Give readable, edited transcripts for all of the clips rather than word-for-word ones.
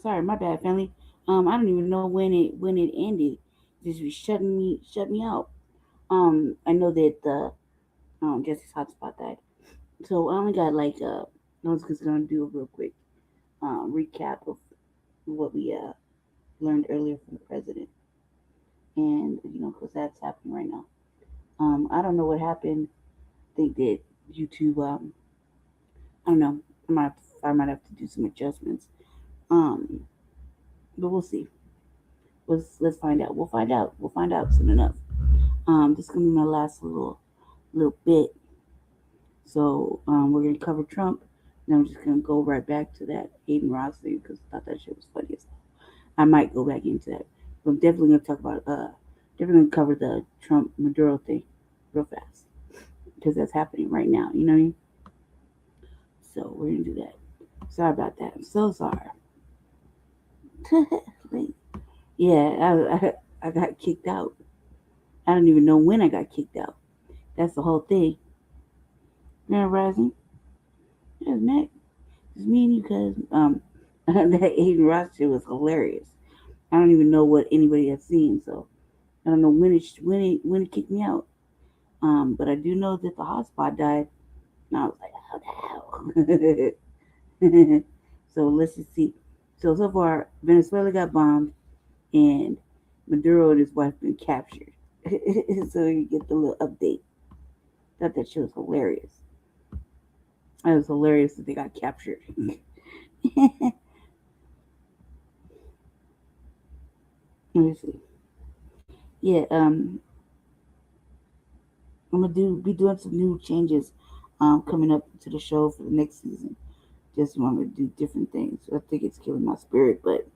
sorry, my bad, family. I don't even know when it ended. Just was shut me out. I know that the Justice Hotspot died, so I only got like I was just gonna do a real quick recap of what we learned earlier from the president, and because that's happening right now. I don't know what happened. I think that YouTube. I don't know. I might have to do some adjustments. Um, but we'll see. Let's find out. We'll find out. We'll find out soon enough. This is gonna be my last little bit. So we're gonna cover Trump. Then I'm just gonna go right back to that Hayden Ross thing because I thought that shit was funny as hell. I might go back into that. But I'm definitely gonna talk about definitely gonna cover the Trump Maduro thing real fast because that's happening right now. You know what I mean? So we're gonna do that. Sorry about that. I'm so sorry. Wait. Yeah, I got kicked out. I don't even know when I got kicked out. That's the whole thing. Grand Rising. Yes, Mac. It's me and you, cuz that Aiden Ross shit was hilarious. I don't even know what anybody has seen, so I don't know when it kicked me out. But I do know that the hotspot died, and I was like, how the hell? So let's just see. So far, Venezuela got bombed, and Maduro and his wife been captured. So you get the little update. Thought that shit was hilarious. It was hilarious that they got captured. Let me see. Yeah, I'm gonna be doing some new changes coming up to the show for the next season. Just want to do different things. I think it's killing my spirit, but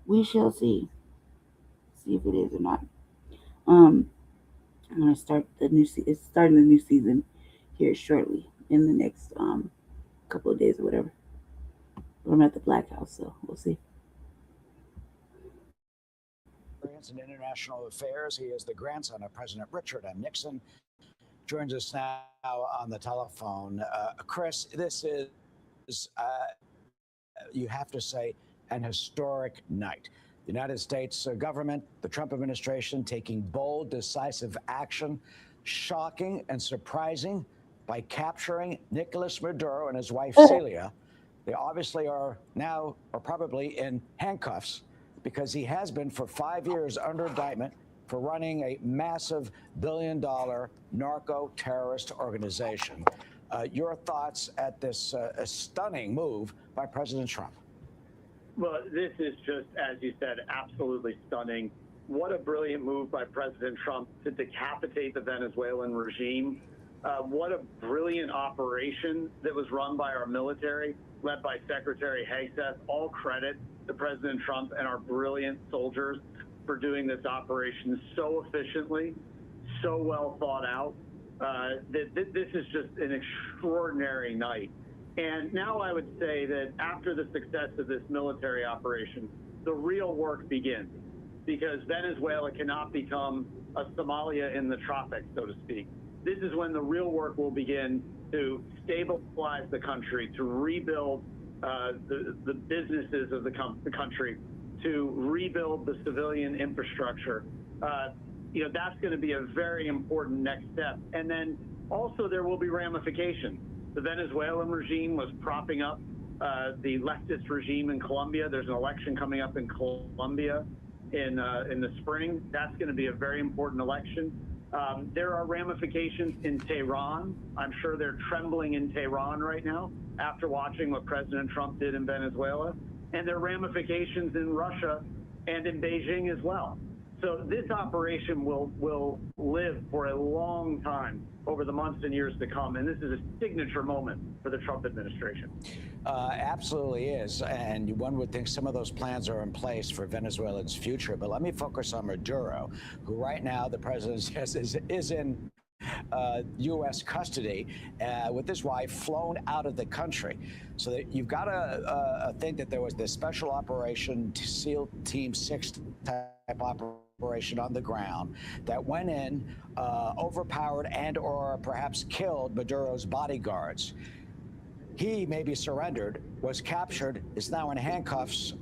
we shall see. See if it is or not. Um, I'm gonna start the new. It's starting the new season here shortly in the next couple of days or whatever. But I'm at the Black House, so we'll see. In international affairs. He is the grandson of President Richard M. Nixon. Joins us now on the telephone. Chris, this is, you have to say, an historic night. The United States government, the Trump administration taking bold, decisive action, shocking and surprising by capturing Nicolas Maduro and his wife, Celia. They obviously are probably in handcuffs because he has been for 5 years under indictment for running a massive billion-dollar narco-terrorist organization. Your thoughts at this stunning move by President Trump? Well, this is just, as you said, absolutely stunning. What a brilliant move by President Trump to decapitate the Venezuelan regime. What a brilliant operation that was run by our military, led by Secretary Hegseth. All credit to President Trump and our brilliant soldiers for doing this operation so efficiently, so well thought out. This is just an extraordinary night. And now I would say that after the success of this military operation, the real work begins, because Venezuela cannot become a Somalia in the tropics, so to speak. This is when the real work will begin to stabilize the country, to rebuild the businesses of the country, to rebuild the civilian infrastructure. That's going to be a very important next step. And then also there will be ramifications. The Venezuelan regime was propping up the leftist regime in Colombia. There's an election coming up in Colombia in the spring. That's going to be a very important election. There are ramifications in Tehran. I'm sure they're trembling in Tehran right now after watching what President Trump did in Venezuela. And there are ramifications in Russia and in Beijing as well. So this operation will live for a long time over the months and years to come. And this is a signature moment for the Trump administration. Absolutely is. And one would think some of those plans are in place for Venezuela's future. But let me focus on Maduro, who right now the president says is in U.S. custody with his wife flown out of the country. So that you've got to think that there was this special operation, SEAL Team 6 type operation on the ground that went in, overpowered and or perhaps killed Maduro's bodyguards. he maybe surrendered, was captured, is now in handcuffs,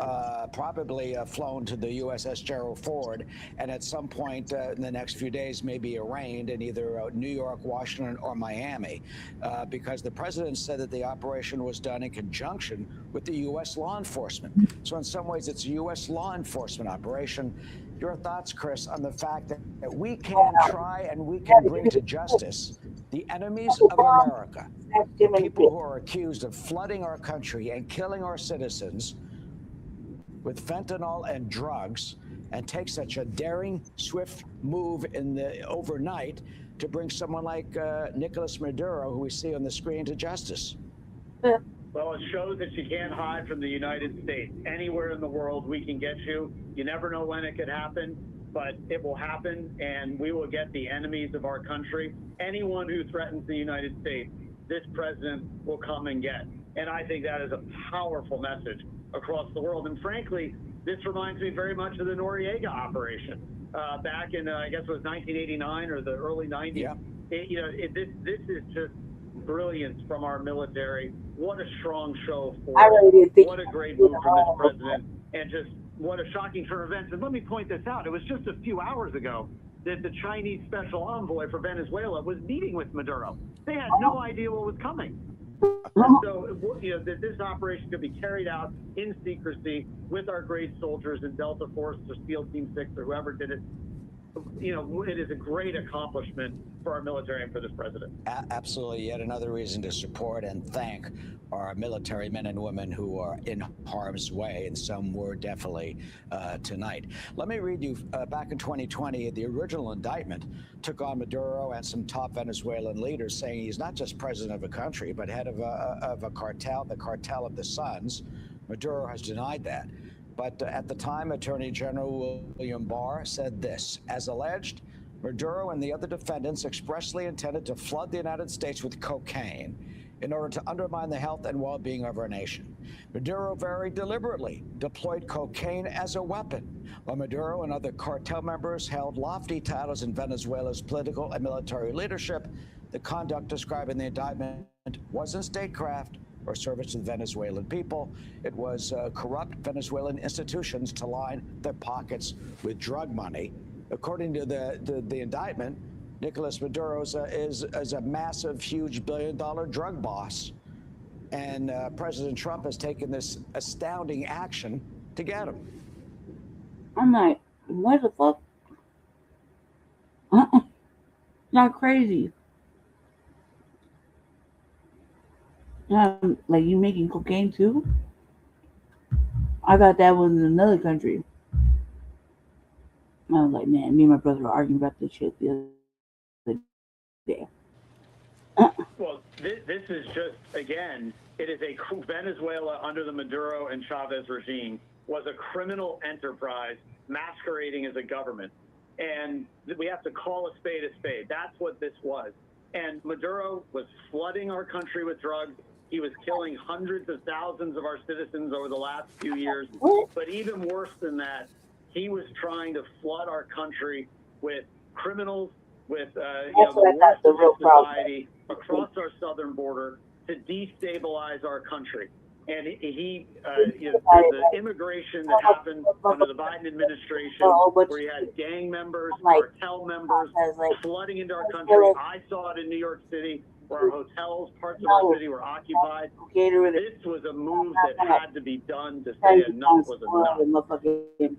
probably flown to the USS Gerald Ford, and at some point in the next few days may be arraigned in either New York, Washington, or Miami, because the president said that the operation was done in conjunction with the U.S. law enforcement. So in some ways, it's a U.S. law enforcement operation. Your thoughts, Chris, on the fact that we can try and we can bring to justice the enemies of America, the people who are accused of flooding our country and killing our citizens with fentanyl and drugs, and take such a daring, swift move in the overnight to bring someone like Nicolas Maduro, who we see on the screen, to justice? Well, it shows that you can't hide from the United States. Anywhere in the world, we can get you. You never know when it could happen, but it will happen, and we will get the enemies of our country. Anyone who threatens the United States, this president will come and get. And I think that is a powerful message across the world. And frankly, this reminds me very much of the Noriega operation back in, I guess it was 1989 or the early 90s. Yeah. This is just brilliance from our military. What a strong show for what a great move from this president, and just what a shocking turn of events. And let me point this out. It was just a few hours ago that the Chinese special envoy for Venezuela was meeting with Maduro. They had no idea what was coming. And so, that this operation could be carried out in secrecy with our great soldiers in Delta Force or SEAL Team 6 or whoever did it, it is a great accomplishment for our military and for this president. Absolutely. Yet another reason to support and thank our military men and women who are in harm's way, and some were definitely tonight. Let me read you, back in 2020, the original indictment took on Maduro and some top Venezuelan leaders, saying he's not just president of a country, but head of a cartel, the Cartel of the Suns. Maduro has denied that. But at the time, Attorney General William Barr said this: as alleged, Maduro and the other defendants expressly intended to flood the United States with cocaine in order to undermine the health and well-being of our nation. Maduro very deliberately deployed cocaine as a weapon. While Maduro and other cartel members held lofty titles in Venezuela's political and military leadership, the conduct described in the indictment wasn't statecraft or service to the Venezuelan people. It was corrupt Venezuelan institutions to line their pockets with drug money. According to the indictment, Nicolas Maduro is a massive, huge billion-dollar drug boss. And President Trump has taken this astounding action to get him. I'm like, what the fuck? Not crazy. Like, you making cocaine too? I thought that was in another country. I was like, man, me and my brother were arguing about this shit the other day. Well, this is just, again, it is a Venezuela under the Maduro and Chavez regime was a criminal enterprise masquerading as a government. And we have to call a spade a spade. That's what this was. And Maduro was flooding our country with drugs. He was killing hundreds of thousands of our citizens over the last few years. But even worse than that, he was trying to flood our country with criminals, with the worst of society across our southern border to destabilize our country. And the immigration that happened under the Biden administration, where you had gang members, cartel members flooding into our country. I saw it in New York City, where our hotels, parts of our city were occupied. This was a move that had to be done to say enough was enough.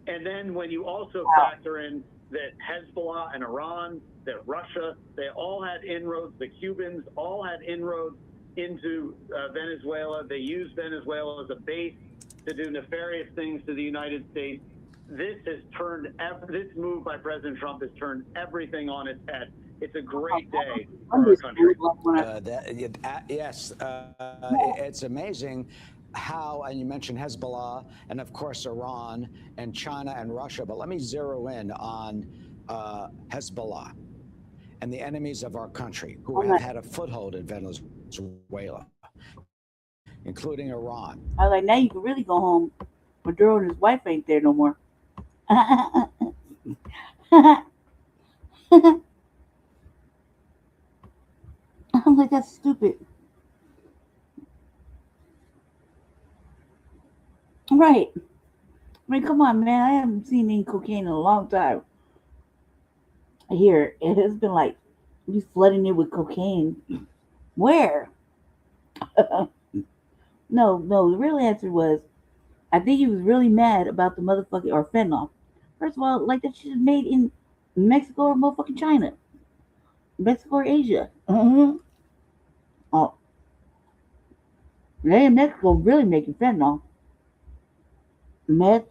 And then when you also factor in that Hezbollah and Iran, that Russia, they all had inroads, the Cubans all had inroads into Venezuela. They used Venezuela as a base to do nefarious things to the United States. This move by President Trump has turned everything on its head. It's a great day for our country. Yes, it's amazing how, and you mentioned Hezbollah, and of course Iran and China and Russia, but let me zero in on Hezbollah and the enemies of our country who have had a foothold in Venezuela, including Iran. I was like, now you can really go home. Maduro and his wife ain't there no more. I'm like, that's stupid. Right. I mean, come on, man. I haven't seen any cocaine in a long time here. It's been like we flooding it with cocaine. Where? No, no. The real answer was I think he was really mad about the motherfucking or fentanyl. First of all, like that shit is made in Mexico or motherfucking China, Mexico or Asia. Oh, they in Mexico really making fentanyl, meth,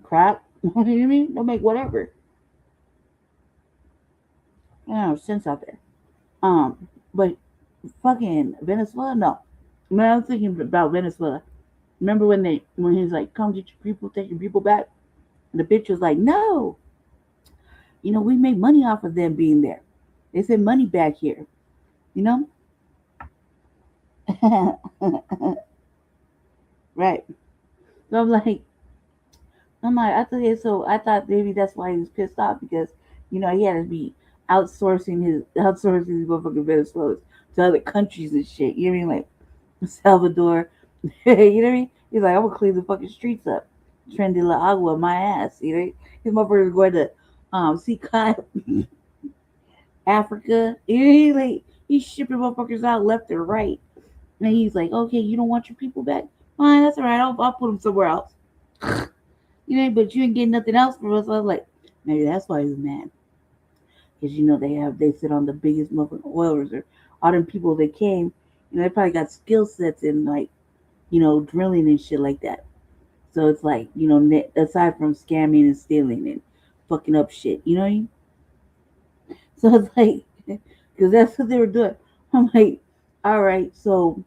crap. You know what I mean? They'll make whatever. No sense out there. Um, but fucking Venezuela, no. Man, I was thinking about Venezuela. Remember when he was like, "Come get your people, take your people back," and the bitch was like, "No, we make money off of them being there. They send money back here, you know." Right. So I'm like, I thought maybe that's why he was pissed off because, he had to be outsourcing his motherfucking Venezuela to other countries and shit. You know what I mean? Like Salvador. You know what I mean? He's like, I'm gonna clean the fucking streets up. Tren de la Agua, my ass. His motherfuckers going to see Africa. He's shipping motherfuckers out left and right. And he's like, okay, you don't want your people back? Fine, that's all right. I'll put them somewhere else. But you ain't getting nothing else from us. So I was like, maybe that's why he's mad. Because they sit on the biggest motherfucking oil reserve. All them people that came, they probably got skill sets in like, drilling and shit like that. So it's like, aside from scamming and stealing and fucking up shit, you know what I mean? So it's like, because that's what they were doing. I'm like, all right, so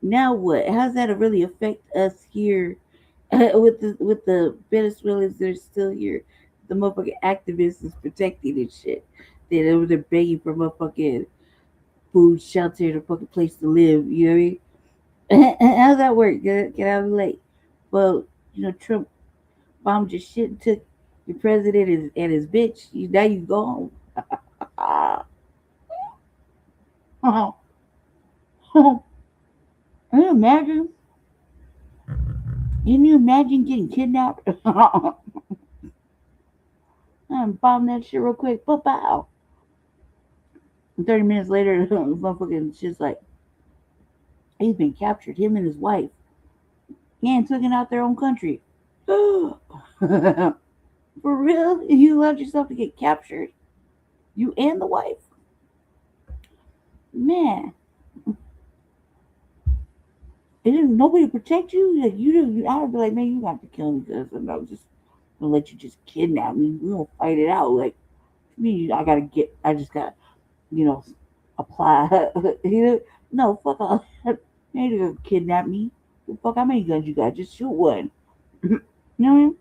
now what? How's that really affect us here with the Venezuelans that are still here? The motherfucking activists is protecting and shit. They're begging for motherfucking food, shelter, and a fucking place to live. You know what I mean? How's that work? Get out of late. Well, Trump bombed your shit and took your president and his bitch. Now you go home. Can you imagine? Can you imagine getting kidnapped? And bomb that shit real quick. Pow pow. And 30 minutes later, the motherfucking shit's like, he's been captured, him and his wife. And taken out their own country. For real? You allowed yourself to get captured? You and the wife? Man. Didn't nobody protect you? Like you didn't. I would be like, man, you got to kill me because I'm not just gonna let you just kidnap me. We gonna fight it out. Like me, I just got, you know, apply. No, fuck all that. You ain't gonna kidnap me. Fuck, how many guns you got? Just shoot one. You know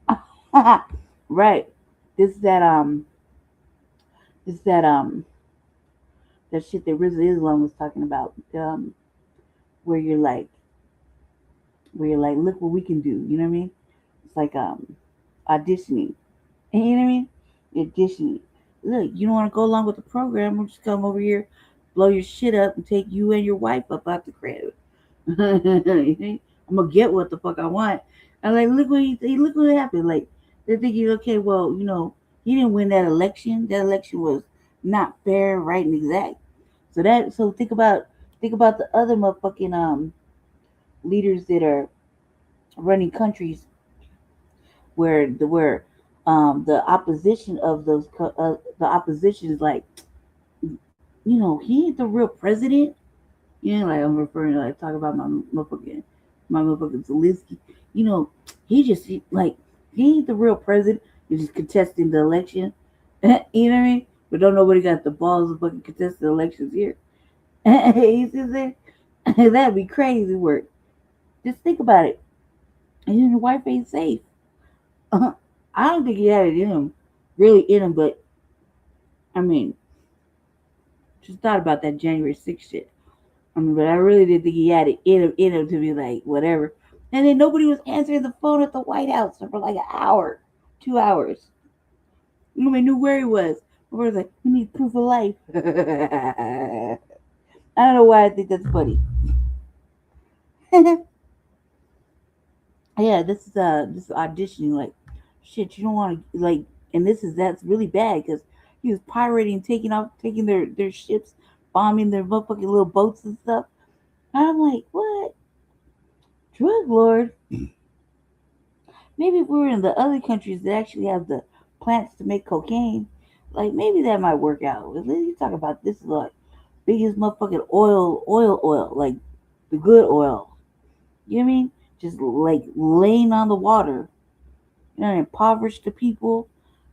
what I mean? Right. This that this that shit that Rizzo Islam was talking about. Where you're like look what we can do. You know what I mean? It's like auditioning. You know what I mean? Auditioning. Look, you don't want to go along with the program? We'll just come over here, blow your shit up, and take you and your wife up out the crib. I'm gonna get what the fuck I want. And like, look what happened. Like, they're thinking, okay, well, he didn't win that election. That election was not fair, right, and exact. So think about the other motherfucking leaders that are running countries where the opposition of the opposition is like, he ain't the real president. Like I'm referring to like talk about my motherfucking Zelensky. You know, like he ain't the real president. He's just contesting the election. You know what I mean? But don't nobody got the balls to fucking contest the elections here. You see what I'm saying? That'd be crazy work. Just think about it. And your wife ain't safe. I don't think he had it in him, really in him. But I mean, just thought about that January 6th shit. I mean, but I really didn't think he had it in him to be like whatever. And then nobody was answering the phone at the White House for like an hour, 2 hours. Nobody knew where he was. I was like, we need proof of life. I don't know why I think that's funny. Yeah, this is auditioning like shit. You don't want to like, and that's really bad because he was pirating, taking their ships, bombing their motherfucking little boats and stuff. And I'm like, what, drug lord? Maybe if we were in the other countries that actually have the plants to make cocaine, like maybe that might work out. But you talk about this is like biggest motherfucking oil, like the good oil. You know what I mean? Just like laying on the water. You know, impoverish the people.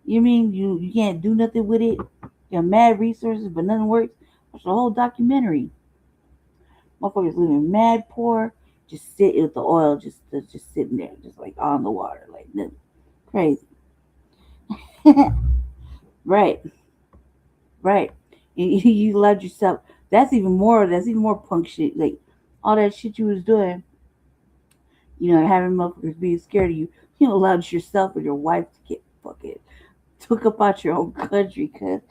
You mean you can't do nothing with it? You have mad resources, but nothing works. Watch the whole documentary. Motherfuckers living mad poor, just sit with the oil, just sitting there, just like on the water, like nothing. Crazy. Right, right. You allowed yourself. That's even more. That's even more punk shit. Like all that shit you was doing. You know, having motherfuckers being scared of you. You allowed yourself or your wife to get fucking took up out your own country, cause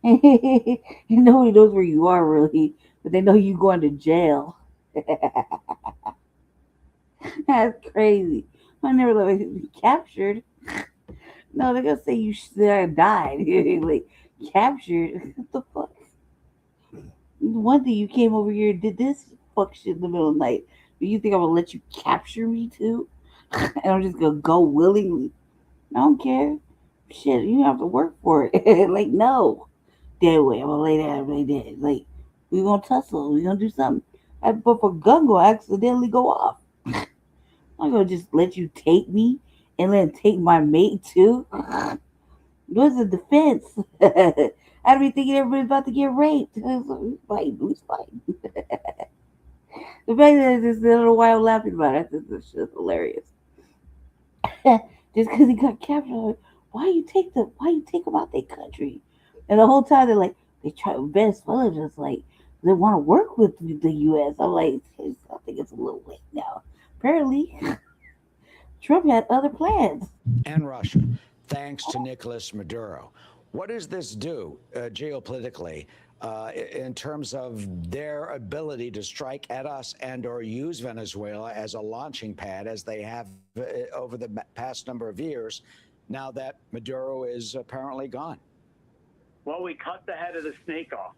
nobody knows where you are really, but they know you going to jail. That's crazy. I never like captured. No, they're gonna say you died. Like captured. What the fuck? One thing you came over here and did this fuck shit in the middle of the night. Do you think I'm gonna let you capture me too? And I'm just gonna go willingly? I don't care. Shit, you have to work for it. Like no. Dead way. I'm gonna lay down and lay dead. Like we gonna tussle. We gonna do something. But for gun go accidentally go off. I'm gonna just let you take me and then take my mate too. What's the defense? I'd be thinking everybody's about to get raped. Who's fighting? Who's fighting? The fact that this little while laughing about it, this is just hilarious. Just because he got captured, like, why you take them out their country? And the whole time they're like, they try Venezuela just like they want to work with the U.S. I'm like, I think it's a little late now. Apparently, Trump had other plans. And Russia, thanks to Nicolas Maduro. What does this do geopolitically in terms of their ability to strike at us and or use Venezuela as a launching pad as they have over the past number of years now that Maduro is apparently gone? Well, we cut the head of the snake off.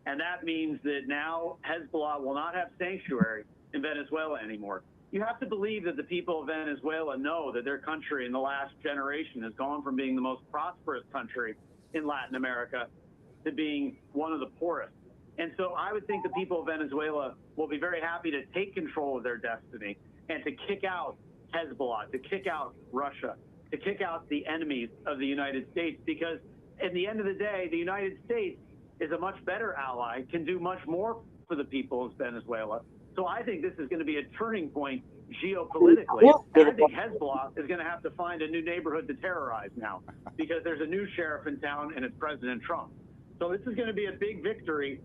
And that means that now Hezbollah will not have sanctuary in Venezuela anymore. You have to believe that the people of Venezuela know that their country in the last generation has gone from being the most prosperous country in Latin America to being one of the poorest. And so I would think the people of Venezuela will be very happy to take control of their destiny and to kick out Hezbollah, to kick out Russia, to kick out the enemies of the United States, because at the end of the day, the United States is a much better ally, can do much more for the people of Venezuela. So I think this is going to be a turning point geopolitically. And I think Hezbollah is going to have to find a new neighborhood to terrorize now, because there's a new sheriff in town and it's President Trump. So this is going to be a big victory,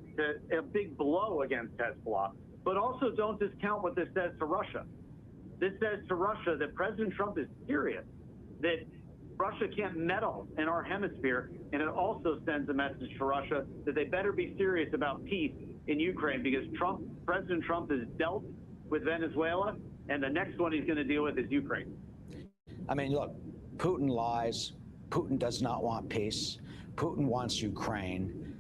a big blow against Hezbollah. But also don't discount what this says to Russia. This says to Russia that President Trump is serious, that Russia can't meddle in our hemisphere, and it also sends a message to Russia that they better be serious about peace in Ukraine, because President Trump has dealt with Venezuela, and the next one he's going to deal with is Ukraine. I mean, look, Putin lies. Putin does not want peace. Putin wants Ukraine.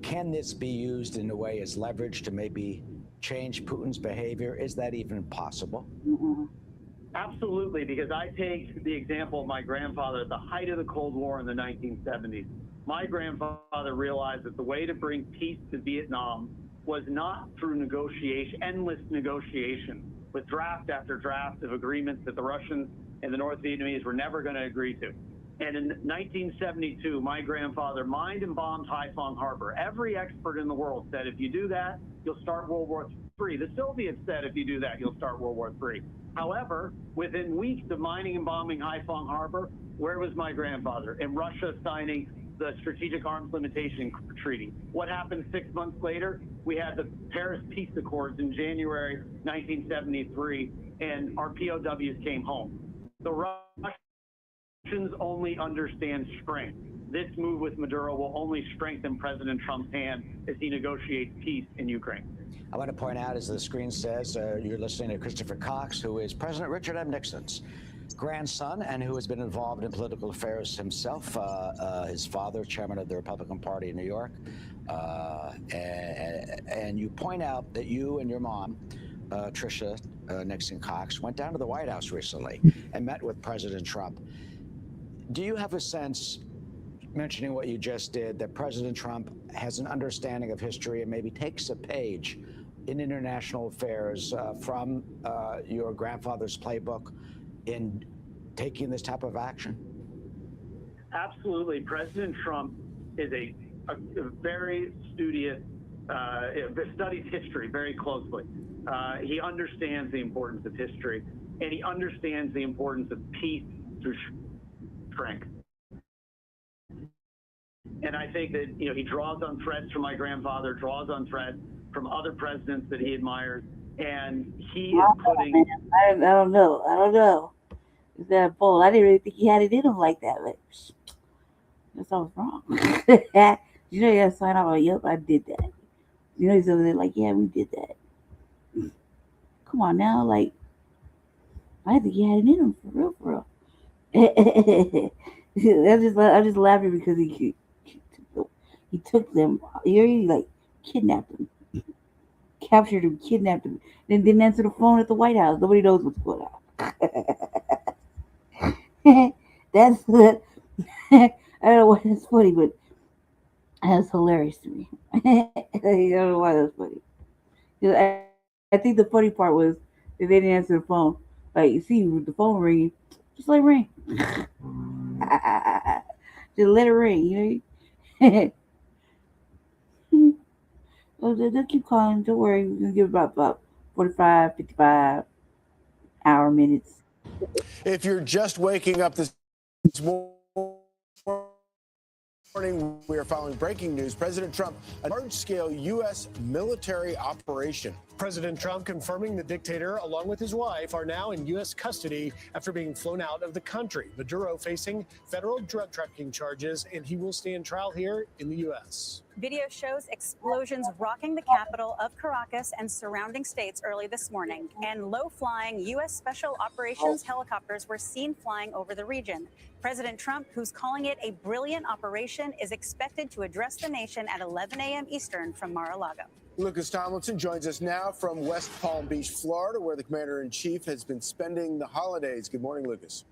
Can this be used in a way as leverage to maybe change Putin's behavior? Is that even possible? Absolutely, because I take the example of my grandfather at the height of the Cold War in the 1970s. My grandfather realized that the way to bring peace to Vietnam was not through negotiation, endless negotiation, with draft after draft of agreements that the Russians and the North Vietnamese were never going to agree to. And in 1972, my grandfather mined and bombed Haiphong Harbor. Every expert in the world said, if you do that, you'll start World War III. The Soviets said, if you do that, you'll start World War III. However, within weeks of mining and bombing Haiphong Harbor, where was my grandfather? In Russia signing the Strategic Arms Limitation Treaty. What happened 6 months later? We had the Paris Peace Accords in January 1973, and our POWs came home. The Russians only understand strength. This move with Maduro will only strengthen President Trump's hand as he negotiates peace in Ukraine. I want to point out, as the screen says, you're listening to Christopher Cox, who is President Richard M. Nixon's grandson and who has been involved in political affairs himself. His father, chairman of the Republican Party in New York. And you point out that you and your mom, Tricia Nixon Cox, went down to the White House recently and met with President Trump. Do you have a sense, mentioning what you just did, that President Trump has an understanding of history and maybe takes a page in international affairs from your grandfather's playbook in taking this type of action? Absolutely. President Trump is a very studious, studies history very closely. He understands the importance of history, and he understands the importance of peace through strength. And I think that, he draws on threads from my grandfather, draws on threads from other presidents that he admires, and he is putting... I don't know. Is that bold? I didn't really think he had it in him like that, but that's all wrong. You gotta sign off on, yep, I did that. He's over there like, yeah, we did that. Come on now, like, I think he had it in him for real. I'm just laughing because he took them. He already like kidnapped them, captured him, kidnapped him, then didn't answer the phone at the White House. Nobody knows what's going on. That's I don't know why that's funny, but that's hilarious to me. I don't know why that's funny. I think the funny part was that they didn't answer the phone. Like, you see, with the phone ringing, just let it ring. Just let it ring, They'll keep calling. Don't worry. We're going to give about 45, 55 hour minutes. If you're just waking up this morning, we are following breaking news. President Trump, a large-scale U.S. military operation. President Trump confirming the dictator, along with his wife, are now in U.S. custody after being flown out of the country. Maduro facing federal drug trafficking charges, and he will stand trial here in the U.S. Video shows explosions rocking the capital of Caracas and surrounding states early this morning, and low-flying U.S. Special Operations helicopters were seen flying over the region. President Trump, who's calling it a brilliant operation, is expected to address the nation at 11 a.m. Eastern from Mar-a-Lago. Lucas Tomlinson joins us now from West Palm Beach, Florida, where the commander-in-chief has been spending the holidays. Good morning, Lucas.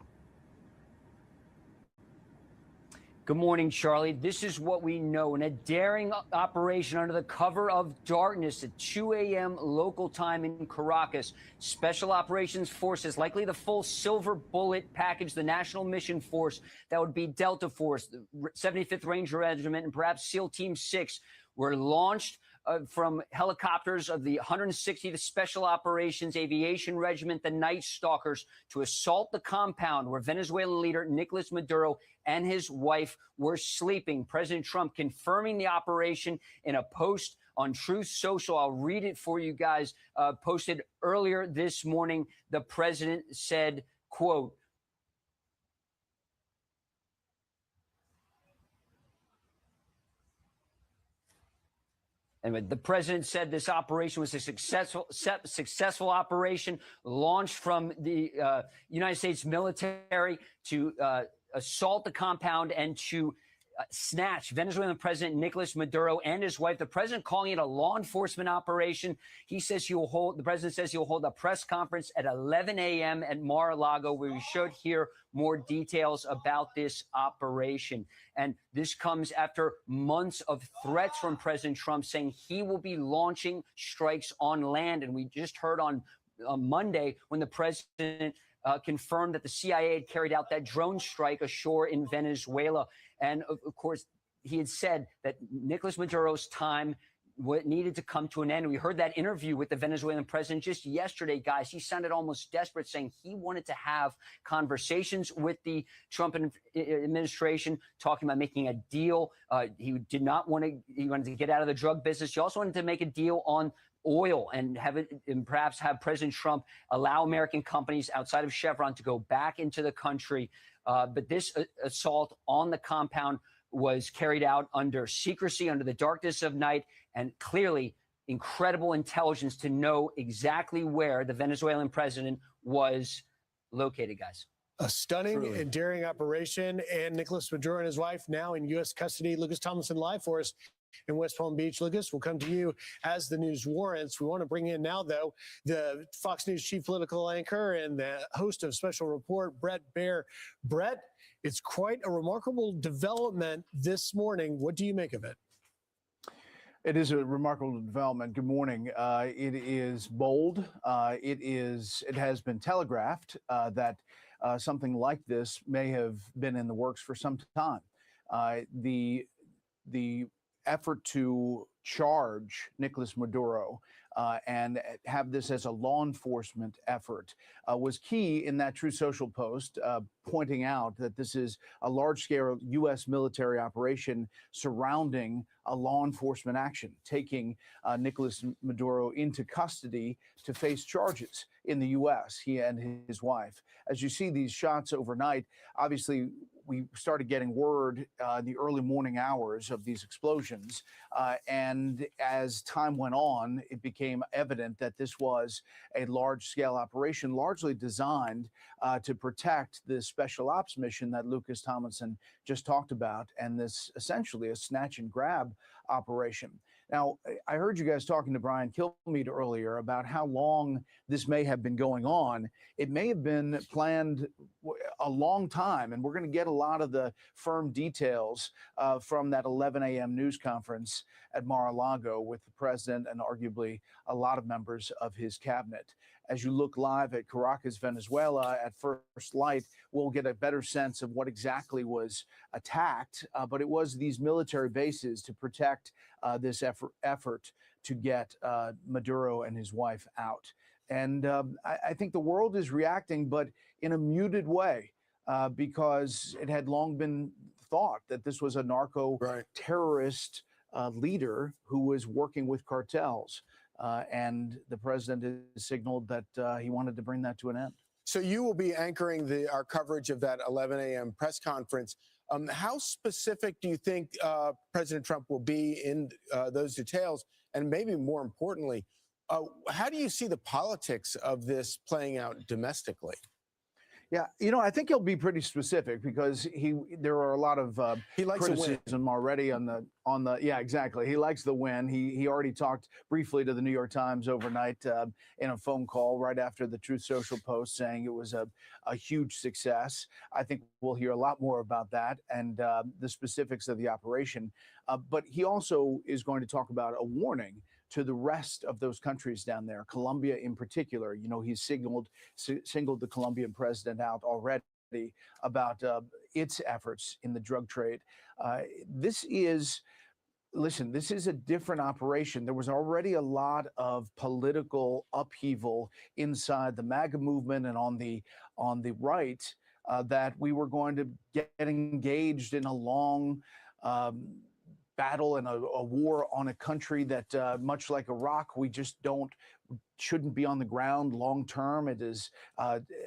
Good morning, Charlie. This is what we know. In a daring operation under the cover of darkness at 2 a.m. local time in Caracas, Special Operations Forces, likely the full Silver Bullet package, the National Mission Force, that would be Delta Force, the 75th Ranger Regiment, and perhaps SEAL Team 6, were launched from helicopters of the 160th Special Operations Aviation Regiment, the Night Stalkers, to assault the compound where Venezuelan leader Nicolas Maduro and his wife were sleeping. President Trump confirming the operation in a post on Truth Social. I'll read it for you guys. Posted earlier this morning. The president said, quote, anyway, the president said this operation was a successful operation launched from the United States military to assault the compound and to snatch Venezuelan President Nicolas Maduro and his wife. The president calling it a law enforcement operation. The president says he'll hold a press conference at 11 a.m. at Mar-a-Lago, where we should hear more details about this operation. And this comes after months of threats from President Trump saying he will be launching strikes on land. And we just heard on Monday when the president confirmed that the CIA had carried out that drone strike ashore in Venezuela. And of course, he had said that Nicolas Maduro's time needed to come to an end. We heard that interview with the Venezuelan president just yesterday, guys. He sounded almost desperate, saying he wanted to have conversations with the Trump administration, talking about making a deal. He wanted to get out of the drug business. He also wanted to make a deal on oil and perhaps have President Trump allow American companies outside of Chevron to go back into the country. But this assault on the compound was carried out under secrecy, under the darkness of night, and clearly incredible intelligence to know exactly where the Venezuelan president was located, guys. A stunning Truly. and daring operation, and Nicolas Maduro and his wife now in U.S. custody. Lucas Tomlinson live for us in West Palm Beach. Lucas, we'll come to you as the news warrants. We want to bring in now, though, the Fox News chief political anchor and the host of Special Report, Bret Baier. Bret, it's quite a remarkable development this morning. What do you make of it? It is a remarkable development. Good morning. It is bold. It has been telegraphed that something like this may have been in the works for some time. The effort to charge Nicolas Maduro and have this as a law enforcement effort was key in that Truth Social post, pointing out that this is a large-scale U.S. military operation surrounding a law enforcement action, taking Nicolas Maduro into custody to face charges in the U.S., he and his wife. As you see these shots overnight, obviously, we started getting word in the early morning hours of these explosions. And as time went on, it became evident that this was a large-scale operation, largely designed to protect the special ops mission that Lucas Tomlinson just talked about, and this essentially a snatch and grab operation. Now, I heard you guys talking to Brian Kilmeade earlier about how long this may have been going on. It may have been planned a long time, and we're going to get a lot of the firm details from that 11 a.m. news conference at Mar-a-Lago with the president and arguably a lot of members of his cabinet. As you look live at Caracas, Venezuela, at first light, we'll get a better sense of what exactly was attacked. But it was these military bases to protect this effort to get Maduro and his wife out. And I think the world is reacting, but in a muted way, because it had long been thought that this was a narco-terrorist leader who was working with cartels. And the president has signaled that he wanted to bring that to an end. So you will be anchoring our coverage of that 11 a.m. press conference. How specific do you think President Trump will be in those details? And maybe more importantly, how do you see the politics of this playing out domestically? Yeah, you know, I think he'll be pretty specific because there are a lot of criticism already on the yeah, exactly. He likes the win. He already talked briefly to the New York Times overnight in a phone call right after the Truth Social post, saying it was a huge success. I think we'll hear a lot more about that and the specifics of the operation. But he also is going to talk about a warning to the rest of those countries down there, Colombia in particular. You know, he's singled the Colombian president out already about its efforts in the drug trade. This is a different operation. There was already a lot of political upheaval inside the MAGA movement and on the right that we were going to get engaged in a long battle and a war on a country that, much like Iraq, we just shouldn't be on the ground long term. It is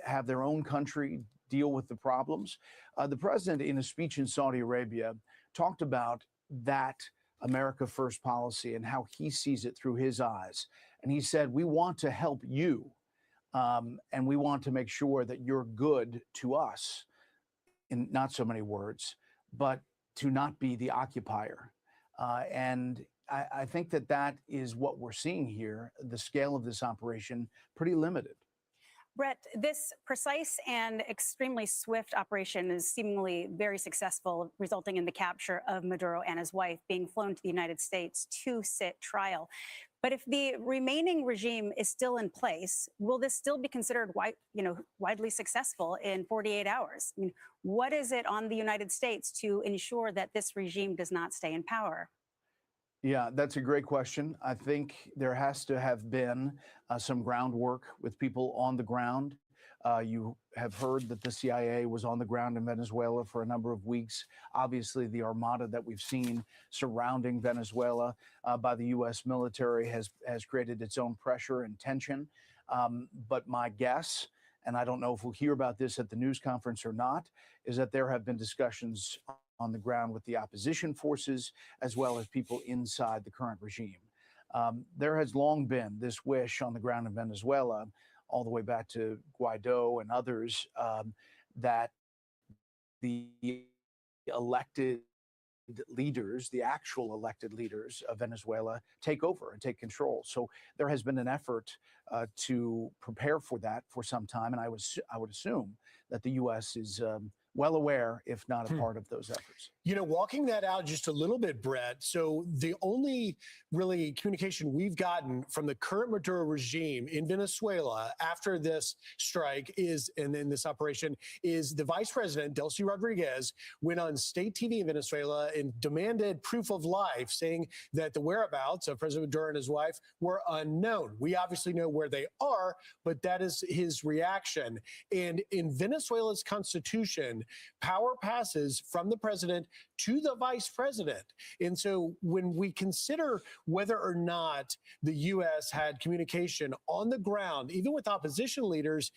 have their own country deal with the problems. The president, in a speech in Saudi Arabia, talked about that America First policy and how he sees it through his eyes. And he said, we want to help you, and we want to make sure that you're good to us, in not so many words, but to not be the occupier. And I think that is what we're seeing here. The scale of this operation, pretty limited. Bret, this precise and extremely swift operation is seemingly very successful, resulting in the capture of Maduro and his wife being flown to the United States to sit trial. But if the remaining regime is still in place, will this still be considered widely successful in 48 hours? I mean, what is it on the United States to ensure that this regime does not stay in power? Yeah, that's a great question. I think there has to have been some groundwork with people on the ground You have heard that the CIA was on the ground in Venezuela for a number of weeks. Obviously, the armada that we've seen surrounding Venezuela by the U.S. military has created its own pressure and tension. But my guess, and I don't know if we'll hear about this at the news conference or not, is that there have been discussions on the ground with the opposition forces as well as people inside the current regime. There has long been this wish on the ground in Venezuela, all the way back to Guaido and others, that the elected leaders, the actual elected leaders of Venezuela, take over and take control. So there has been an effort to prepare for that for some time, and I would assume that the U.S. is well aware, if not a part of those efforts. You know, walking that out just a little bit, Brett, so the only really communication we've gotten from the current Maduro regime in Venezuela after this strike is, and in this operation, is the Vice President, Delcy Rodriguez, went on state TV in Venezuela and demanded proof of life, saying that the whereabouts of President Maduro and his wife were unknown. We obviously know where they are, but that is his reaction. And in Venezuela's constitution, power passes from the president to the vice president. And so when we consider whether or not the U.S. had communication on the ground, even with opposition leaders,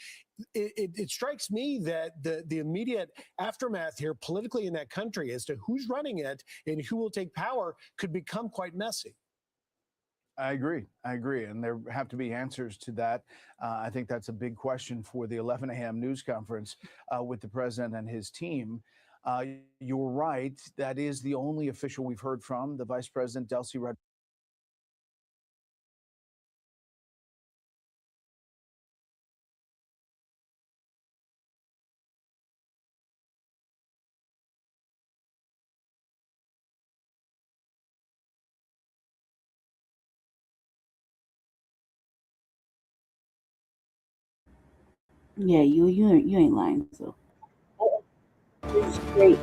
it strikes me that the immediate aftermath here politically in that country as to who's running it and who will take power could become quite messy. I agree. And there have to be answers to that. I think that's a big question for the 11 a.m. news conference with the president and his team. You're right. That is the only official we've heard from, the Vice President, Delcy Rodriguez. Yeah, you ain't lying. So it's great.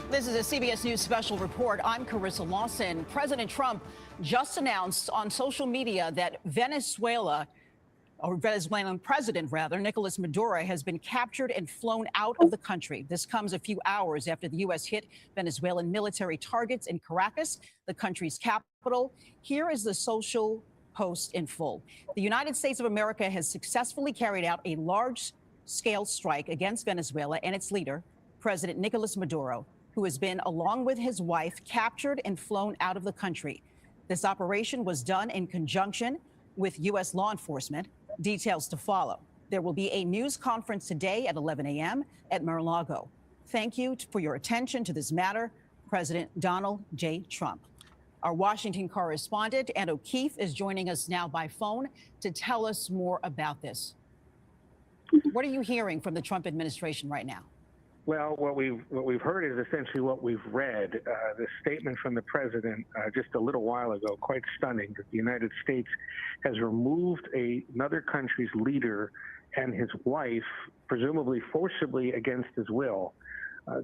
This is a CBS News special report. I'm Carissa Lawson. President Trump just announced on social media that Venezuelan president, Nicolas Maduro, has been captured and flown out of the country. This comes a few hours after the U.S. hit Venezuelan military targets in Caracas, the country's capital. Here is the social post in full. The United States of America has successfully carried out a large-scale strike against Venezuela and its leader, President Nicolas Maduro, who has been, along with his wife, captured and flown out of the country. This operation was done in conjunction with U.S. law enforcement. Details to follow. There will be a news conference today at 11 a.m. at Mar-a-Lago. Thank you for your attention to this matter, President Donald J. Trump. Our Washington correspondent, Ann O'Keefe, is joining us now by phone to tell us more about this. What are you hearing from the Trump administration right now? Well, what we've heard is essentially what we've read. The statement from the president just a little while ago, quite stunning, that the United States has removed another country's leader and his wife, presumably forcibly against his will.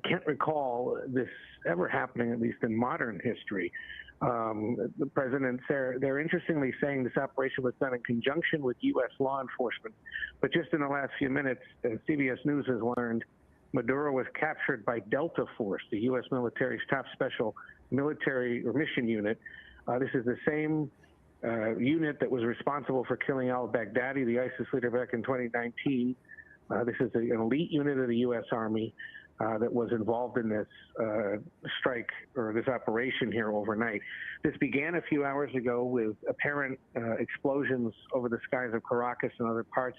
Can't recall this ever happening, at least in modern history. The president, they're interestingly saying this operation was done in conjunction with U.S. law enforcement. But just in the last few minutes, CBS News has learned Maduro was captured by Delta Force, the U.S. military's top special military or mission unit. This is the same unit that was responsible for killing al-Baghdadi, the ISIS leader, back in 2019. This is an elite unit of the U.S. Army that was involved in this strike or this operation here overnight. This began a few hours ago with apparent explosions over the skies of Caracas and other parts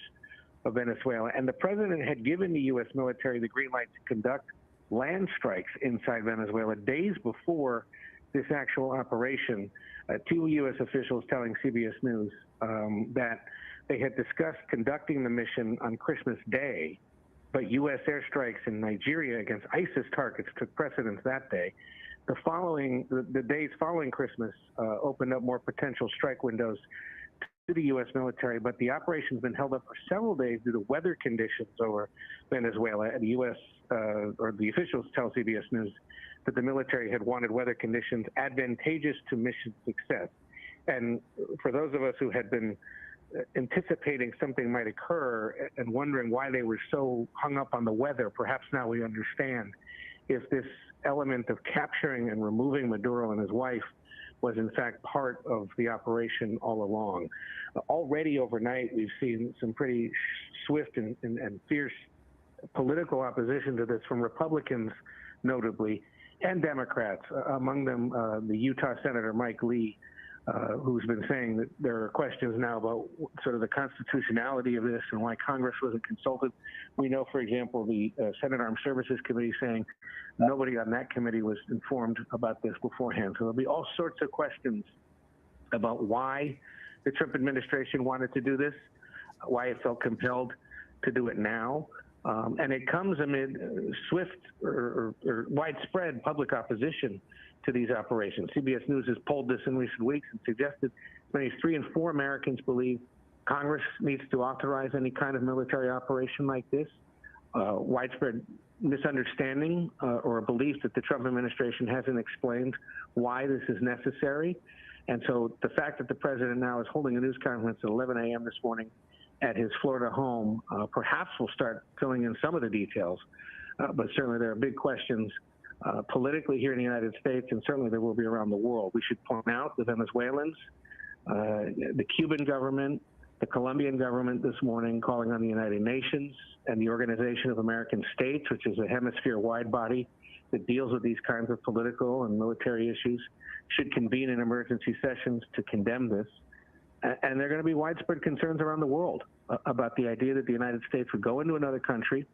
of Venezuela. And the president had given the U.S. military the green light to conduct land strikes inside Venezuela days before this actual operation. Two U.S. officials telling CBS News that they had discussed conducting the mission on Christmas Day, but U.S. airstrikes in Nigeria against ISIS targets took precedence that day. The days following Christmas opened up more potential strike windows to the U.S. military, but the operation's been held up for several days due to weather conditions over Venezuela. And the U.S. Or the officials tell CBS News that the military had wanted weather conditions advantageous to mission success. And for those of us who had been anticipating something might occur and wondering why they were so hung up on the weather. Perhaps now we understand if this element of capturing and removing Maduro and his wife was in fact part of the operation all along. Already overnight, we've seen some pretty swift and fierce political opposition to this from Republicans, notably, and Democrats, among them the Utah Senator Mike Lee, who's been saying that there are questions now about sort of the constitutionality of this and why Congress wasn't consulted. We know, for example, the Senate Armed Services Committee saying nobody on that committee was informed about this beforehand. So there'll be all sorts of questions about why the Trump administration wanted to do this, why it felt compelled to do it now. And it comes amid swift or widespread public opposition to these operations. CBS News has polled this in recent weeks and suggested as many as 3 in 4 Americans believe Congress needs to authorize any kind of military operation like this. Widespread misunderstanding or a belief that the Trump administration hasn't explained why this is necessary. And so the fact that the president now is holding a news conference at 11 a.m. this morning at his Florida home perhaps will start filling in some of the details. But certainly there are big questions politically here in the United States, and certainly there will be around the world. We should point out the Venezuelans, the Cuban government, the Colombian government this morning calling on the United Nations and the Organization of American States, which is a hemisphere-wide body that deals with these kinds of political and military issues, should convene in emergency sessions to condemn this. And there are going to be widespread concerns around the world about the idea that the United States would go into another country,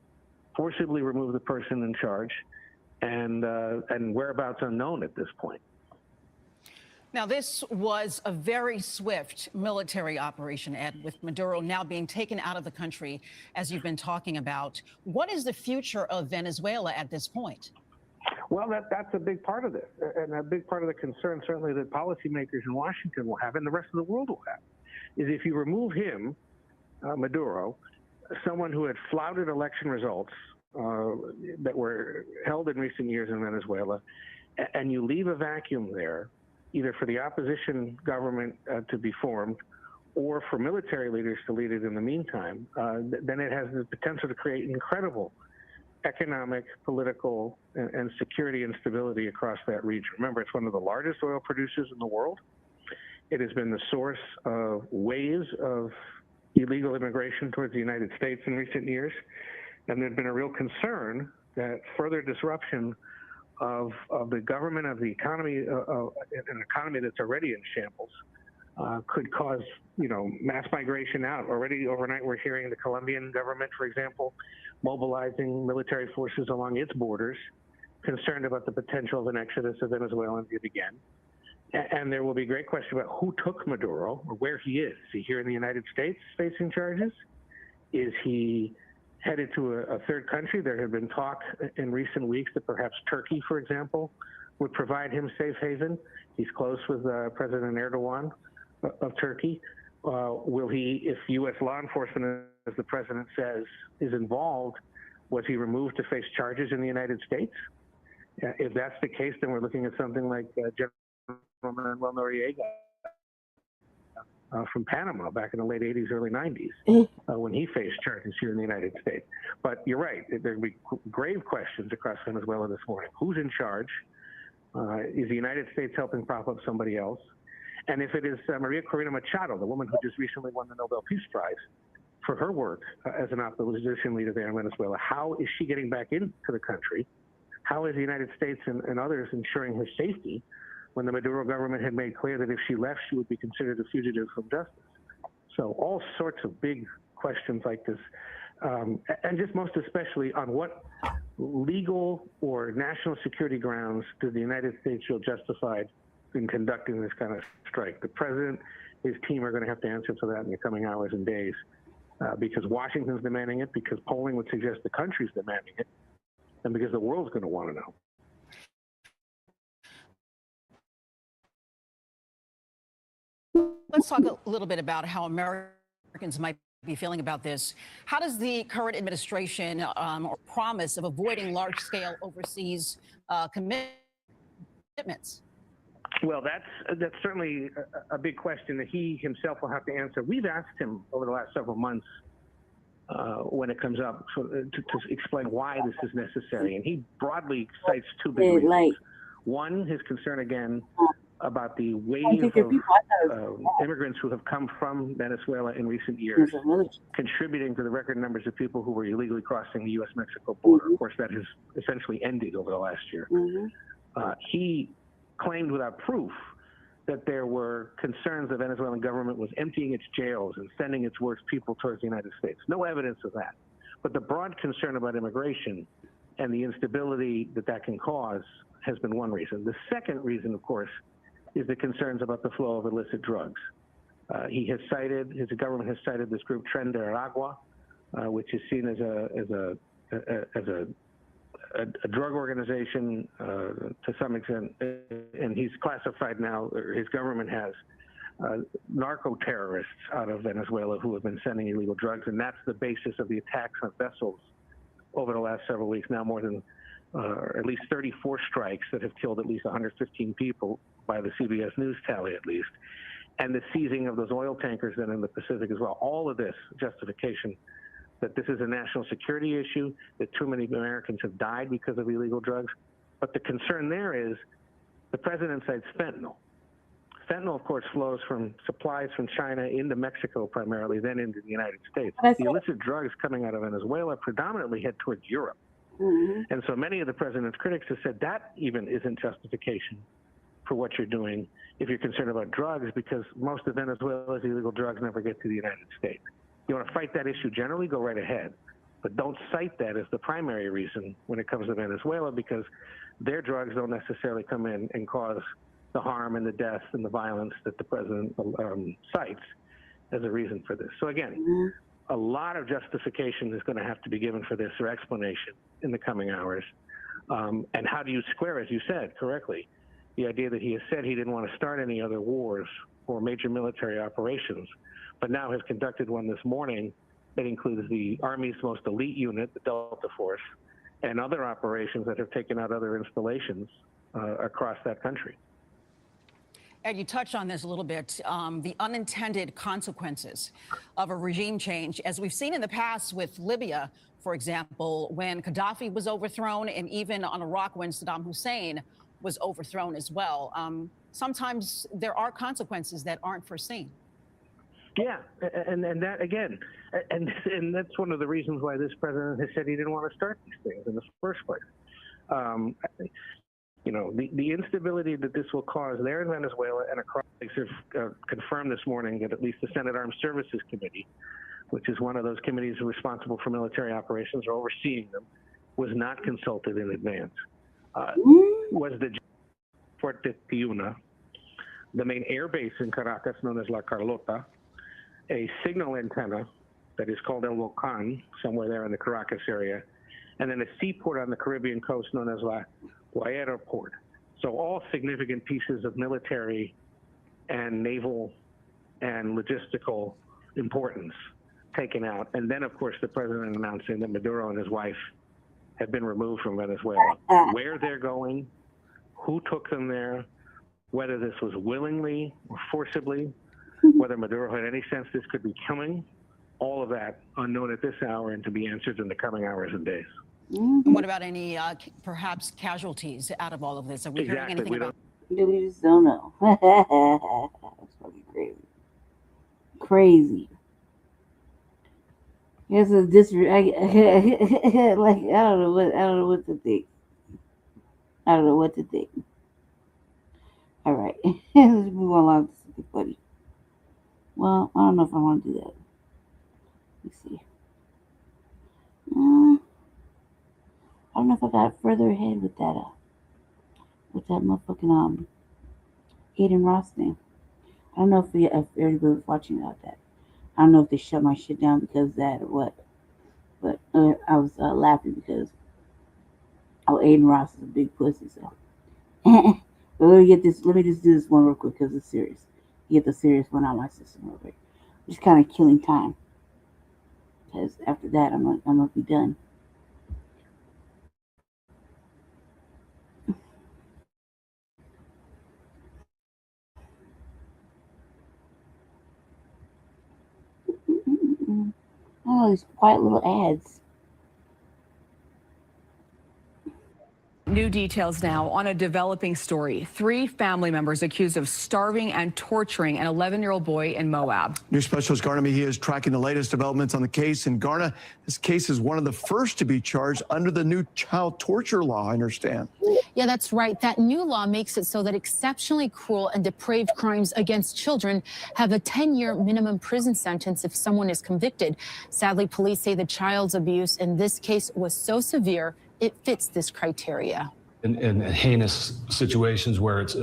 forcibly remove the person in charge, and whereabouts unknown at this point. Now, this was a very swift military operation, Ed, with Maduro now being taken out of the country, as you've been talking about. What is the future of Venezuela at this point? Well, that's a big part of this, and a big part of the concern, certainly, that policymakers in Washington will have and the rest of the world will have, is if you remove him, Maduro, someone who had flouted election results that were held in recent years in Venezuela, and you leave a vacuum there, either for the opposition government to be formed or for military leaders to lead it in the meantime, then it has the potential to create incredible economic, political, and security instability across that region. Remember, it's one of the largest oil producers in the world. It has been the source of waves of illegal immigration towards the United States in recent years. And there's been a real concern that further disruption of the government, of the economy, an economy that's already in shambles, could cause, mass migration out. Already overnight, we're hearing the Colombian government, for example, mobilizing military forces along its borders, concerned about the potential of an exodus of Venezuelans yet again. And there will be great question about who took Maduro or where he is. Is he here in the United States facing charges? Is he headed to a third country? There have been talk in recent weeks that perhaps Turkey, for example, would provide him safe haven. He's close with President Erdogan of Turkey. Will he, if U.S. law enforcement, as the president says, is involved, was he removed to face charges in the United States? If that's the case, then we're looking at something like General Manuel Noriega from Panama back in the late 80s, early 90s, when he faced charges here in the United States. But you're right, there'll be grave questions across Venezuela this morning. Who's in charge? Is the United States helping prop up somebody else? And if it is Maria Corina Machado, the woman who just recently won the Nobel Peace Prize for her work as an opposition leader there in Venezuela, how is she getting back into the country? How is the United States and others ensuring her safety when the Maduro government had made clear that if she left, she would be considered a fugitive from justice? So all sorts of big questions like this, and just most especially on what legal or national security grounds does the United States feel justified in conducting this kind of strike? The president, his team are going to have to answer for that in the coming hours and days, because Washington's demanding it, because polling would suggest the country's demanding it, and because the world's going to want to know. Let's talk a little bit about how Americans might be feeling about this. How does the current administration or promise of avoiding large-scale overseas commitments? Well, that's certainly a big question that he himself will have to answer. We've asked him over the last several months when it comes up to explain why this is necessary, and he broadly cites two big reasons. One, his concern again about the wave of immigrants who have come from Venezuela in recent years, contributing to the record numbers of people who were illegally crossing the U.S.-Mexico border. Of course, that has essentially ended over the last year. He claimed without proof that there were concerns the Venezuelan government was emptying its jails and sending its worst people towards the United States. No evidence of that. But the broad concern about immigration and the instability that that can cause has been one reason. The second reason, of course, is the concerns about the flow of illicit drugs. His government has cited this group Tren de Aragua, which is seen as a drug organization to some extent, and he's classified now, or his government has, narco-terrorists out of Venezuela who have been sending illegal drugs, and that's the basis of the attacks on vessels over the last several weeks. Now more than at least 34 strikes that have killed at least 115 people by the CBS News tally at least, and the seizing of those oil tankers then in the Pacific as well. All of this justification that this is a national security issue, that too many Americans have died because of illegal drugs. But the concern there is the president cites fentanyl. Fentanyl, of course, flows from supplies from China into Mexico primarily, then into the United States. The illicit drugs coming out of Venezuela predominantly head towards Europe. And so many of the president's critics have said that even isn't justification for what you're doing if you're concerned about drugs, because most of Venezuela's illegal drugs never get to the United States. You want to fight that issue generally, go right ahead. But don't cite that as the primary reason when it comes to Venezuela, because their drugs don't necessarily come in and cause the harm and the death and the violence that the president cites as a reason for this. So again, a lot of justification is going to have to be given for this, or explanation, in the coming hours. And how do you square, as you said correctly, the idea that he has said he didn't want to start any other wars or major military operations, but now has conducted one this morning that includes the Army's most elite unit, the Delta Force, and other operations that have taken out other installations across that country. Ed, you touched on this a little bit, the unintended consequences of a regime change. As we've seen in the past with Libya, for example, when Gaddafi was overthrown, and even on Iraq when Saddam Hussein was overthrown as well. Sometimes there are consequences that aren't foreseen. Yeah, and that again, and that's one of the reasons why this president has said he didn't want to start these things in the first place. You know, the instability that this will cause there in Venezuela and across, have confirmed this morning that at least the Senate Armed Services Committee, which is one of those committees responsible for military operations or overseeing them, was not consulted in advance. Was the Fort de Tiuna, the main air base in Caracas known as La Carlota, a signal antenna that is called El Volcan, somewhere there in the Caracas area, and then a seaport on the Caribbean coast known as La Guaira Port. So all significant pieces of military and naval and logistical importance taken out. And then, of course, the president announcing that Maduro and his wife have been removed from Venezuela. Where they're going, who took them there, whether this was willingly or forcibly, whether Maduro had any sense this could be coming, all of that unknown at this hour and to be answered in the coming hours and days. And what about any perhaps casualties out of all of this? Are we hearing anything about? We just don't know. That's fucking crazy. Crazy. It's a like I don't know what to think. I don't know what to think. All right, let's move along to something funny. Well, I don't know if I want to do that. Let's see. I don't know if I got further ahead with that motherfucking Aiden Ross thing. I don't know if everybody was watching about that. I don't know if they shut my shit down because of that or what. But I was laughing because Aiden Ross is a big pussy. So, but let me just do this one real quick because it's serious. Get the serious one out of my system real quick. Just kind of killing time because after that I'm gonna be done. all these quiet little ads. New details now on a developing story. 3 family members accused of starving and torturing an 11-year-old boy in Moab. News specialist Garna Mejia is tracking the latest developments on the case. And Garna, this case is one of the first to be charged under the new child torture law, I understand. Yeah, that's right. That new law makes it so that exceptionally cruel and depraved crimes against children have a 10-year minimum prison sentence if someone is convicted. Sadly, police say the child's abuse in this case was so severe it fits this criteria. In heinous situations where it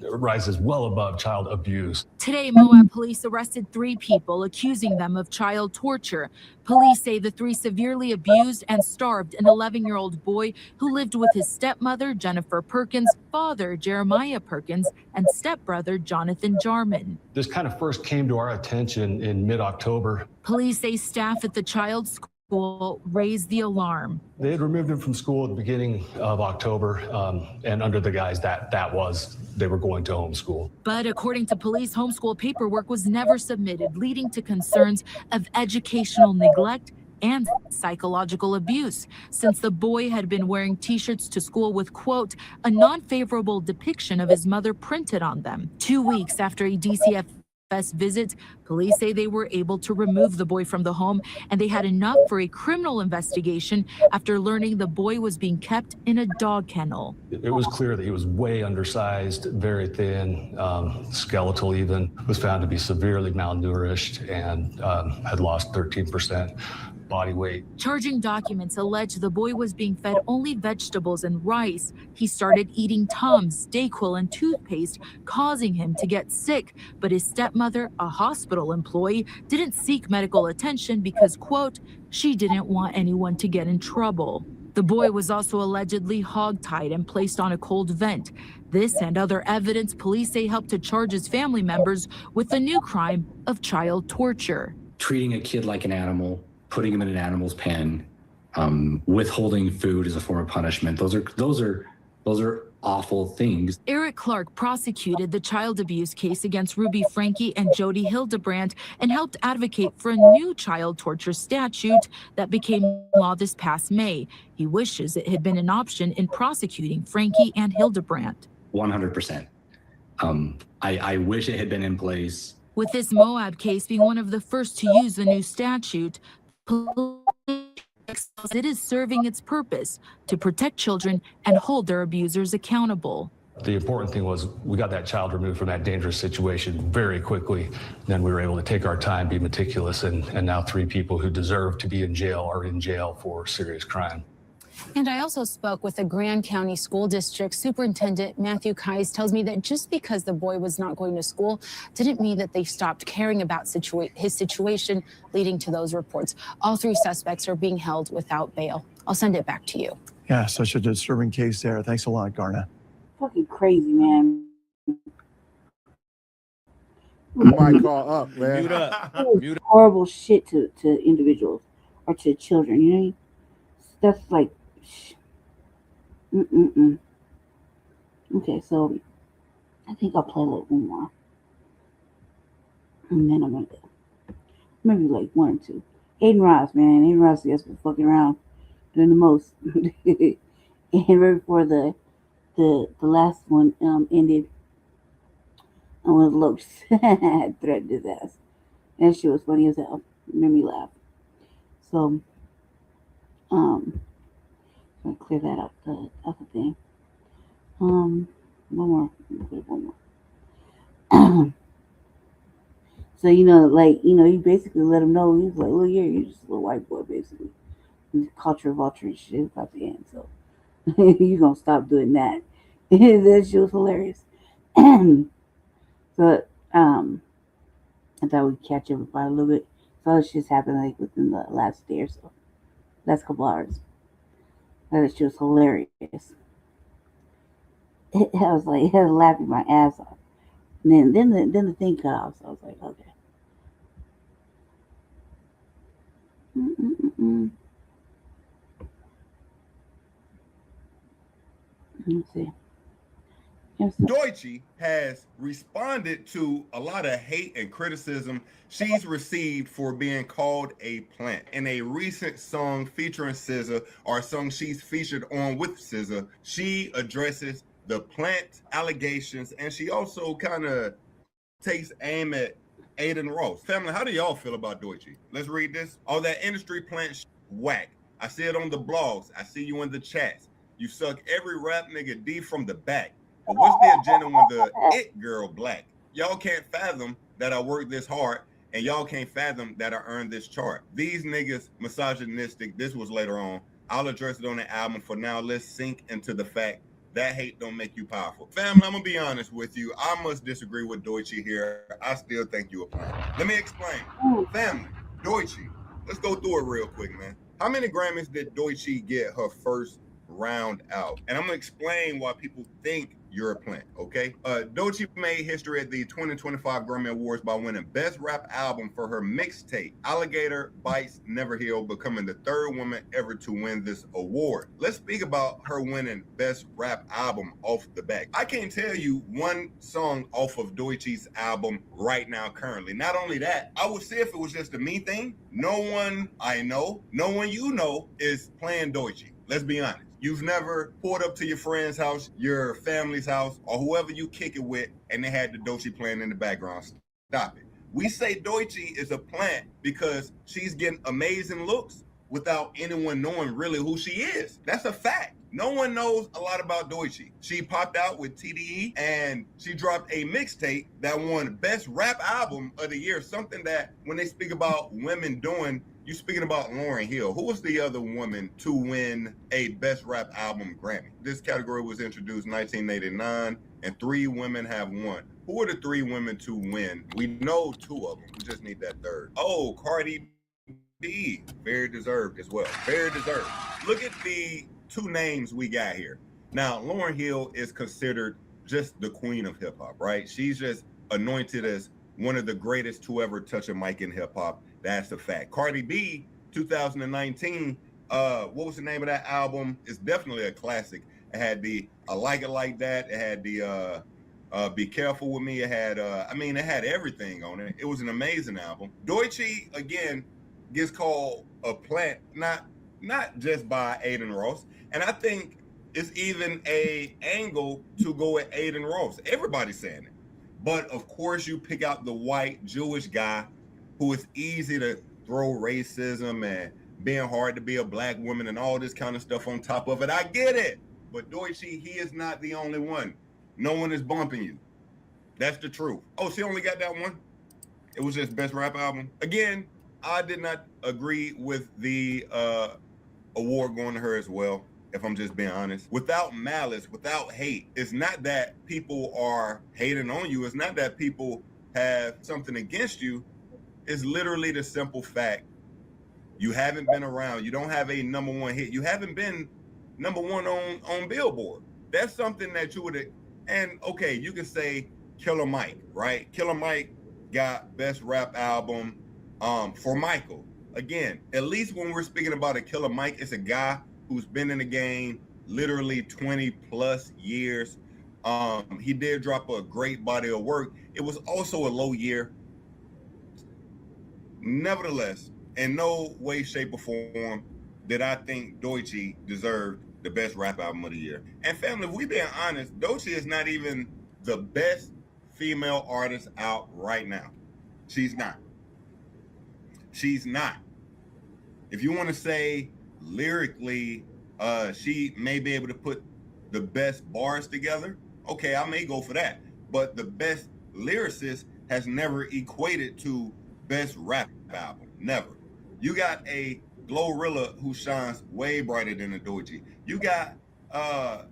rises well above child abuse. Today, Moab police arrested 3 people, accusing them of child torture. Police say the 3 severely abused and starved an 11-year-old boy who lived with his stepmother, Jennifer Perkins, father, Jeremiah Perkins, and stepbrother, Jonathan Jarman. This kind of first came to our attention in mid-October. Police say staff at the child's school raised the alarm. They had removed him from school at the beginning of October, and under the guise that they were going to homeschool. But according to police, homeschool paperwork was never submitted, leading to concerns of educational neglect and psychological abuse, since the boy had been wearing T-shirts to school with, quote, a non-favorable depiction of his mother printed on them. 2 weeks after a DCFS visit, police say they were able to remove the boy from the home, and they had enough for a criminal investigation after learning the boy was being kept in a dog kennel. It was clear that he was way undersized, very thin, skeletal even, was found to be severely malnourished and had lost 13% body weight. Charging documents allege the boy was being fed only vegetables and rice. He started eating Tums, Dayquil, and toothpaste, causing him to get sick. But his stepmother, a hospital employee, didn't seek medical attention because, quote, she didn't want anyone to get in trouble. The boy was also allegedly hogtied and placed on a cold vent. This and other evidence police say helped to charge his family members with the new crime of child torture. Treating a kid like an animal, putting him in an animal's pen, withholding food as a form of punishment. Those are awful things. Eric Clark prosecuted the child abuse case against Ruby Franke and Jody Hildebrandt and helped advocate for a new child torture statute that became law this past May. He wishes it had been an option in prosecuting Franke and Hildebrandt. 100%. I wish it had been in place. With this Moab case being one of the first to use the new statute, it is serving its purpose to protect children and hold their abusers accountable. The important thing was we got that child removed from that dangerous situation very quickly. Then we were able to take our time, be meticulous, and now 3 people who deserve to be in jail are in jail for serious crime. And I also spoke with the Grand County School District Superintendent Matthew Kais. Tells me that just because the boy was not going to school didn't mean that they stopped caring about his situation, leading to those reports. All 3 suspects are being held without bail. I'll send it back to you. Yeah, such a disturbing case there. Thanks a lot, Garna. Fucking crazy, man. My call up, man. Mute up. Mute up. Horrible shit to individuals or to children, you know? That's like, Okay, so I think I'll play like one more. And then I'm gonna go. Maybe like 1 or 2. Aiden Ross, man. Aiden Ross has been fucking around doing the most. And right before the last one ended, I went Lopes threatened his ass. That shit was funny as hell. It made me laugh. So I'll clear that up the other thing. One more. So, you basically let him know. He's like, well, yeah, you're just a little white boy, basically. And the culture of vulture and shit is about to end. So, you're going to stop doing that. That shit was hilarious. So, I thought we'd catch everybody a little bit. So, all this shit's happened, like, within the last day or so. Last couple hours. That shit was hilarious. I was laughing my ass off. And then the thing cut off, so I was like, okay. Let's see. Deutsche has responded to a lot of hate and criticism she's received for being called a plant. In a recent song featuring SZA, or a song she's featured on with SZA, she addresses the plant allegations, and she also kind of takes aim at Aiden Ross. Family, how do y'all feel about Deutsche? Let's read this. All that industry plant whack. I see it on the blogs. I see you in the chats. You suck every rap nigga D from the back. But what's the agenda when the it girl BLACC? Y'all can't fathom that I worked this hard, and y'all can't fathom that I earned this chart. These niggas misogynistic. This was later on. I'll address it on the album. For now, let's sink into the fact that hate don't make you powerful. Family, I'm gonna be honest with you. I must disagree with Deutsche here. I still think you a plant. Let me explain. Family, Deutsche, let's go through it real quick, man. How many Grammys did Deutsche get her first round out? And I'm gonna explain why people think you're a plant, okay? Deutsche made history at the 2025 Grammy Awards by winning Best Rap Album for her mixtape, Alligator Bites Never Heal, becoming the third woman ever to win this award. Let's speak about her winning Best Rap Album off the bat. I can't tell you one song off of Deutsche's album right now currently. Not only that, I would say if it was just a me thing, no one I know, no one you know is playing Deutsche. Let's be honest. You've never pulled up to your friend's house, your family's house, or whoever you kick it with, and they had the Deutsche playing in the background. Stop it. We say Deutsche is a plant because she's getting amazing looks without anyone knowing really who she is. That's a fact. No one knows a lot about Deutsche. She popped out with TDE, and she dropped a mixtape that won Best Rap Album of the Year, something that when they speak about women doing, you're speaking about Lauryn Hill. Who was the other woman to win a Best Rap Album Grammy? This category was introduced in 1989, and 3 women have won. Who are the 3 women to win? We know 2 of them. We just need that third. Oh, Cardi B. Very deserved as well. Very deserved. Look at the 2 names we got here. Now, Lauryn Hill is considered just the queen of hip-hop, right? She's just anointed as one of the greatest to ever touch a mic in hip-hop. That's a fact. Cardi B, 2019, what was the name of that album? It's definitely a classic. It had the I Like It Like That. It had the Be Careful With Me. It had, it had everything on it. It was an amazing album. Deutsche, again, gets called a plant, not just by Aiden Ross. And I think it's even a angle to go at Aiden Ross. Everybody's saying it. But of course, you pick out the white Jewish guy who is easy to throw racism and being hard to be a black woman and all this kind of stuff on top of it. I get it. But Deutsche, he is not the only one. No one is bumping you. That's the truth. Oh, she only got that one? It was just Best Rap Album? Again, I did not agree with the award going to her as well, if I'm just being honest. Without malice, without hate, it's not that people are hating on you. It's not that people have something against you. It's literally the simple fact you haven't been around. You don't have a #1 hit. You haven't been #1 on Billboard. That's something that you would, and okay, you can say Killer Mike, right? Killer Mike got Best Rap Album for Michael. Again, at least when we're speaking about a Killer Mike, it's a guy who's been in the game literally 20 plus years. He did drop a great body of work. It was also a low year. Nevertheless, in no way, shape, or form did I think Deutsche deserved the Best Rap Album of the Year. And family, if we being honest, Deutsche is not even the best female artist out right now. She's not. She's not. If you want to say lyrically, she may be able to put the best bars together, okay, I may go for that. But the best lyricist has never equated to Best Rap Album. Never. You got a Glorilla who shines way brighter than a Deutsche. You got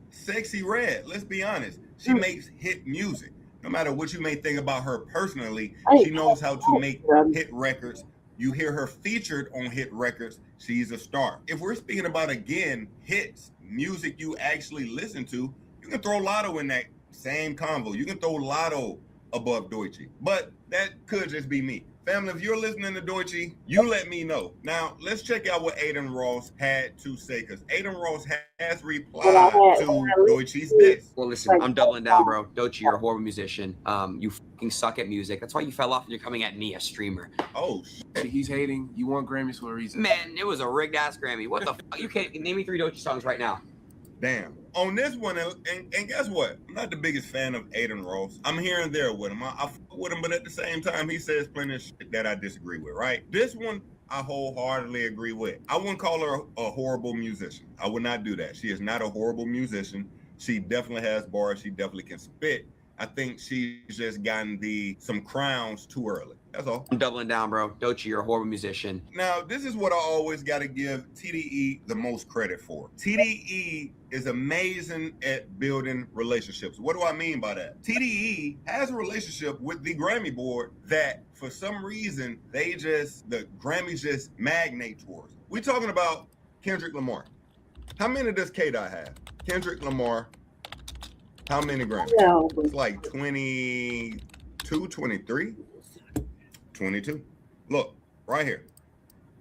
Sexy Red. Let's be honest. She makes hit music. No matter what you may think about her personally, she knows how to make hit records. You hear her featured on hit records. She's a star. If we're speaking about, again, hits, music you actually listen to, you can throw Lotto in that same convo. You can throw Lotto above Deutsche. But that could just be me. Family, if you're listening to Deutsche, you let me know. Now, let's check out what Aiden Ross had to say, because Aiden Ross has replied to Deutsche's diss. Well, listen, I'm doubling down, bro. Deutsche, you're a horrible musician. You fucking suck at music. That's why you fell off and you're coming at me, a streamer. Oh, shit. He's hating. You won Grammys for a reason. Man, it was a rigged-ass Grammy. What the fuck? You can't name me 3 Deutsche songs right now. Damn. On this one, and guess what? I'm not the biggest fan of Aiden Ross. I'm here and there with him. I fuck with him, but at the same time, he says plenty of shit that I disagree with, right? This one, I wholeheartedly agree with. I wouldn't call her a horrible musician. I would not do that. She is not a horrible musician. She definitely has bars. She definitely can spit. I think she's just gotten some crowns too early. That's all. I'm doubling down, bro. Deutsche, you're a horrible musician. Now, this is what I always got to give TDE the most credit for. TDE is amazing at building relationships. What do I mean by that? TDE has a relationship with the Grammy board that, for some reason, the Grammys just magnate towards. We're talking about Kendrick Lamar. How many does K-Dot have? Kendrick Lamar. How many Grammys? No. It's like 22, 23, 22. Look, right here.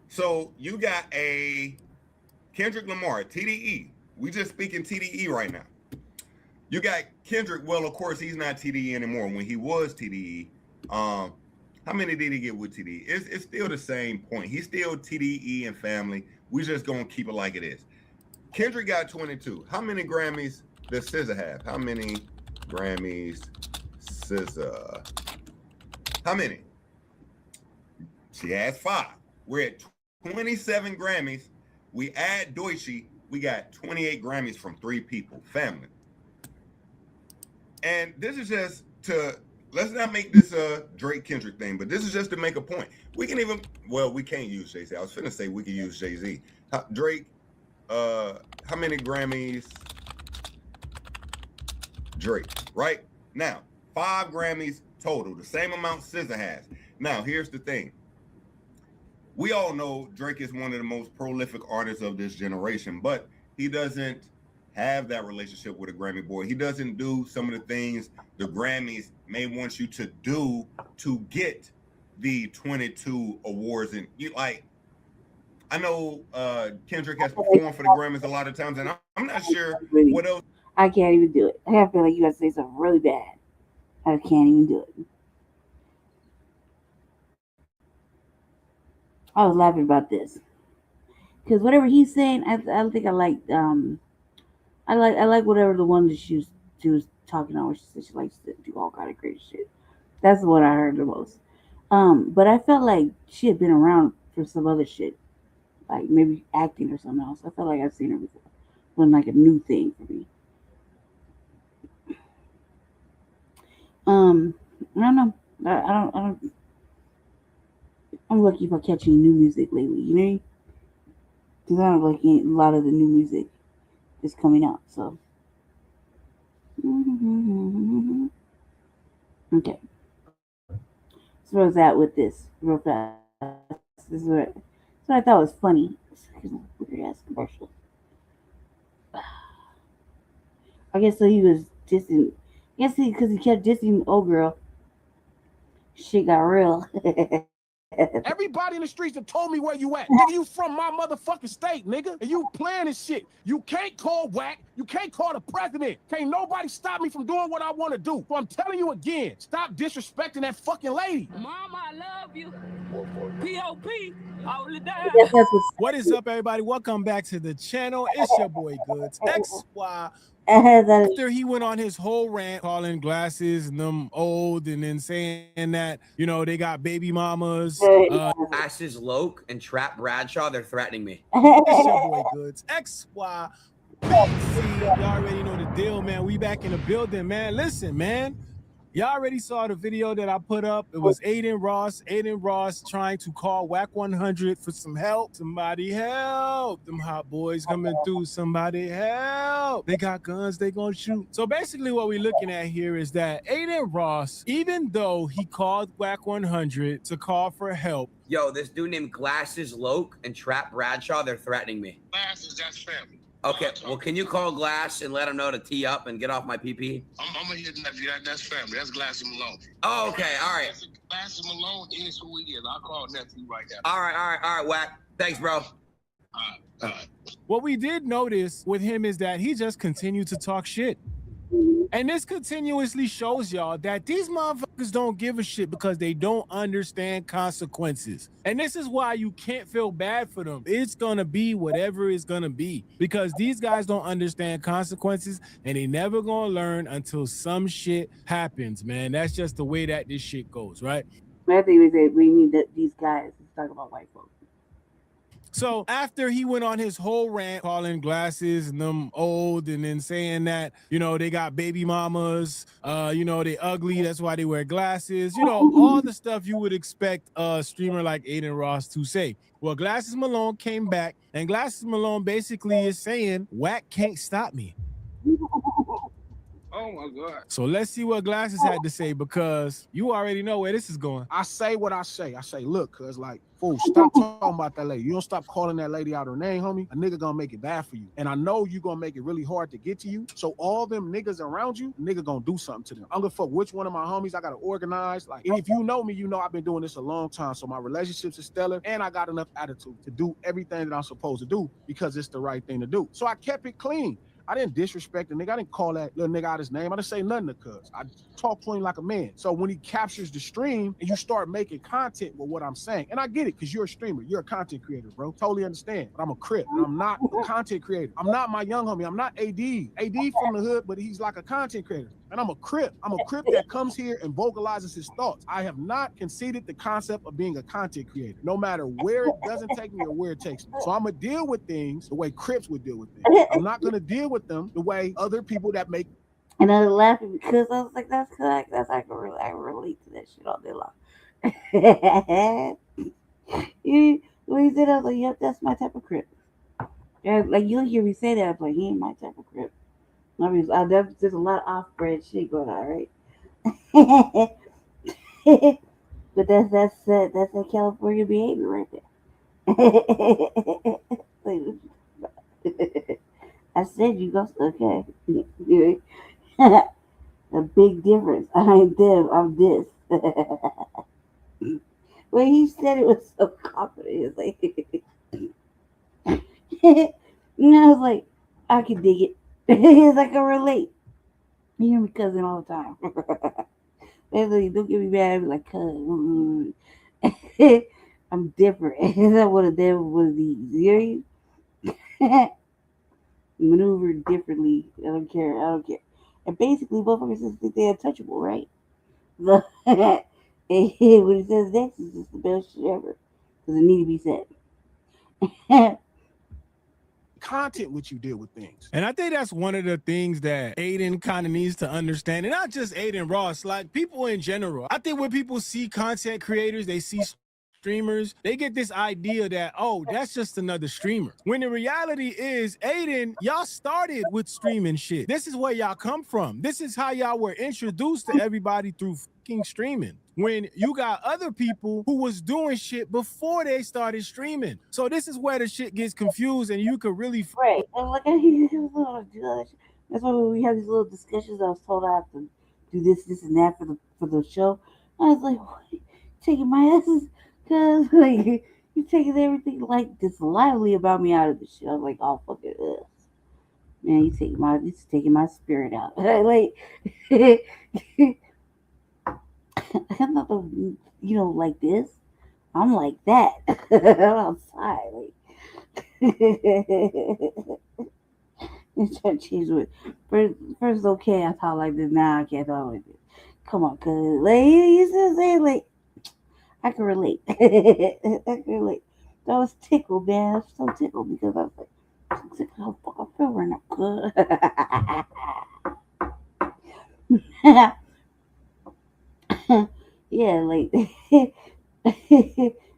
So you got a Kendrick Lamar, TDE. We just speaking TDE right now. You got Kendrick. Well, of course, he's not TDE anymore. When he was TDE, how many did he get with TDE? It's still the same point. He's still TDE and family. We just gonna keep it like it is. Kendrick got 22. How many Grammys does SZA have? How many Grammys SZA? How many? She has 5. We're at 27 Grammys. We add Deutsche, we got 28 Grammys from 3 people, family. And this is just to, let's not make this a Drake Kendrick thing, but this is just to make a point. We can even, well, we can't use Jay-Z. I was finna say we can use Jay-Z. Drake, how many Grammys? Drake, right? Now, 5 Grammys total, the same amount SZA has. Now, here's the thing. We all know Drake is one of the most prolific artists of this generation, but he doesn't have that relationship with a Grammy board. He doesn't do some of the things the Grammys may want you to do to get the 22 awards. And I know Kendrick has performed for the Grammys a lot of times, and I'm not sure what else. I can't even do it. I feel like you gotta say something really bad. I can't even do it. I was laughing about this because whatever he's saying, I think I like I like whatever the one that she was talking on. Where she said she likes to do all kind of crazy shit. That's the one I heard the most. But I felt like she had been around for some other shit, like maybe acting or something else. I felt like I've seen her before. It wasn't like a new thing for me. I don't know. I don't. I'm lucky for catching new music lately, you know? Because I don't like a lot of the new music that's coming out, so. Okay. So where's that with this? Real fast. This is what I thought was funny. Weird ass commercial. I guess so he was dissing. I guess because he kept dissing old girl. Shit got real. Everybody in the streets have told me where you at. Nigga, you from my motherfucking state, nigga. And you playing this shit. You can't call whack. You can't call the president. Can't nobody stop me from doing what I want to do. So I'm telling you again, stop disrespecting that fucking lady. Mama, I love you. P.O.P. all the time. What is up, everybody? Welcome back to the channel. It's your boy Goods. XY. After he went on his whole rant calling glasses and them old and then saying that, you know, they got baby mamas. Glasses Loke and Trap Bradshaw, they're threatening me. It's your boy Goods. XY. Y'all already know the deal, man. We back in the building, man. Listen, man. Y'all already saw the video that I put up. It was Aiden Ross trying to call WAC 100 for some help. Somebody help. Them hot boys coming through. Somebody help. They got guns. They gonna shoot. So basically what we're looking at here is that Aiden Ross, even though he called WAC 100 to call for help. Yo, this dude named Glasses Loke and Trap Bradshaw, they're threatening me. Glasses, that's family. Okay, well, can you call Glass and let him know to tee up and get off my PP? I'm gonna hit nephew. That's family. That's Glass and Malone. Oh, okay, all right. Glass and Malone is who he is. I'll call nephew right now. All right, Whack. Thanks, bro. All right. What we did notice with him is that he just continued to talk shit. And this continuously shows y'all that these motherfuckers don't give a shit because they don't understand consequences. And this is why you can't feel bad for them. It's gonna be whatever it's gonna be because these guys don't understand consequences and they never gonna learn until some shit happens, man. That's just the way that this shit goes, right? I think we need these guys to talk about white folks. So after he went on his whole rant, calling Glasses and them old and then saying that, you know, they got baby mamas, you know, they ugly, that's why they wear glasses, you know, all the stuff you would expect a streamer like Aiden Ross to say. Well, Glasses Malone came back and Glasses Malone basically is saying, Whack can't stop me. Oh my God. So let's see what Glasses had to say because you already know where this is going. I say what I say. I say, look, cuz like, fool, stop talking about that lady. You don't stop calling that lady out her name, homie. A nigga gonna make it bad for you. And I know you gonna make it really hard to get to you. So all them niggas around you, nigga gonna do something to them. I'm gonna fuck which one of my homies I gotta organize. Like, if you know me, you know I've been doing this a long time. So my relationships are stellar and I got enough attitude to do everything that I'm supposed to do because it's the right thing to do. So I kept it clean. I didn't disrespect the nigga. I didn't call that little nigga out his name. I didn't say nothing to cuz. I talk to him like a man. So when he captures the stream and you start making content with what I'm saying, and I get it because you're a streamer. You're a content creator, bro. Totally understand. But I'm a Crip and I'm not a content creator. I'm not my young homie. I'm not AD. AD from the hood, but he's like a content creator. And I'm a Crip. I'm a Crip that comes here and vocalizes his thoughts. I have not conceded the concept of being a content creator, no matter where it doesn't take me or where it takes me. So I'm going to deal with things the way Crips would deal with things. I'm not going to deal with them the way other people that make. And I was laughing because I was like, that's correct. That's I can relate to that shit all day long. When he said, I was like, yep, that's my type of Crip. Yeah, like you'll hear me say that, I was like, he ain't my type of Crip. I mean, there's a lot of off-brand shit going on, right? But that's that California behavior right there. I said you go okay. A big difference. I ain't them. I'm this. When he said it was so confident, it was like, and I was like, I can dig it. It's like I relate. You hear me cousin all the time. Like, don't get me mad. I'm like, cousin. I'm different. I would have done one of these. You hear me? Maneuver differently. I don't care. And basically, motherfuckers think they're untouchable, right? So, and when he says next, it's just the best shit ever. Because it need to be said. Content which you deal with things. And I think that's one of the things that Aiden kind of needs to understand. And not just Aiden Ross, like people in general. I think when people see content creators, they see streamers, they get this idea that, oh, that's just another streamer. When the reality is, Aiden, y'all started with streaming shit. This is where y'all come from. This is how y'all were introduced to everybody through fucking streaming. When you got other people who was doing shit before they started streaming. So this is where the shit gets confused and you could really... Right. I'm like, that's why when we have these little discussions, I was told I have to do this and that for the show. I was like, what? You taking my asses? Because, like, you taking everything, like, this lively about me out of the shit. I was like, oh, fuck it. Man, you taking my spirit out. Like, I'm not, like this. I'm like that. I'm outside. Like, I'm trying to change it. First, okay, I talk like this. Now I can't talk like this. Come on, cuz. Like, you still saying, like, I can relate. I can relate. That was tickled, man. I was so tickled because I was like, how the fuck I feel right now, good. Yeah, like,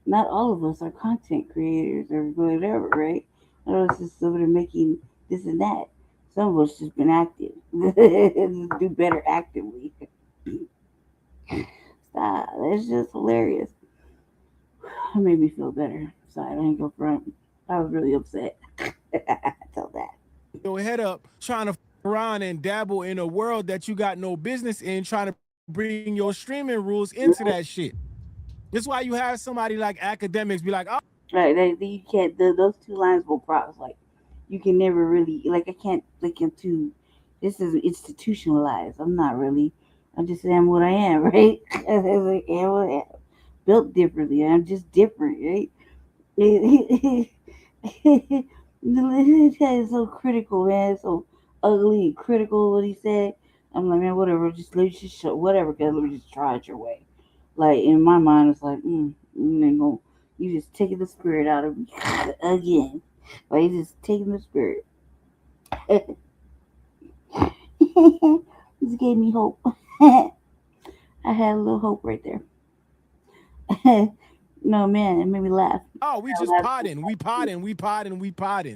not all of us are content creators or whatever, right? I know it's just somebody making this and that. Some of us just been active. Just do better actively. Stop. It's just hilarious. It made me feel better. Sorry, I ain't go front. I was really upset. Tell that. your head up trying to around and dabble in a world that you got no business in, trying to bring your streaming rules into that shit. That's why you have somebody like academics be like, oh, Right, you can't. Those two lines will cross. Like, you can never really. Like, I can't. Like, I'm too. This is institutionalized. I'm not really. I just am what I am, right? I am what I am. Built differently. I'm just different, right? This guy is so critical, man. So ugly and critical. What he said. I'm like, man, whatever. Just let me just show whatever. Cause let me just try it your way. Like in my mind, it's like, you just taking the spirit out of me again. Like you just taking the spirit. Just gave me hope. I had a little hope right there. No man, it made me laugh. Oh, we just potting. We potting.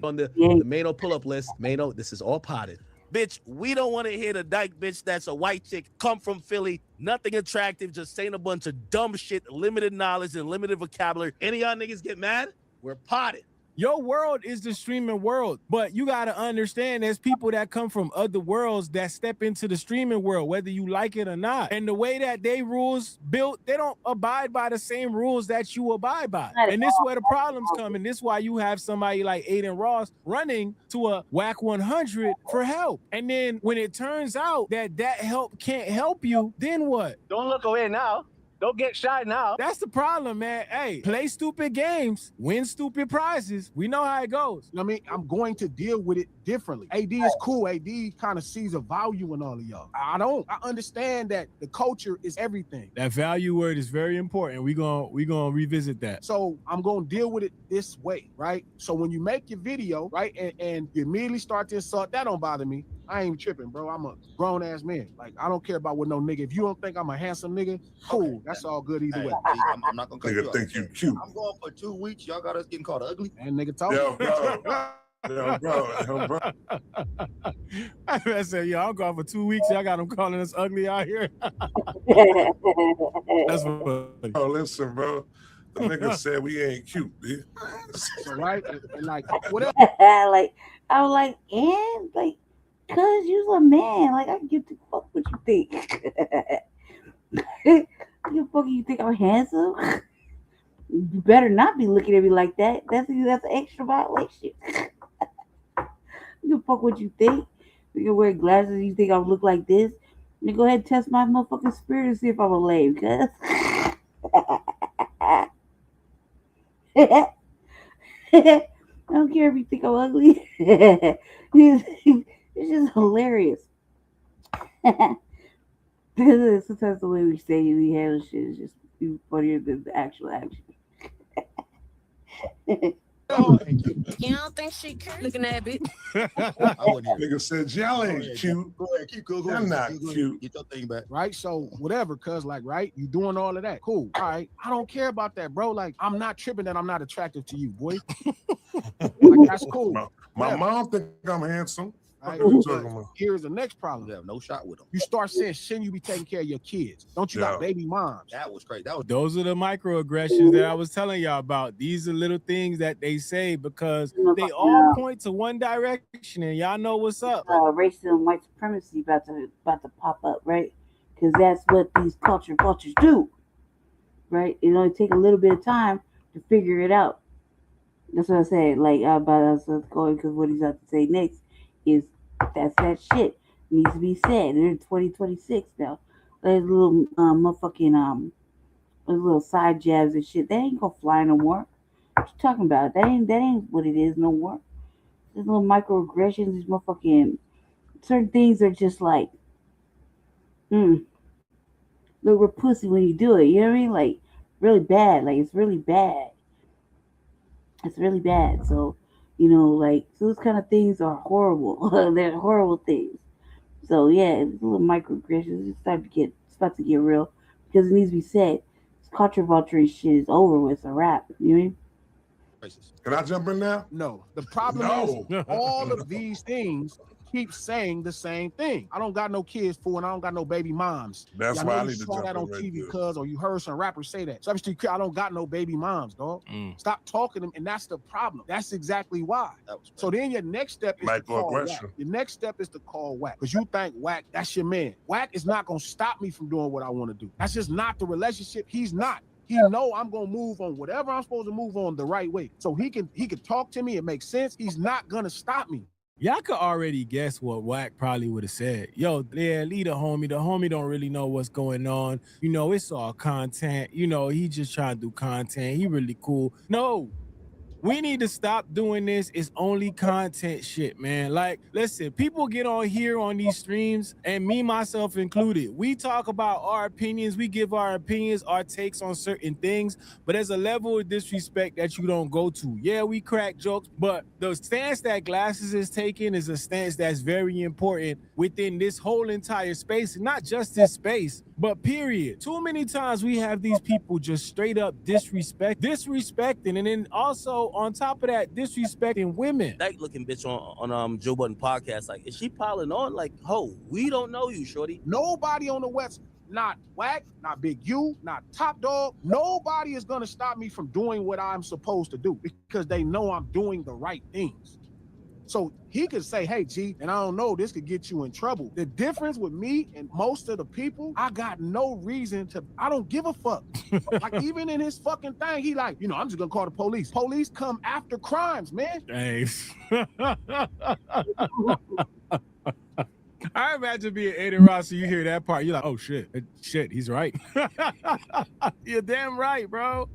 On the Mano pull-up list, Mano, this is all potted. Bitch, we don't want to hear the dyke bitch that's a white chick, come from Philly, nothing attractive, just saying a bunch of dumb shit, limited knowledge and limited vocabulary. Any of y'all niggas get mad? We're potted. Your world is the streaming world, but you got to understand there's people that come from other worlds that step into the streaming world, whether you like it or not. And the way that they rules built, they don't abide by the same rules that you abide by. And this is where the problems come. And this is why you have somebody like Aiden Ross running to a WAC 100 for help. And then when it turns out that help can't help you, then what? Don't look away now. Don't get shy now. That's the problem, man. Hey, play stupid games, win stupid prizes. We know how it goes. I mean, I'm going to deal with it differently. AD is cool. AD kind of sees a value in all of y'all. I don't. I understand that the culture is everything. That value word is very important. We gonna revisit that. So I'm gonna deal with it this way, right? So when you make your video, right, and you immediately start to insult, that don't bother me. I ain't tripping, bro. I'm a grown ass man. Like, I don't care about what no nigga. If you don't think I'm a handsome nigga, cool. Okay. That's all good either way. I'm not gonna cut you think you cute. I'm going for 2 weeks. Y'all got us getting called ugly. And nigga talk. Yo, bro. I said, I'm going for 2 weeks. Y'all got them calling us ugly out here. That's what. Oh, listen, bro. The nigga said we ain't cute, bitch. So, right? And like, whatever. Like, I was like, and like, cause you's a man. Like, I get to fuck what you think. You fucking think I'm handsome? You better not be looking at me like that. That's an extra violation. You fuck what you think. You can wear glasses. You think I look like this? You go ahead and test my motherfucking spirit and see if I'm a lame. Cause I don't care if you think I'm ugly. It's just hilarious. Sometimes the way we say we handle shit is just funnier than the actual action. You don't think she cute? Looking at it. Nigga said y'all ain't cute. Go ahead, keep going. I'm not cute. Get your thing back. Right? So whatever, cuz like, right? You doing all of that. Cool. All right. I don't care about that, bro. Like, I'm not tripping that I'm not attractive to you, boy. Like, that's cool. My mom think I'm handsome. Right? But here's the next problem. You have no shot with them. You start saying, shouldn't you be taking care of your kids? Don't you got baby moms? That was crazy. Those are the microaggressions that I was telling y'all about. These are little things that they say because they all point to one direction, and y'all know what's up. Racism, white supremacy about to pop up, right? Because that's what these cultures do, right? It only take a little bit of time to figure it out. That's what I said. Like about us going, because what he's about to say next is that shit needs to be said. They're in 2026 now. There's little motherfucking little side jabs and shit. They ain't gonna fly no more. What you talking about? That ain't what it is no more. These little microaggressions, these motherfucking certain things are just like, look, we're pussy when you do it. You know what I mean? Like really bad. Like it's really bad. It's really bad. So. Like those kind of things are horrible. They're horrible things. So yeah, it's a little microaggressions. It's about to get real because it needs to be said. This culture vulture shit is over with. It's a wrap. You know what I mean? Can I jump in now? No. The problem is all of these things keep saying the same thing. I don't got no kids, fool, and I don't got no baby moms. That's I why know I you need to saw jump that in on right TV, there. cuz, or you heard some rappers say that. So I don't got no baby moms, dog. Stop talking to them, and that's the problem. That's exactly why. So then your next step is to call whack. Your next step is to call whack, because you think whack, that's your man. Whack is not gonna stop me from doing what I want to do. That's just not the relationship. He's not. He know I'm gonna move on whatever I'm supposed to move on the right way. So he can talk to me. It makes sense. He's not gonna stop me. Y'all could already guess what Wack probably would have said. Yo, yeah, leave the homie. The homie don't really know what's going on. You know, it's all content. You know, he just trying to do content. He really cool. No. We need to stop doing this. It's only content shit, man. Like, listen, people get on here on these streams, and me, myself included. We talk about our opinions. We give our opinions, our takes on certain things, but there's a level of disrespect that you don't go to. Yeah, we crack jokes, but the stance that Glasses is taking is a stance that's very important within this whole entire space, and not just this space, but period. Too many times we have these people just straight up disrespecting, and then also on top of that, disrespecting women. Dyke looking bitch on Joe Budden podcast. Like, is she piling on? Like, ho, we don't know you, shorty. Nobody on the West, not Wack, not Big U, not Top Dog, nobody is gonna stop me from doing what I'm supposed to do, because they know I'm doing the right things. So he could say, hey, G, and I don't know, this could get you in trouble. The difference with me and most of the people, I got no reason to, I don't give a fuck. Like, even in his fucking thing, he like, you know, I'm just gonna call the police. Police come after crimes, man. Thanks. I imagine being Aiden Ross, so you hear that part, you're like, oh shit, he's right. You're damn right, bro.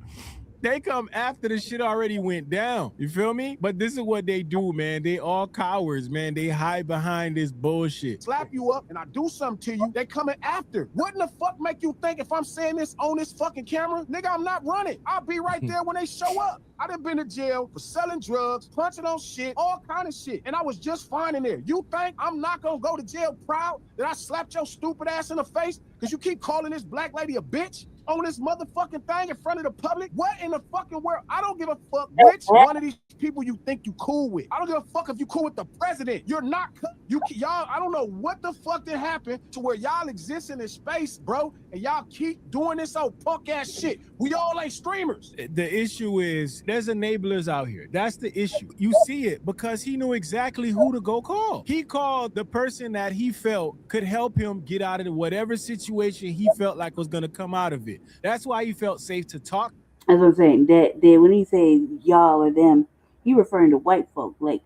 They come after the shit already went down. You feel me? But this is what they do, man. They all cowards, man. They hide behind this bullshit. Slap you up and I do something to you, they coming after. What in the fuck make you think if I'm saying this on this fucking camera, nigga, I'm not running. I'll be right there when they show up. I done been to jail for selling drugs, punching on shit, all kind of shit. And I was just fine in there. You think I'm not gonna go to jail proud that I slapped your stupid ass in the face because you keep calling this black lady a bitch on this motherfucking thing in front of the public? What in the fucking world? I don't give a fuck which one of these people you think you cool with. I don't give a fuck if you cool with the president. You're not, y'all, I don't know what the fuck that happened to where y'all exist in this space, bro, and y'all keep doing this old punk ass shit. We all ain't streamers. The issue is there's enablers out here. That's the issue. You see it because he knew exactly who to go call. He called the person that he felt could help him get out of whatever situation he felt like was going to come out of it. That's why he felt safe to talk. That's what I'm saying. That when he say y'all or them, he referring to white folk like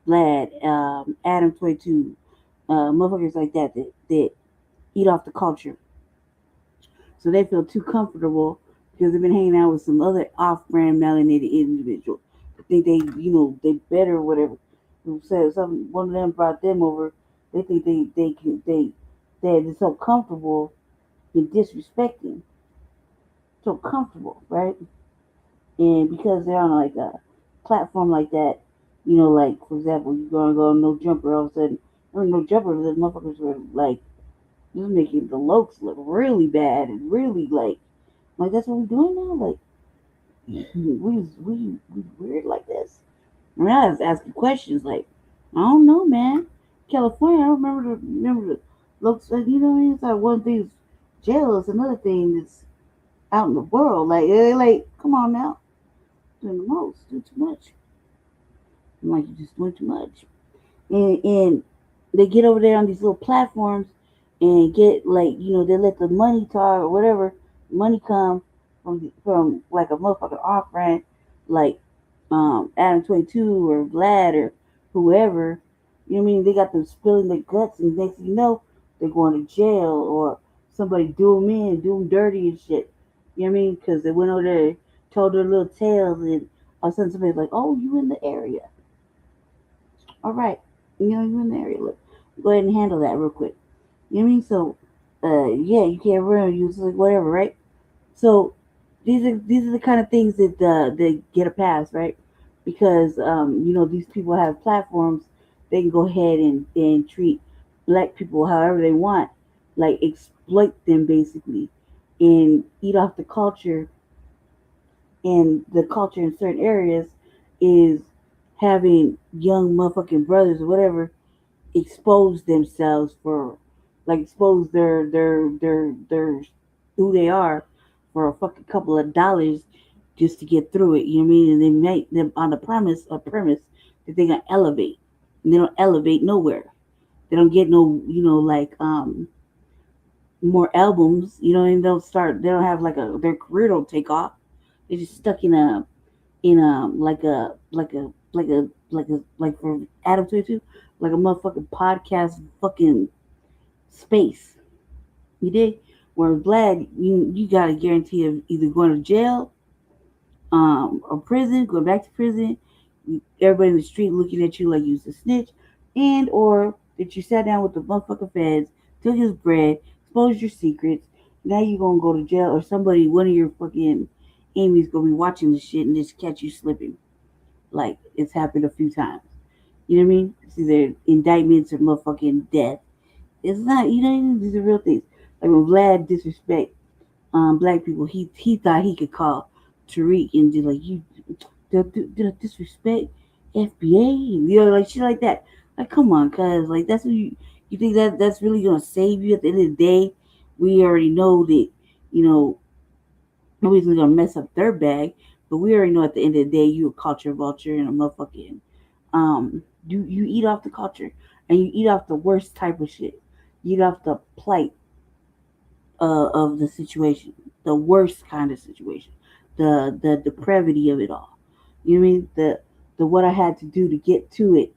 Vlad, Adam 22, motherfuckers like that eat off the culture. So they feel too comfortable because they've been hanging out with some other off-brand melanated individual. I think they better or whatever. Who said something? One of them brought them over. They think they're just so comfortable in disrespecting. So comfortable, right? And because they're on like a platform like that, you know, like for example, you're gonna go no jumper, all of a sudden, no jumper, the motherfuckers were like just making the looks look really bad and really like that's what we're doing now. Like we weird like this. I mean, I was asking questions like, I don't know, man. California, I don't remember the looks. Like, you know what I mean? It's like one thing's jail, is another thing that's out in the world. Like, they're like, come on now, doing the most, do too much. I'm like, you're just doing too much. And they get over there on these little platforms and get like, you know, they let the money talk or whatever, money come from like a motherfucking off brand like Adam 22 or Vlad or whoever. You know what I mean? They got them spilling their guts, and next thing you know, they're going to jail or somebody do them dirty and shit. You know what I mean? Because they went over there, told their little tales, and all of a sudden somebody's like, "Oh, you in the area? All right, you know you in the area. Look, go ahead and handle that real quick." You know what I mean? So, yeah, you can't run. You like whatever, right? So these are the kind of things that they get a pass, right? Because you know, these people have platforms. They can go ahead and treat black people however they want, like exploit them basically, and eat off the culture. And the culture in certain areas is having young motherfucking brothers or whatever expose themselves for, like, expose their who they are for a fucking couple of dollars just to get through it. You know what I mean? And they make them on the premise that they're gonna elevate. And they don't elevate nowhere. They don't get no, like more albums. And they don't have like their career don't take off. They're just stuck in a like for Adam 22, like a motherfucking podcast fucking space. You did? Where Vlad, you got a guarantee of either going to jail, or prison, going back to prison. Everybody in the street looking at you like you was a snitch, and or that you sat down with the motherfucking feds, took his bread, exposed your secrets. Now you gonna go to jail, or somebody, one of your fucking enemies, gonna be watching this shit and just catch you slipping. Like it's happened a few times. You know what I mean? It's either indictments or motherfucking death. It's not, these are real things. Like when Vlad disrespect black people, he thought he could call Tariq and be like, you disrespect FBA, like shit like that. Like, come on, cuz, like, that's what you think that's really gonna save you at the end of the day. We already know that, nobody's gonna mess up their bag, but we already know at the end of the day you a culture vulture and a motherfucking you eat off the culture, and you eat off the worst type of shit. You eat off the plight of the situation, the worst kind of situation, the depravity of it all. You know what I mean? The what I had to do to get to it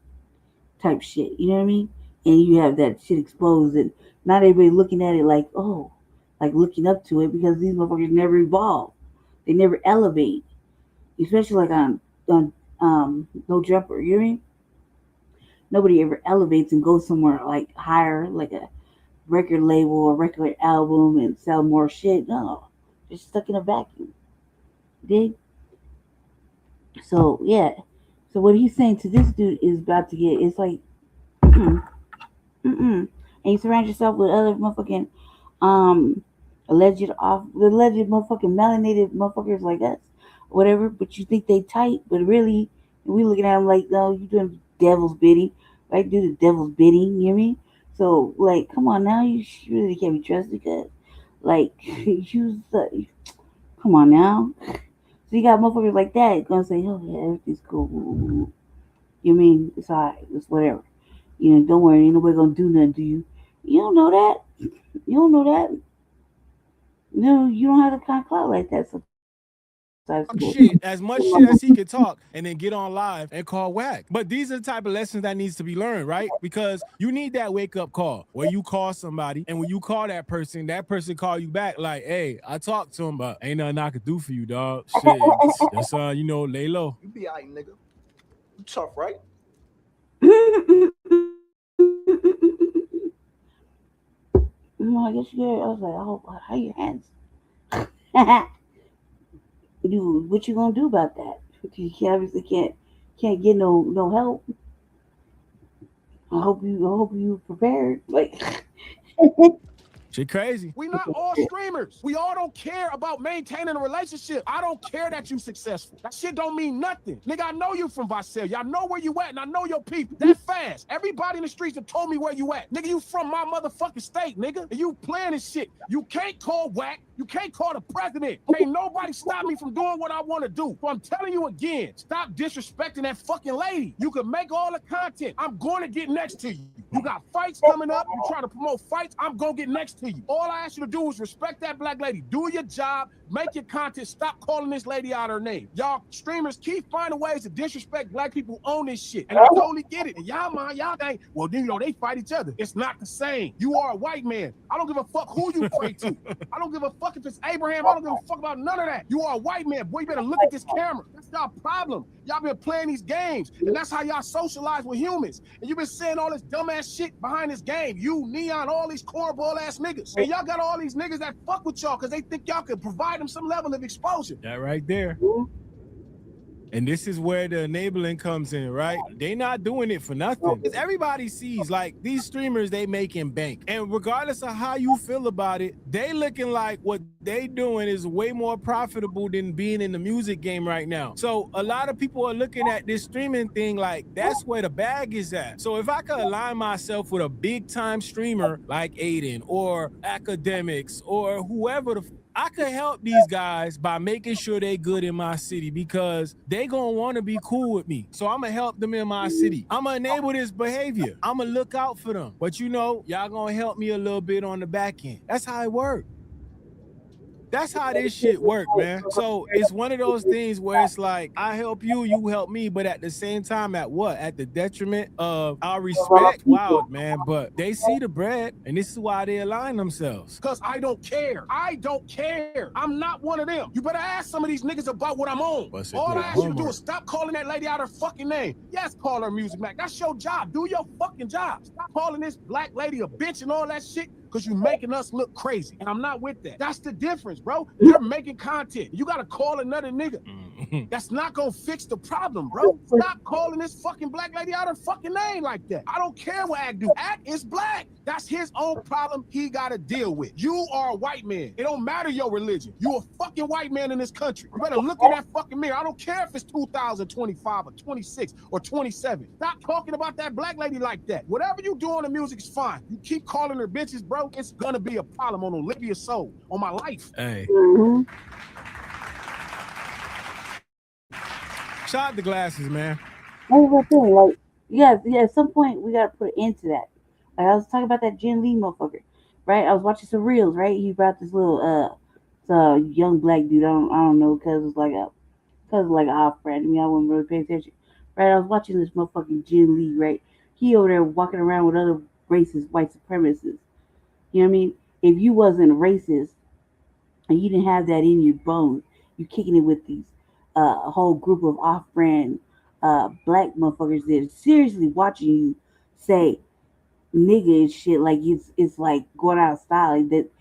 type shit. You know what I mean? And you have that shit exposed, and not everybody looking at it like, oh, like looking up to it, because these motherfuckers never evolve. They never elevate, especially like on No Jumper. You know what I mean? Nobody ever elevates and goes somewhere like higher, like a record label, a record album, and sell more shit. No, they're stuck in a vacuum. Dig? So yeah. So what he's saying to this dude is about to get. It's like, and you surround yourself with other motherfucking alleged motherfucking melanated motherfuckers like us, whatever. But you think they tight, but really we looking at them like, no, you doing devil's bidding, right? Do the devil's bidding. You know what I mean? So like, come on now, you really can't be trusted, because like come on now. So you got motherfuckers like that gonna say, oh yeah, everything's cool. You know what I mean? It's alright, it's whatever. Don't worry, ain't nobody gonna do nothing to you. You don't know that. You don't know that. No, you don't have the kind of clout like that. So shit, as much shit as he could talk, and then get on live and call whack. But these are the type of lessons that needs to be learned, right? Because you need that wake up call where you call somebody, and when you call that person call you back like, hey, I talked to him, but ain't nothing I could do for you, dog. Shit, that's lay low. You be alright, nigga. You tough, right? I guess you did. I was like, oh, how your hands? Dude, what you gonna do about that? You obviously can't get no help. I hope you prepared. Like, shit crazy. We not all streamers. We all don't care about maintaining a relationship. I don't care that you successful. That shit don't mean nothing. Nigga, I know you from Visalia. I know where you at, and I know your people. That fast. Everybody in the streets have told me where you at. Nigga, you from my motherfucking state, nigga. And you playing this shit. You can't call whack. You can't call the president. Can't nobody stop me from doing what I want to do. So I'm telling you again, stop disrespecting that fucking lady. You can make all the content. I'm going to get next to you. You got fights coming up. You trying to promote fights. I'm going to get next to you. All I ask you to do is respect that black lady. Do your job. Make your content. Stop calling this lady out her name. Y'all streamers keep finding ways to disrespect black people on this shit. And I totally get it. And y'all think, well, they fight each other. It's not the same. You are a white man. I don't give a fuck who you pray to. I don't give a fuck if it's Abraham. I don't give a fuck about none of that. You are a white man. Boy, you better look at this camera. That's y'all problem. Y'all been playing these games. And that's how y'all socialize with humans. And you've been saying all this dumbass shit behind this game. You, Neon, all these cornball ass niggas. And y'all got all these niggas that fuck with y'all because they think y'all can provide them some level of exposure. That right there. And this is where the enabling comes in, right? They not doing it for nothing. Because everybody sees, like, these streamers, they making bank. And regardless of how you feel about it, they looking like what they doing is way more profitable than being in the music game right now. So a lot of people are looking at this streaming thing like that's where the bag is at. So if I could align myself with a big time streamer like Aiden or Academics or whoever I could help these guys by making sure they good in my city because they gonna want to be cool with me. So I'm gonna help them in my city. I'm gonna enable this behavior. I'm gonna look out for them. But you know, y'all gonna help me a little bit on the back end. That's how it works. That's how this shit work, man. So it's one of those things where it's like, I help you, you help me, but at the same time, at what? At the detriment of our respect? Wild, man. But they see the bread, and this is why they align themselves. Because I don't care. I don't care. I'm not one of them. You better ask some of these niggas about what I'm on. All I ask you to do is stop calling that lady out her fucking name. Yes, call her Music Mac. That's your job. Do your fucking job. Stop calling this black lady a bitch and all that shit. Because you're making us look crazy. And I'm not with that. That's the difference, bro. You're making content. You got to call another nigga. That's not going to fix the problem, bro. Stop calling this fucking black lady out her fucking name like that. I don't care what Act do. Act is black. That's his own problem he got to deal with. You are a white man. It don't matter your religion. You a fucking white man in this country. You better look in that fucking mirror. I don't care if it's 2025 or 26 or 27. Stop talking about that black lady like that. Whatever you do on the music is fine. You keep calling her bitches, bro. It's gonna be a problem on Olivia's soul, on my life. Hey. Shout out the glasses, man. That's the thing. Like, yeah. At some point, we gotta put an end to that. Like I was talking about that Jen Lee motherfucker, right? I was watching some reels, right? He brought this little young black dude. I don't know, cause it's like an off friend. I mean, I wasn't really paying attention, right? I was watching this motherfucking Jen Lee, right? He over there walking around with other racist white supremacists. You know what I mean? If you wasn't racist and you didn't have that in your bones, you kicking it with these a whole group of off-brand black motherfuckers that are seriously watching you say nigga and shit like it's like going out of style, like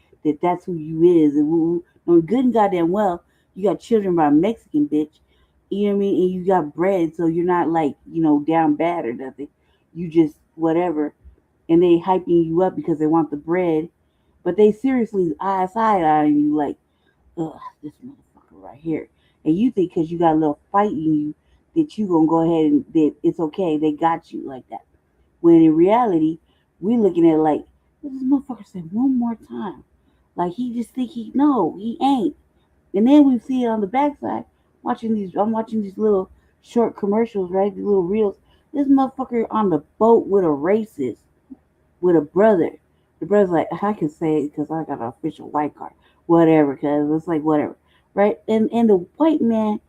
that's who you is. And good and goddamn well, you got children by a Mexican bitch. You know what I mean? And you got bread, so you're not like, down bad or nothing. You just whatever. And they hyping you up because they want the bread, but they seriously side-eyeing you like, ugh, this motherfucker right here. And you think because you got a little fight in you that you gonna go ahead and that it's okay, they got you like that. When in reality, we looking at it like, this motherfucker said one more time. Like he just think he ain't. And then we see it on the backside, I'm watching these little short commercials, right? These little reels. This motherfucker on the boat with a racist. With a brother. The brother's like, I can say it because I got an official white card. Whatever, because it's like whatever. Right? And the white man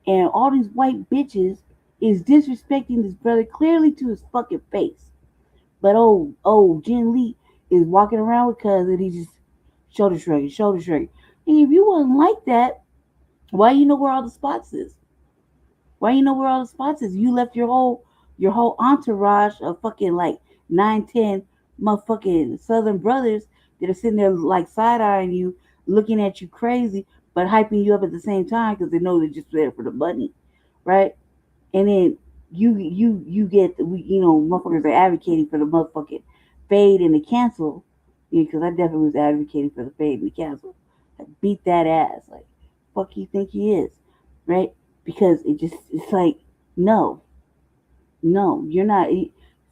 and all these white bitches is disrespecting this brother clearly to his fucking face. But Jen Lee is walking around with cuz and he just shoulder shrugging. And if you wasn't like that, why you know where all the spots is? You left your whole entourage of fucking like 9-10 motherfucking Southern brothers that are sitting there like side-eyeing you, looking at you crazy, but hyping you up at the same time because they know they're just there for the money, right? And then you get motherfuckers are advocating for the motherfucking fade and the cancel, because I definitely was advocating for the fade and the cancel. Like, beat that ass, like fuck you think he is, right? Because it's like no, you're not.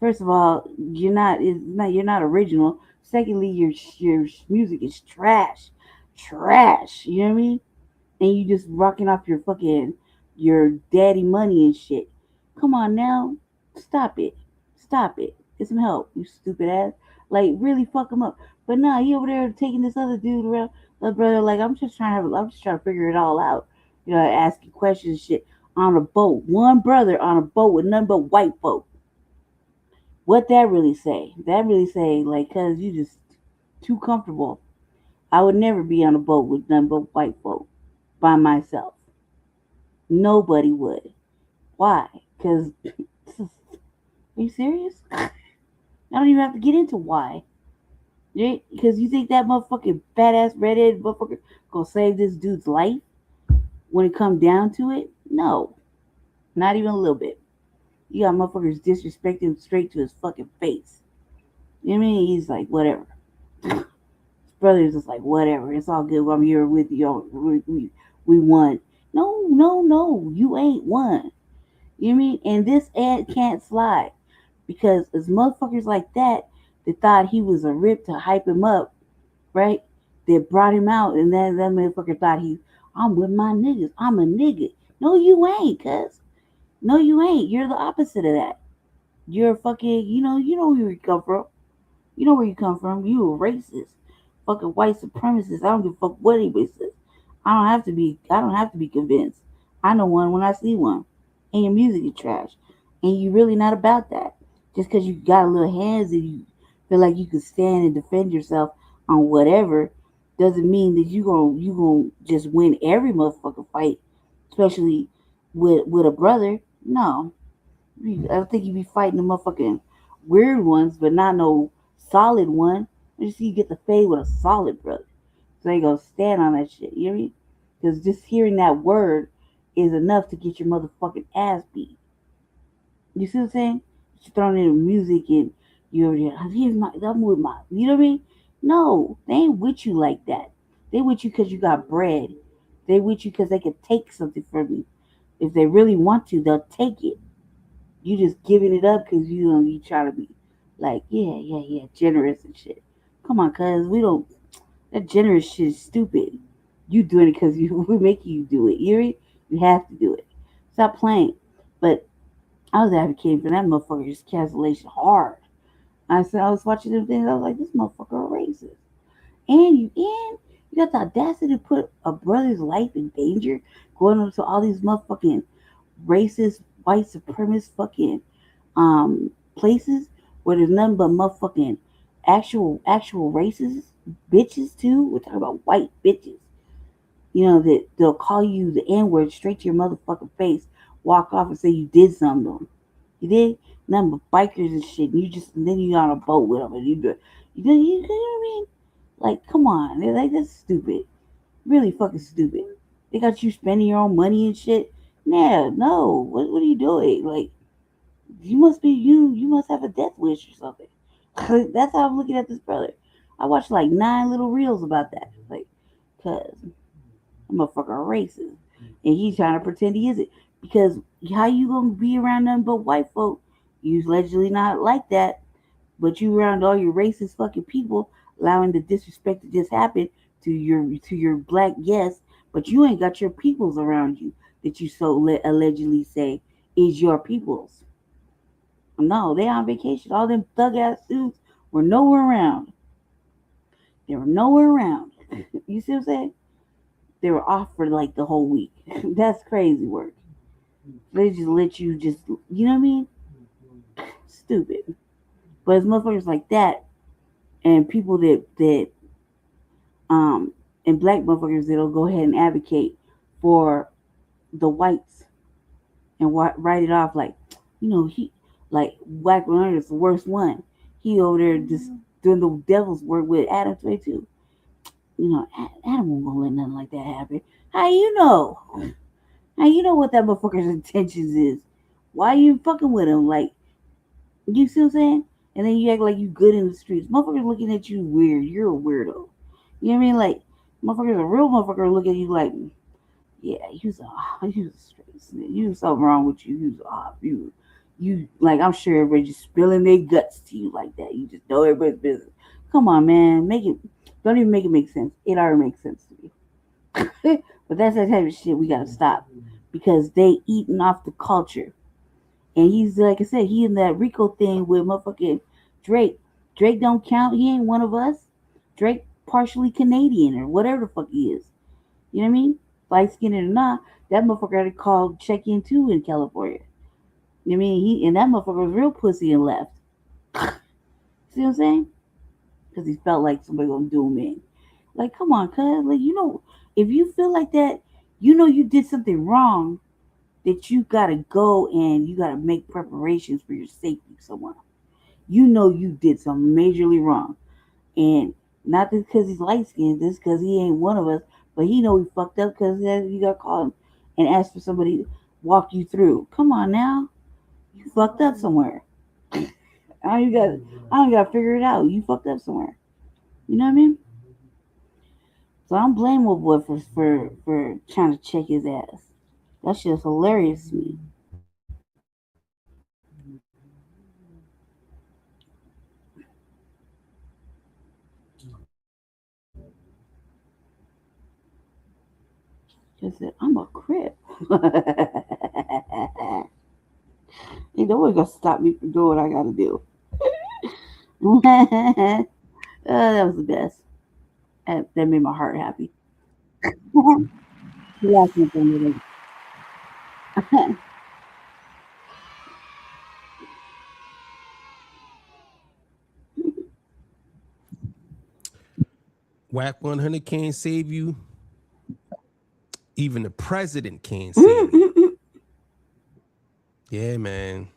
First of all, you're not original. Secondly, your music is trash. You know what I mean? And you just rocking off your daddy money and shit. Come on now, stop it. Get some help, you stupid ass. Like really fuck him up. But nah, he over there taking this other dude around, the brother. Like I'm just trying to figure it all out. Asking questions and shit on a boat. One brother on a boat with nothing but white folk. What that really say? That really say, like, cause you just too comfortable. I would never be on a boat with nothing but white folk by myself. Nobody would. Why? Cause are you serious? I don't even have to get into why. Because you think that motherfucking badass redhead motherfucker gonna save this dude's life when it comes down to it? No. Not even a little bit. You got motherfuckers disrespecting him straight to his fucking face. You know what I mean? He's like, whatever. His brother's just like, whatever. It's all good. I'm here with you. We won. No. You ain't won. You know what I mean? And this ad can't slide. Because as motherfuckers like that thought he was a rip to hype him up, right? That brought him out, and that motherfucker thought I'm with my niggas. I'm a nigga. No, you ain't, cuz. No, you ain't. You're the opposite of that. You're fucking, you know where you come from. You know where you come from. You a racist. Fucking white supremacist. I don't give a fuck what anybody says. I don't have to be convinced. I know one when I see one. And your music is trash. And you really not about that. Just because you got a little hands and you feel like you can stand and defend yourself on whatever doesn't mean that you gonna just win every motherfucking fight, especially with a brother. No, I don't think you be fighting the motherfucking weird ones, but not no solid one. I just see you get the fade with a solid brother, so they gonna stand on that shit. You know what I mean? Because just hearing that word is enough to get your motherfucking ass beat. You see what I'm saying? You're throwing in music and you're I'm with my, you know what I mean? No, they ain't with you like that. They with you because you got bread. They with you because they can take something from you. If they really want to, they'll take it. You just giving it up because you try to be like, yeah, generous and shit. Come on, cuz we don't. That generous shit is stupid. You doing it because we make you do it. You have to do it. Stop playing. But I was advocating for that motherfucker's cancellation hard. I was watching them things. I was like, this motherfucker a racist. And you got the audacity to put a brother's life in danger, going into all these motherfucking racist, white supremacist fucking places where there's nothing but motherfucking actual racist bitches too. We're talking about white bitches. You know, that they'll call you the N-word straight to your motherfucking face, walk off and say you did something to them. You did? Nothing but bikers and shit. And then you on a boat with them and you know what I mean? Like, come on. They're like, that's stupid. Really fucking stupid. They got you spending your own money and shit. Nah, no. What are you doing? Like, you must have a death wish or something. That's how I'm looking at this brother. I watched like 9 little reels about that. Like, cuz I'm a fucking racist. And he's trying to pretend he isn't. Because how you gonna be around nothing but white folk? You allegedly not like that. But you around all your racist fucking people, allowing the disrespect to just happen to your black guests, but you ain't got your peoples around you that you so allegedly say is your peoples. No, they on vacation. All them thug ass dudes were nowhere around. They were nowhere around. You see what I'm saying? They were off for like the whole week. That's crazy work. They just let you you know what I mean? Stupid. But it's motherfuckers like that and people that and black motherfuckers that'll go ahead and advocate for the whites and write it off like, he like Black Leonard is the worst one. He over there just doing the devil's work with Adam 22. Adam won't gonna let nothing like that happen. How you know? How you know what that motherfucker's intentions is? Why you fucking with him? Like, you see what I'm saying? And then you act like you good in the streets. Motherfuckers looking at you weird. You're a weirdo. You know what I mean? Like, motherfuckers, a real motherfucker look at you like, yeah, you a straight snitch. You something wrong with you. You like, I'm sure everybody just spilling their guts to you like that. You just know everybody's business. Come on, man. Don't even make it make sense. It already makes sense to me. But that's that type of shit we gotta stop. Because they eating off the culture. And he's, like I said, he in that Rico thing with motherfucking Drake. Drake don't count. He ain't one of us. Drake partially Canadian or whatever the fuck he is. You know what I mean? Light skinned or not, that motherfucker had to call check in too in California. You know what I mean? And that motherfucker was real pussy and left. See what I'm saying? Because he felt like somebody gonna do him in. Like, come on, cuz. Like, if you feel like that, you did something wrong, that you gotta go and you gotta make preparations for your safety somewhere. You did something majorly wrong. And not just because he's light skinned, just because he ain't one of us, but he know he fucked up because you got called and asked for somebody walk you through. Come on now, you fucked up somewhere. I don't got to figure it out. You fucked up somewhere. You know what I mean? So I'm blaming my boy for trying to check his ass. That shit's hilarious to me. Just said, I'm a crip. Ain't no one gonna stop me from doing what I gotta do. That was the best. That made my heart happy. Last one. Whack 100 can't save you. Even the president can't save you. Yeah, man.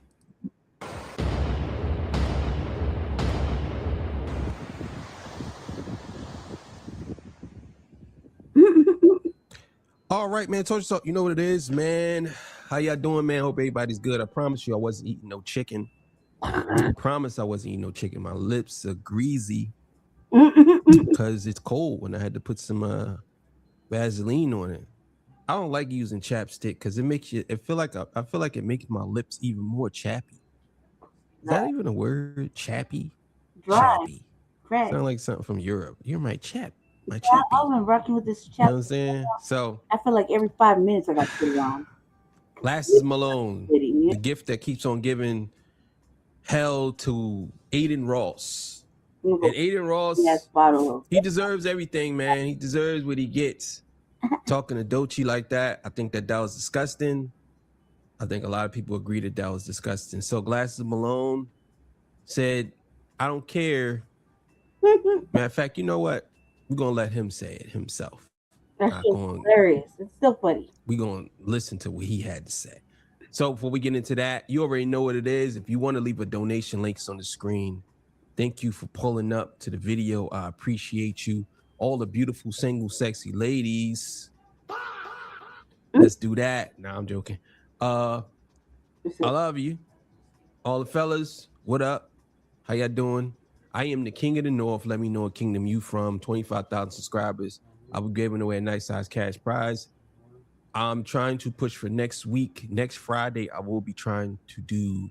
All right, man. Told you so. You know what it is, man. How y'all doing, man? Hope everybody's good. I promise you I wasn't eating no chicken. I promise I wasn't eating no chicken. My lips are greasy because it's cold when I had to put some Vaseline on it. I don't like using chapstick because it makes you. I feel like it makes my lips even more chappy. Is that even a word? Chappy? Chappy. Right. Sound like something from Europe. You're my chap. My Yeah, chappy. I've been rocking with this chap. You know what I'm saying? So I feel like every 5 minutes I got to put it on. Glasses Malone, the gift that keeps on giving hell to Aiden Ross. And Aiden Ross, he deserves everything, man. He deserves what he gets. Talking to Doechii like that, I think that was disgusting. I think a lot of people agree that was disgusting. So Glasses Malone said, I don't care. Matter of fact, you know what? We're going to let him say it himself. That's hilarious. It's still funny. We're going to listen to what he had to say. So before we get into that, you already know what it is. If you want to leave a donation, links on the screen. Thank you for pulling up to the video. I appreciate you. All the beautiful, single, sexy ladies. Let's do that. No, I'm joking. I love you. All the fellas, what up? How y'all doing? I am the king of the north. Let me know what kingdom you from. 25,000 subscribers. I'll be giving away a nice size cash prize. I'm trying to push for next week. Next Friday, I will be trying to do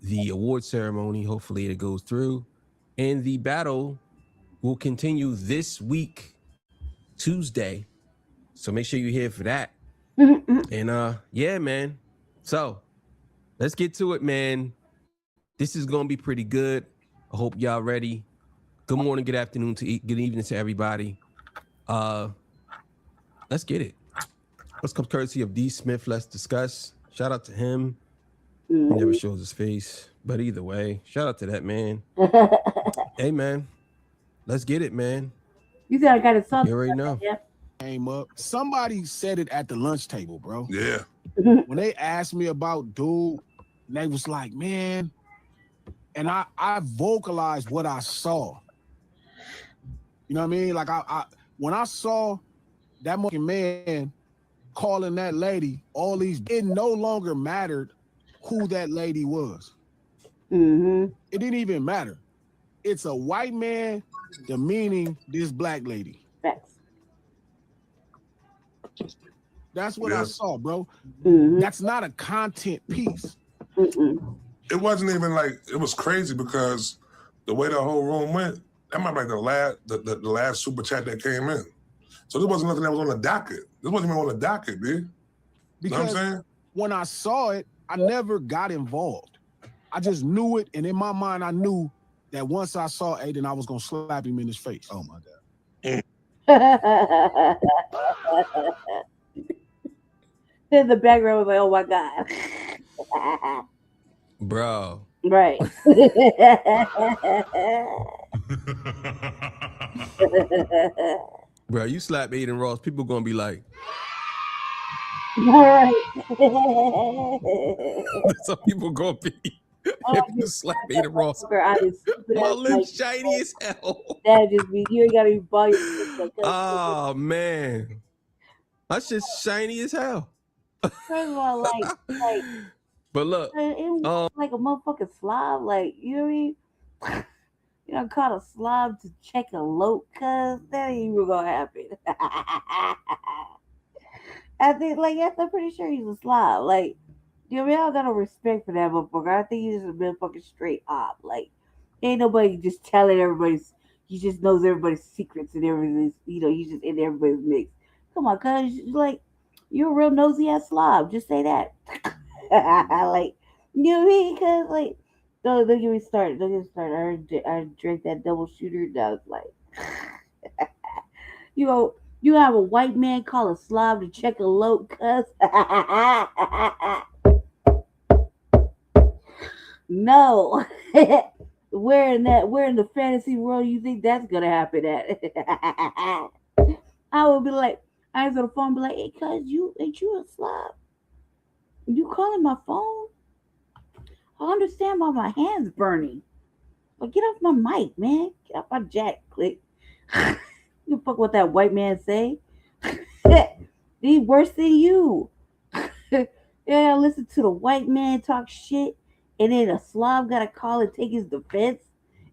the award ceremony. Hopefully it goes through. And the battle will continue this week, Tuesday. So make sure you're here for that. And yeah, man. So let's get to it, man. This is going to be pretty good. I hope y'all ready. Good morning, good afternoon, good evening to everybody. Let's get it. Let's come courtesy of D. Smith. Let's discuss. Shout out to him. He never shows his face. But either way, shout out to that man. Hey, man. Let's get it, man. You said I got it something. You already know. Came up. Somebody said it at the lunch table, bro. Yeah. When they asked me about dude, they was like, man, and I vocalized what I saw. You know what I mean? Like I when I saw that fucking man calling that lady all these, it no longer mattered who that lady was. It didn't even matter. It's a white man demeaning this black lady. That's what I saw, bro. That's not a content piece. It wasn't even like, it was crazy because the way the whole room went, that might be like the last super chat that came in. So this wasn't nothing that was on the docket. This wasn't even on the docket, dude. You know what I'm saying? When I saw it, I never got involved. I just knew it, and in my mind, I knew that once I saw Aiden, I was gonna slap him in his face. Oh my God. In the background was like, oh my God. Bro. Right. Bro, you slap Aiden Ross, people gonna be like, all right. some people gonna be if you slap Aiden Ross. My lips shiny as hell. That just be, you ain't gotta be by your lips like that. Oh man. That's just shiny as hell. First of all, like, But look, it was like a motherfucking slob. Like, you know what I mean? You know, caught a slob to check a load, cuz that ain't even gonna happen. I think, like, yes, I'm pretty sure he's a slob. Like, you know, I don't got no respect for that motherfucker. I think he's just a motherfucking straight op. Like, ain't nobody just telling everybody's. He just knows everybody's secrets and everything. You know, he's just in everybody's mix. Come on, cuz, like, you're a real nosy ass slob. Just say that. Like, you know what I mean? Cuz, like, don't get me started. Don't get me started. I drank that double shooter. And I was like, you know, you have a white man call a slob to check a load, cuz. No. Where in the fantasy world you think that's gonna happen at? I would be like, I answer the phone, and be like, hey, cuz, ain't you a slob? You calling my phone? I understand why my hands burning. But get off my mic, man. Get off my jack, click. You fuck what that white man say? He worse than you. Yeah, listen to the white man talk shit, and then a slob gotta call and take his defense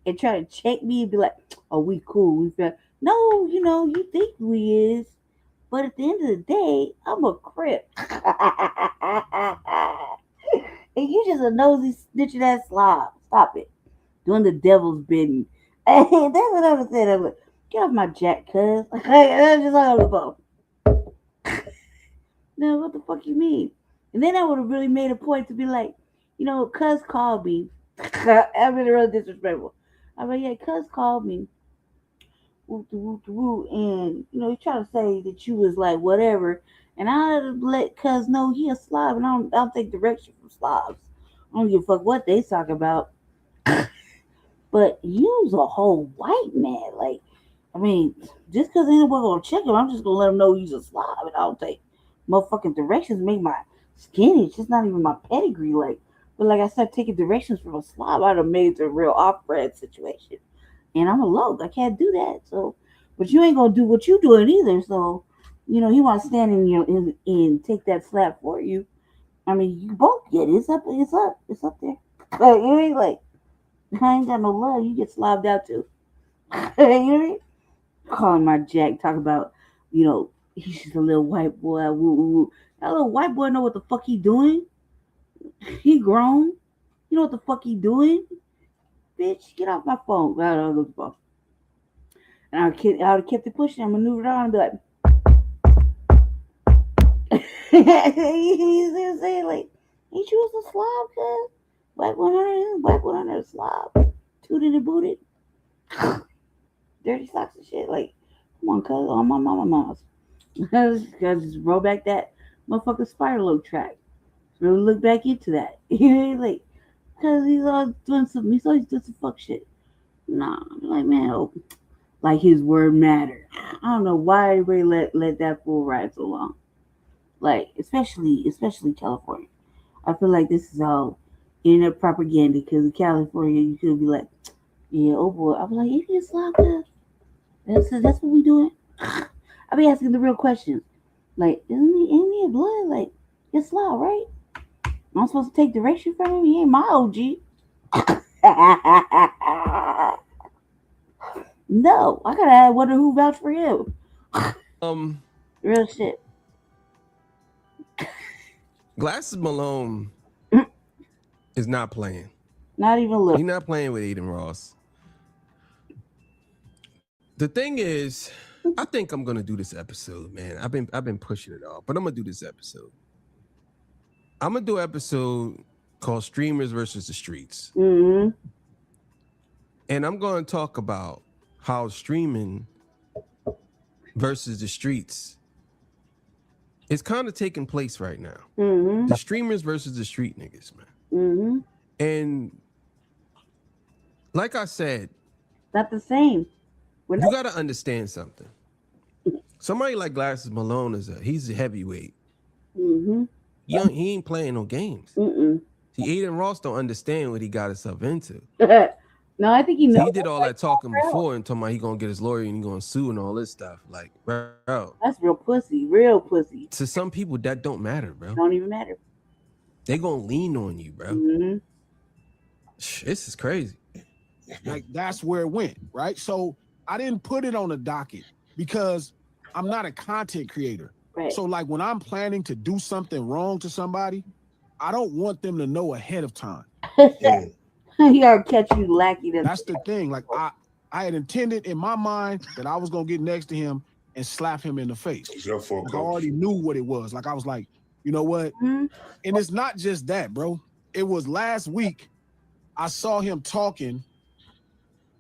and try to check me and be like, "Oh, we cool, we fair." No, you know, you think we is, but at the end of the day, I'm a crip, and you just a nosy snitching ass slob. Stop it, doing the devil's bidding. Hey, that's what I was saying. I'm like, get off my jack, cuz. I just hung up the phone. No, what the fuck you mean? And then I would have really made a point to be like, you know, cuz called me. I've been real disrespectful. I'm like, yeah, cuz called me. Woo, woo, woo, and you know, he tried to say that you was like whatever. And I let cuz know he a slob, and I don't take direction from slobs. I don't give a fuck what they talk about. But you's a whole white man. Like, I mean, just because anyone gonna check him, I'm just gonna let him know he's a slob, and I don't take motherfucking directions. Make my skin itch. It's not even my pedigree. Like, but like I said, taking directions from a slob, I'd have made it a real off-brand situation. And I'm a loc. I can't do that. So, but you ain't gonna do what you doing either. So, you know, he want to stand in your and take that slap for you. I mean, you both get it. It's up. It's up. It's up there. Like, you ain't like, I ain't got no love. You get slobbed out too. You know what I mean? Calling my jack, talk about, you know, he's just a little white boy. Woo, woo, woo. That little white boy know what the fuck he doing. He grown. You know what the fuck he doing? Bitch, get off my phone. I don't know the phone. And I would have kept it pushing. I maneuvered on and be like, he's saying like, ain't you a slob, cuz? Black 100 slob. Tooted and booted. Dirty socks and shit. Like, come on, cuz, on my mama's. Gotta just roll back that motherfucking spiral track. Really look back into that. You know, like, cuz he's always doing some fuck shit. Nah, I'm like, man, oh, like his word matter. I don't know why everybody let that fool ride so long. Like, especially California. I feel like this is all internet propaganda because in California you could be like, yeah, oh boy. I'm like, ain't he a slob, cuz? That's what we doing. I be asking the real questions. Like, isn't he a blood? Like, it's slob, right? I'm supposed to take direction from him? He ain't my OG. No, I gotta wonder who vouched for him. Real shit. Glasses Malone is not playing. Not even a little. He's not playing with Aiden Ross. The thing is, I think I'm gonna do this episode, man. I've been pushing it off, but I'm gonna do this episode. I'm gonna do an episode called Streamers versus the Streets. Mm-hmm. And I'm gonna talk about how streaming versus the streets is kind of taking place right now. Mm-hmm. The streamers versus the street niggas, man. Mm-hmm. And like I said, not the same. You gotta understand something. Somebody like Glasses Malone he's a heavyweight. Mm-hmm. He ain't playing no games. Mm-mm. See, Aiden Ross don't understand what he got himself into. No, I think he So knows. he did all that talking before and talking about he gonna get his lawyer and he gonna sue and all this stuff. Like, bro, That's real pussy. Real pussy. to some people that don't matter, bro. Don't even matter. They gonna lean on you, bro. Mm-hmm. This is crazy. Like that's where it went, right? So I didn't put it on the docket because I'm not a content creator. Right. So like when I'm planning to do something wrong to somebody, I don't want them to know ahead of time. He gotta catch you lacking. That's the thing. Like I had intended in my mind that I was gonna get next to him and slap him in the face. Like, I already knew what it was. Like I was like, you know what? Mm-hmm. And it's not just that, bro. It was last week I saw him talking,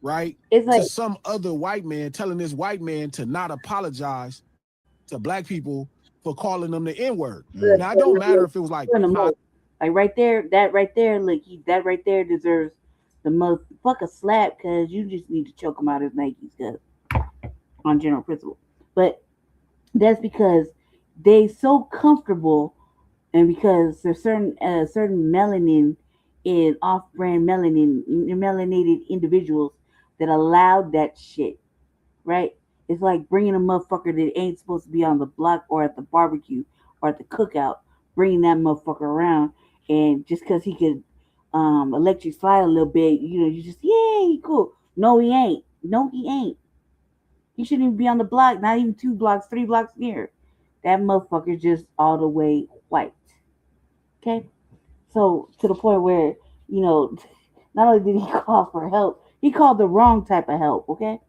right? It's like to some other white man, telling this white man to not apologize to black people for calling them the N-word. Now it don't matter if it was like right there, that right there, like that right there deserves the motherfucker slap, because you just need to choke him out his Nikes, cause on general principle. But that's because they so comfortable, and because there's certain melanin in off-brand melanated individuals that allowed that shit, right? It's like bringing a motherfucker that ain't supposed to be on the block or at the barbecue or at the cookout, bringing that motherfucker around, and just because he could let you slide a little bit, you just, yeah, he cool. No, he ain't. No, he ain't. He shouldn't even be on the block, not even 2 blocks, 3 blocks near. That motherfucker's just all the way white. Okay? So, to the point where, not only did he call for help, he called the wrong type of help, okay?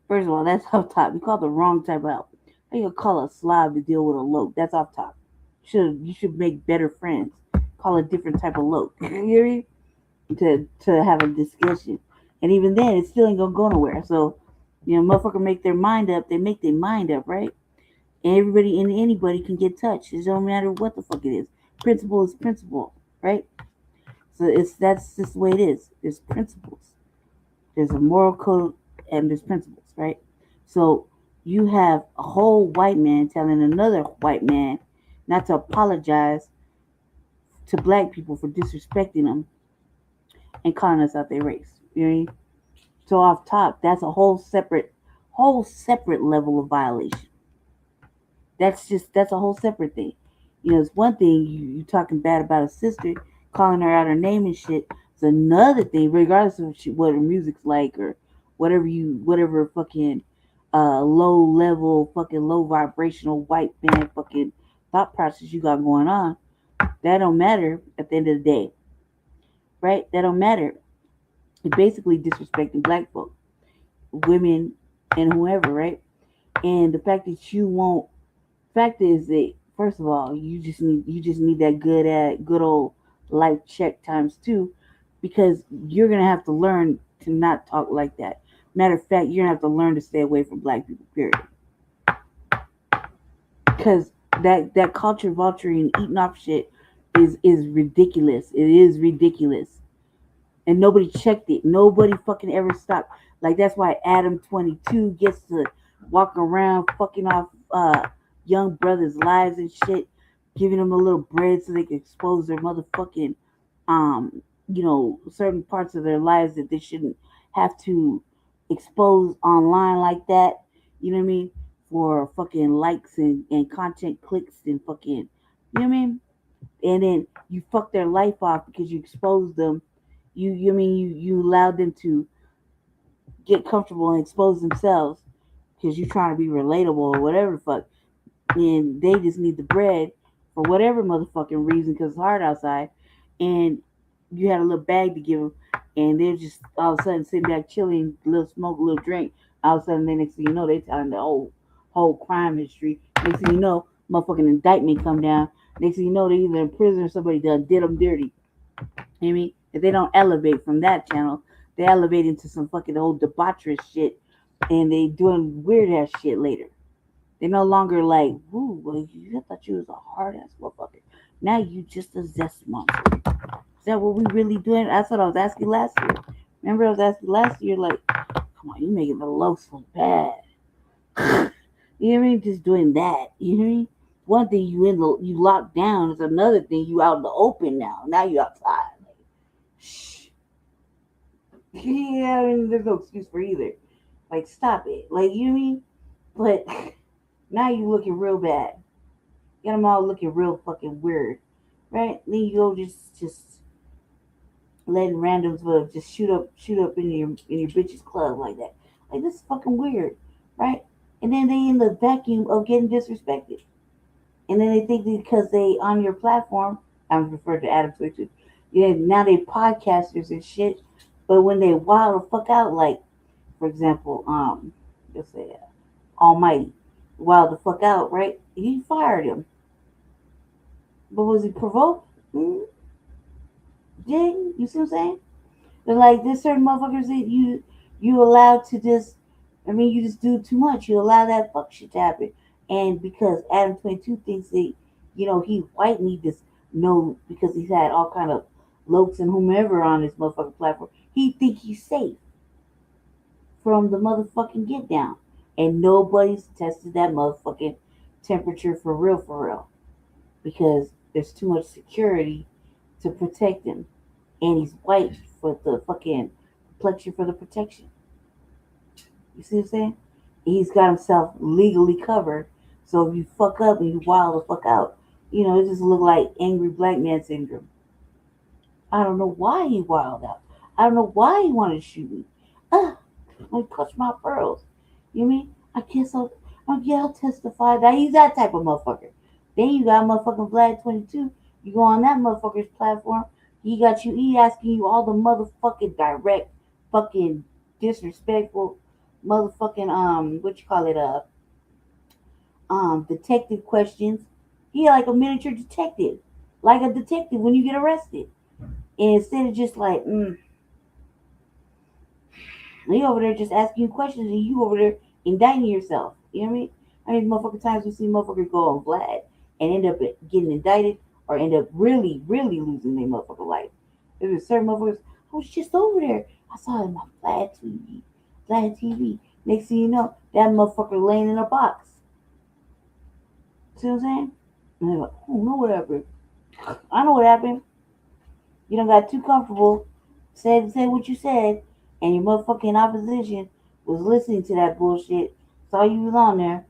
First of all, that's off top. You called the wrong type of help. How you gonna call a slob to deal with a loke? That's off top. You should make better friends. Call a different type of loke. You hear me? To have a discussion. And even then, it still ain't gonna go nowhere. So, motherfucker make their mind up. They make their mind up, right? And everybody and anybody can get touched. It don't matter what the fuck it is. Principle is principle, right? So that's just the way it is. There's principles. There's a moral code and there's principles, right? So you have a whole white man telling another white man not to apologize to black people for disrespecting them and calling us out their race. You know what I mean? So off top, that's a whole separate level of violation. That's a whole separate thing. It's one thing you talking bad about a sister, calling her out her name and shit. It's another thing, regardless of what her music's like or whatever fucking low level, fucking low vibrational white man fucking thought process you got going on. That don't matter at the end of the day, right? That don't matter. You're basically disrespecting black folk, women, and whoever, right? And the fact that you won't. Fact is that, first of all, you just need that good old life check ×2, because you're gonna have to learn to not talk like that. Matter of fact, you're gonna have to learn to stay away from black people, period. Because that culture vulturing, eating off shit is ridiculous. It is ridiculous. And nobody checked it. Nobody fucking ever stopped. Like, that's why Adam 22 gets to walk around fucking off young brothers' lives and shit, giving them a little bread so they can expose their motherfucking certain parts of their lives that they shouldn't have to expose online like that. You know what I mean? For fucking likes and content clicks and fucking, you know what I mean? And then you fuck their life off because you exposed them. You allowed them to get comfortable and expose themselves because you're trying to be relatable or whatever the fuck. And they just need the bread for whatever motherfucking reason because it's hard outside. And you had a little bag to give them, and they're just all of a sudden sitting back chilling, a little smoke, a little drink. All of a sudden, next thing you know, they telling the whole crime history. Next thing you know, motherfucking indictment come down. Next thing you know, they either in prison or somebody did them dirty. You know what I mean? If they don't elevate from that channel, they elevate into some fucking old debaucherous shit, and they doing weird ass shit later. They're no longer like, ooh, well, you thought you was a hard ass motherfucker. Now you just a zest monster. Is that what we really doing? That's what I was asking last year. Remember I was asking last year, like, come on, you making the low so bad. You know what I mean? Just doing that. You know what I mean? One thing you locked down is another thing you out in the open now. Now you outside. Yeah, I mean, there's no excuse for either. Like, stop it. Like, you know what I mean? But now you looking real bad. Got them all looking real fucking weird, right? Then you go just letting randoms just shoot up in your bitch's club like that. Like, this is fucking weird, right? And then they in the vacuum of getting disrespected, and then they think because they on your platform, I'm referring to Adam Twitter. Yeah, now they podcasters and shit. But when they wild the fuck out, like for example, let's say Almighty, wild the fuck out, right? He fired him, but was he provoked? Yeah, you see what I'm saying? But like there's certain motherfuckers that you allowed to just, I mean, you just do too much. You allow that fuck shit to happen, and because Adam 22 thinks that he white and he just know because he's had all kind of lokes and whomever on this motherfucking platform, he think he's safe from the motherfucking get down, and nobody's tested that motherfucking temperature for real, because there's too much security to protect him, and he's white for the fucking complexion for the protection. You see what I'm saying? He's got himself legally covered. So if you fuck up and you wild the fuck out, it just look like angry black man syndrome. I don't know why he wild out. I don't know why he wanted to shoot me. I clutch my pearls. You know what I mean? I guess I'll testify that he's that type of motherfucker. Then you got motherfucking Vlad 22. You go on that motherfucker's platform. He asking you all the motherfucking direct, fucking disrespectful, motherfucking what you call it, detective questions. He like a miniature detective, like a detective when you get arrested. And instead of just like, he over there just asking you questions and you over there indicting yourself. You know what I mean? I mean, motherfucking times we see motherfuckers go on Vlad and end up getting indicted or end up really, really losing their motherfucking life. There's certain motherfuckers, I was just over there. I saw it in my Vlad TV. Next thing you know, that motherfucker laying in a box. See what I'm saying? And they're like, I don't know what happened. I know what happened. You done got too comfortable, said what you said, and your motherfucking opposition was listening to that bullshit, saw you was on there,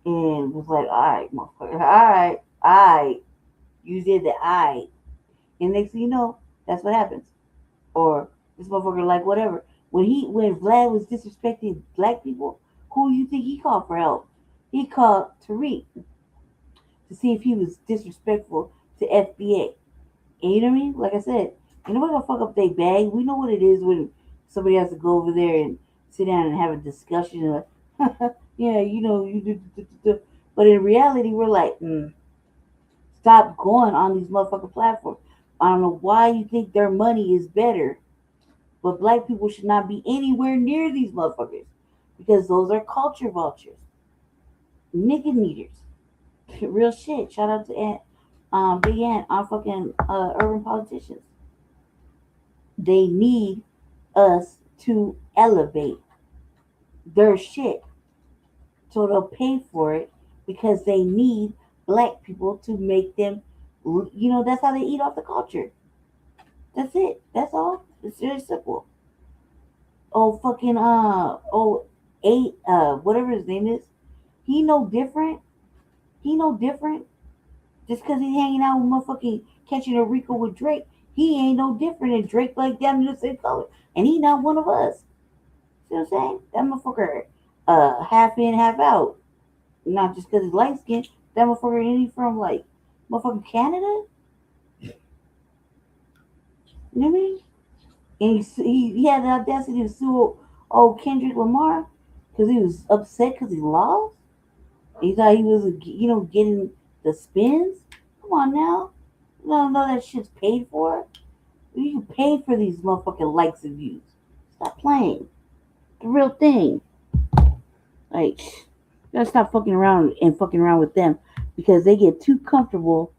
and was like, alright, motherfucker, alright. You did the alright. And next thing you know, that's what happens. Or this motherfucker like whatever. When Vlad was disrespecting black people, who you think he called for help? He called Tariq to see if he was disrespectful to FBA. And you know what I mean? Like I said, ain't nobody gonna fuck up their bag. We know what it is when somebody has to go over there and sit down and have a discussion. Yeah, you do. But in reality, we're like, stop going on these motherfucking platforms. I don't know why you think their money is better, but black people should not be anywhere near these motherfuckers because those are culture vultures, nigga needers. Real shit. Shout out to Big Ant, our fucking urban politicians. They need us to elevate their shit. So they'll pay for it because they need black people to make them, that's how they eat off the culture. That's it. That's all. It's very simple. Oh, fucking, whatever his name is. He no different. Just because he's hanging out with motherfucking catching a Rico with Drake, he ain't no different than Drake, like them the same color. And he not one of us. See what I'm saying? That motherfucker, half in, half out. Not just because he's light skinned. That motherfucker ain't from like motherfucking Canada. You know what I mean? And he had the audacity to sue old Kendrick Lamar because he was upset because he lost. He thought he was, getting the spins. Come on now. You don't know that shit's paid for? You pay for these motherfucking likes and views. Stop playing. The real thing. Like, you gotta stop fucking around with them because they get too comfortable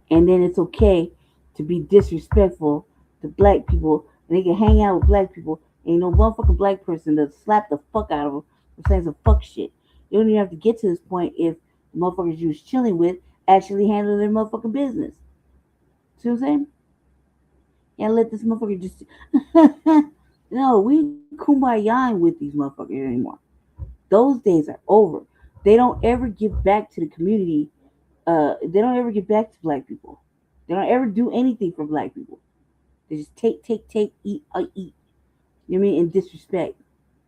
and then it's okay to be disrespectful to black people. And they can hang out with black people. Ain't no motherfucking black person to slap the fuck out of them for saying some fuck shit. You don't even have to get to this point if the motherfuckers you was chilling with actually handle their motherfucking business. See what I'm saying? Yeah, let this motherfucker just. No, we kumbayaing with these motherfuckers anymore. Those days are over. They don't ever give back to the community. They don't ever give back to black people. They don't ever do anything for black people. They just take, eat, eat. You know what I mean? And disrespect.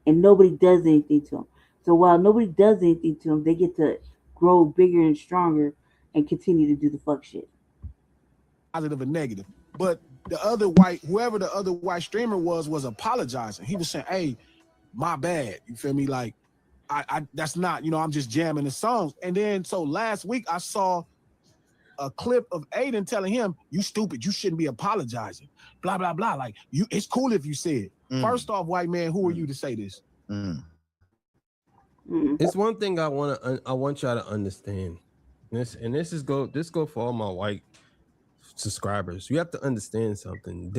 And nobody does anything to them. So while nobody does anything to them, they get to grow bigger and stronger and continue to do the fuck shit. Positive and negative. But the other white, whoever the other white streamer was apologizing. He was saying, hey, my bad. You feel me? Like, I that's not, I'm just jamming the songs. And then so last week I saw a clip of Aiden telling him, you stupid, you shouldn't be apologizing. Blah, blah, blah. Like, it's cool if you say it. First off, white man, who are you to say this? It's one thing I want y'all to understand. This go for all my white subscribers. You have to understand something.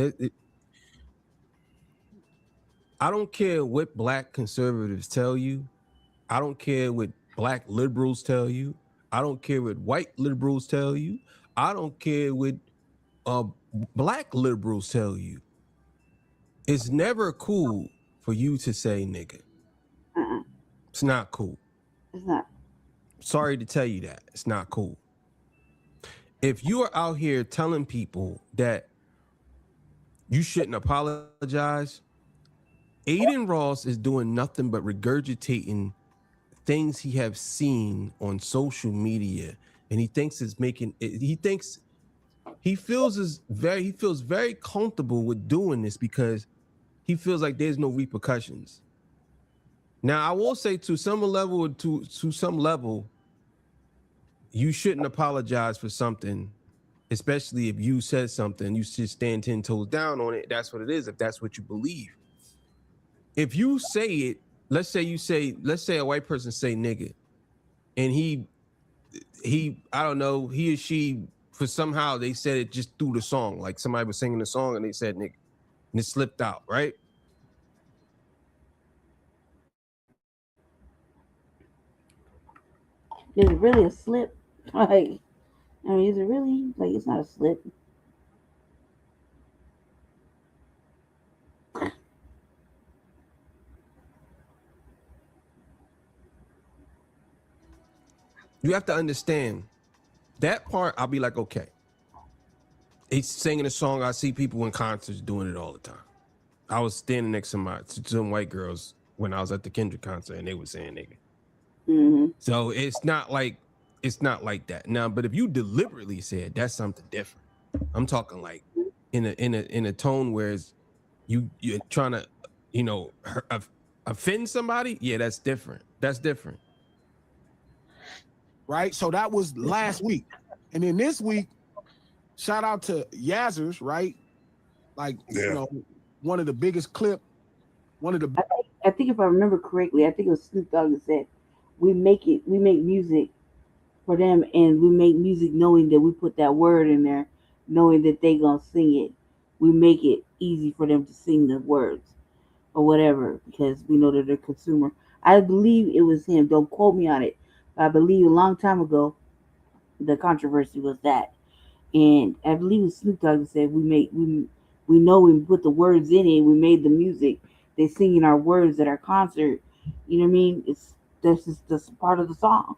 I don't care what black conservatives tell you. I don't care what black liberals tell you. I don't care what white liberals tell you. I don't care what black liberals tell you. It's never cool for you to say nigga. It's not cool. It's not. Sorry to tell you that. It's not cool. If you are out here telling people that you shouldn't apologize, Aiden Ross is doing nothing but regurgitating things he have seen on social media, and he thinks it's making it, he feels very comfortable with doing this because he feels like there's no repercussions. Now, I will say to some level, you shouldn't apologize for something, especially if you said something, you should stand 10 toes down on it. That's what it is, if that's what you believe. If you say it, let's say a white person say nigga, and he I don't know, he or she, for somehow they said it just through the song, like somebody was singing the song and they said nigga, and it slipped out, right? Is it really a slip? Like, is it really? Like, it's not a slip. You have to understand that part. I'll be like, okay, it's singing a song. I see people in concerts doing it all the time. I was standing next to some white girls when I was at the Kendrick concert, and they were saying nigga. So it's not like that now. But if you deliberately said, that's something different. I'm talking like in a tone where you're trying to offend somebody. Yeah, that's different. That's different. Right? So that was last week. And then this week, shout out to Yazzers, right? Like, one of the biggest clip, I think if I remember correctly, I think it was Snoop Dogg that said, we make music for them, and we make music knowing that we put that word in there, knowing that they gonna sing it. We make it easy for them to sing the words or whatever, because we know that they're consumer. I believe it was him. Don't quote me on it. But I believe a long time ago, the controversy was that, and I believe it was Snoop Dogg that said we know we put the words in it. We made the music. They singing our words at our concert. You know what I mean? That's part of the song.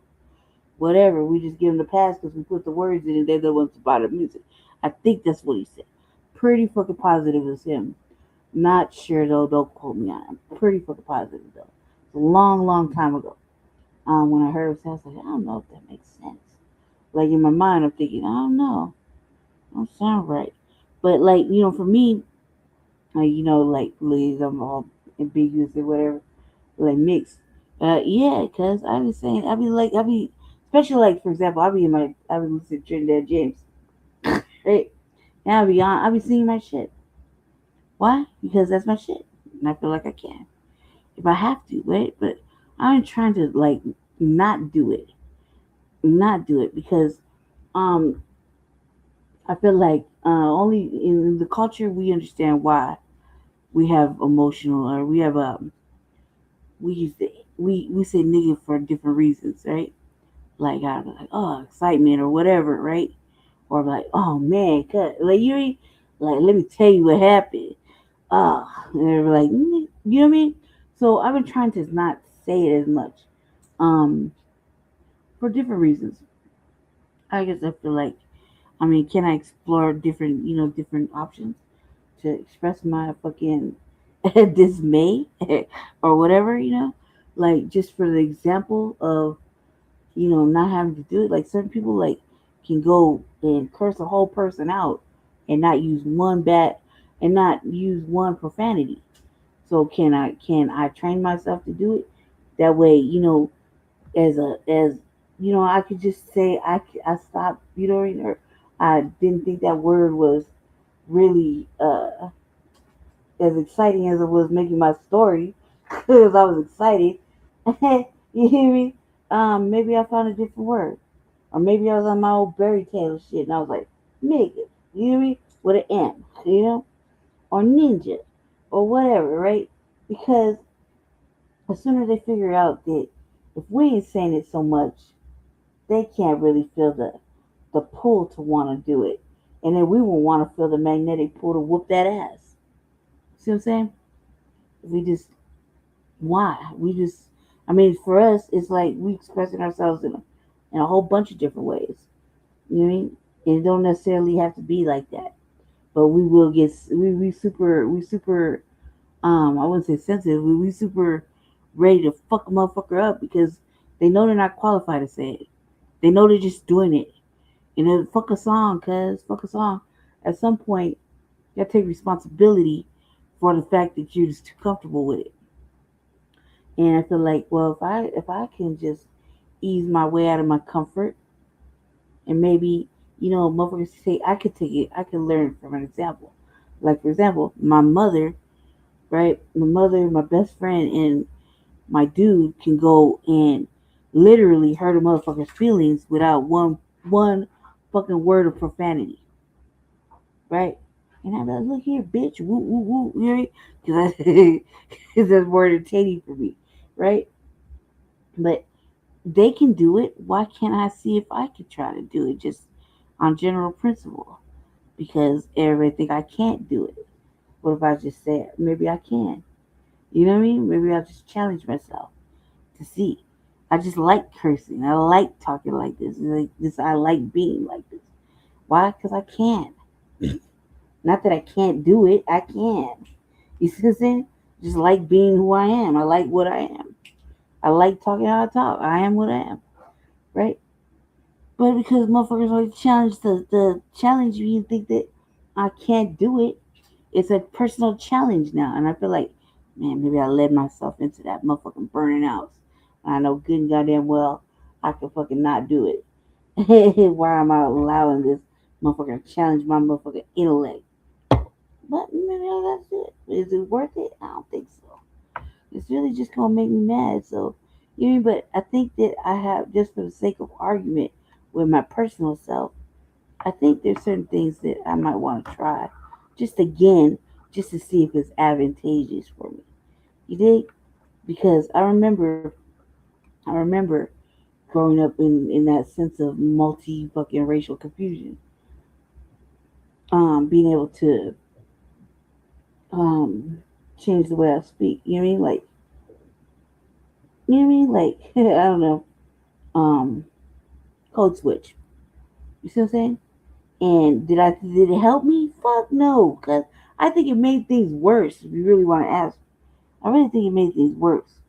Whatever. We just give them the pass because we put the words in it. They're the ones to buy the music. I think that's what he said. Pretty fucking positive it was him. Not sure though. Don't quote me on it. I'm pretty fucking positive though. It's a long, long time ago. When I heard it, I was like, I don't know if that makes sense. Like in my mind, I'm thinking, I don't know. Don't sound right. But like, for me, like ladies, I'm all ambiguous or whatever, like mixed. Yeah, cause I be saying, especially like for example, I be listening to Trinidad James. Hey, and I be singing my shit. Why? Because that's my shit, and I feel like I can if I have to, right? But I'm trying to like not do it, because I feel like only in the culture we understand why we have emotional, or we have we use the we say nigga for different reasons, right? Like excitement or whatever, right? Or like, oh man, cut like Like, let me tell you what happened. And they're like, you know what I mean? So I've been trying to not say it as much, um, for different reasons. I guess I feel like, I mean, can I explore different, different options to express my fucking dismay or whatever, like just for the example of, not having to do it. Like certain people like can go and curse a whole person out and not use one bad and not use one profanity. So can I train myself to do it that way? As I could just say I stopped. Or I didn't think that word was really as exciting as it was making my story because I was excited. You hear me? Maybe I found a different word, or maybe I was on my old Berry Taylor shit and I was like, nigga, you hear me? With an N, or ninja, or whatever, right? Because as soon as they figure out that if we ain't saying it so much, they can't really feel the pull to want to do it, and then we will want to feel the magnetic pull to whoop that ass. See what I'm saying? We just why we just I mean for us it's like we expressing ourselves in a whole bunch of different ways. You know what I mean? And it don't necessarily have to be like that, but we will get we super I wouldn't say sensitive. We super ready to fuck a motherfucker up because they know they're not qualified to say it. They know they're just doing it. And then fuck a song, cuz fuck a song. At some point, you gotta take responsibility for the fact that you're just too comfortable with it. And I feel like, well, if I can just ease my way out of my comfort, and maybe motherfuckers say I could take it, I could learn from an example. Like for example, my mother, right? My mother, my best friend, and my dude can go and literally hurt a motherfucker's feelings without one fucking word of profanity, right? And I'm like, look here, bitch, woo woo woo, right? Because that's more entertaining for me, right? But they can do it. Why can't I see if I could try to do it just on general principle? Because everybody think I can't do it. What if I just say it? Maybe I can. You know what I mean? Maybe I'll just challenge myself to see. I just like cursing. I like talking like this. Like this, I like being like this. Why? Because I can. Not that I can't do it. I can. You see what I'm saying? Just like being who I am. I like what I am. I like talking how I talk. I am what I am. Right? But because motherfuckers always challenge the challenge you and think that I can't do it, it's a personal challenge now. And I feel like, man, maybe I led myself into that motherfucking burning out. I know good and goddamn well I can fucking not do it. Why am I allowing this motherfucker to challenge my motherfucking intellect? But maybe that's it. Is it worth it? I don't think so. It's really just gonna make me mad. So, but I think that I have, just for the sake of argument with my personal self, I think there's certain things that I might want to try, just again, just to see if it's advantageous for me. You dig? Because I remember growing up in that sense of multi fucking racial confusion. Being able to um change the way I speak. You know what I mean? Like I don't know. Um, code switch. You see what I'm saying? And did it help me? Fuck no, cause I think it made things worse. If you really want to ask, I really think it made things worse.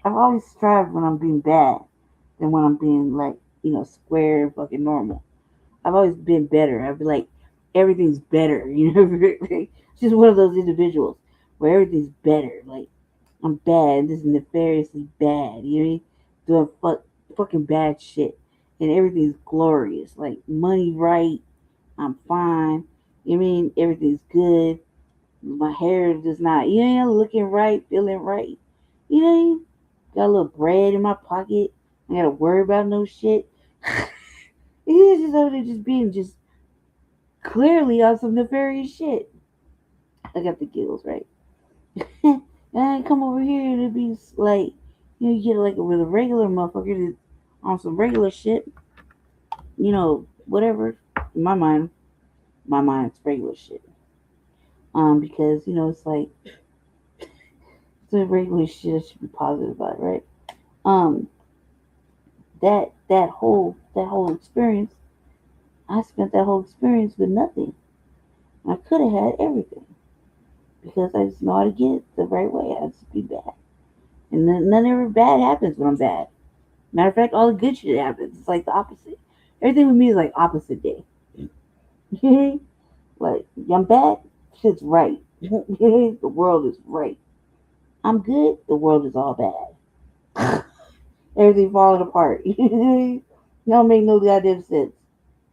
I've always strived when I'm being bad than when I'm being like square and fucking normal. I've always been better. I'd be like everything's better. Just one of those individuals where everything's better. Like I'm bad. This is nefariously bad. You know what I mean? Doing fucking bad shit, and everything's glorious. Like money right. I'm fine. You know what I mean? Everything's good. My hair does not. Looking right, feeling right. You know what I mean? Got a little bread in my pocket. I gotta worry about no shit. It's just over there just being just clearly on some nefarious shit. I got the giggles, right? And I come over here to be like, you get like with a regular motherfucker that's on some regular shit, whatever. In my mind, it's regular shit. Because it's like the regular shit I should be positive about, right? Um, that whole experience, I spent that whole experience with nothing. I could have had everything because I just know how to get it the right way. I just be bad, and then none ever bad happens when I'm bad. Matter of fact, all the good shit happens. It's like the opposite. Everything with me is like opposite day. Like I'm bad, shit's right. The world is right. I'm good, the world is all bad. Everything falling apart. It don't make no goddamn sense.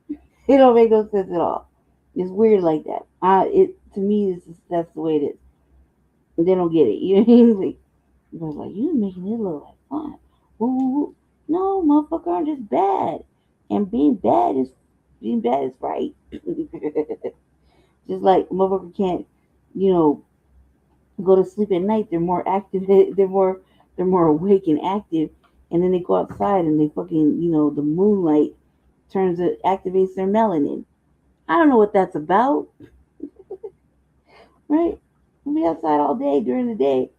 It don't make no sense at all. It's weird like that. It to me is that's the way it is. They don't get it. You know what I mean? Like, they're like, you making it look like fun. Ooh, no, motherfucker, I'm just bad. And being bad is right. Just like motherfucker can't, you know, go to sleep at night. They're more active. They're more awake and active. And then they go outside and they fucking, the moonlight activates their melanin. I don't know what that's about, right? I'll be outside all day during the day.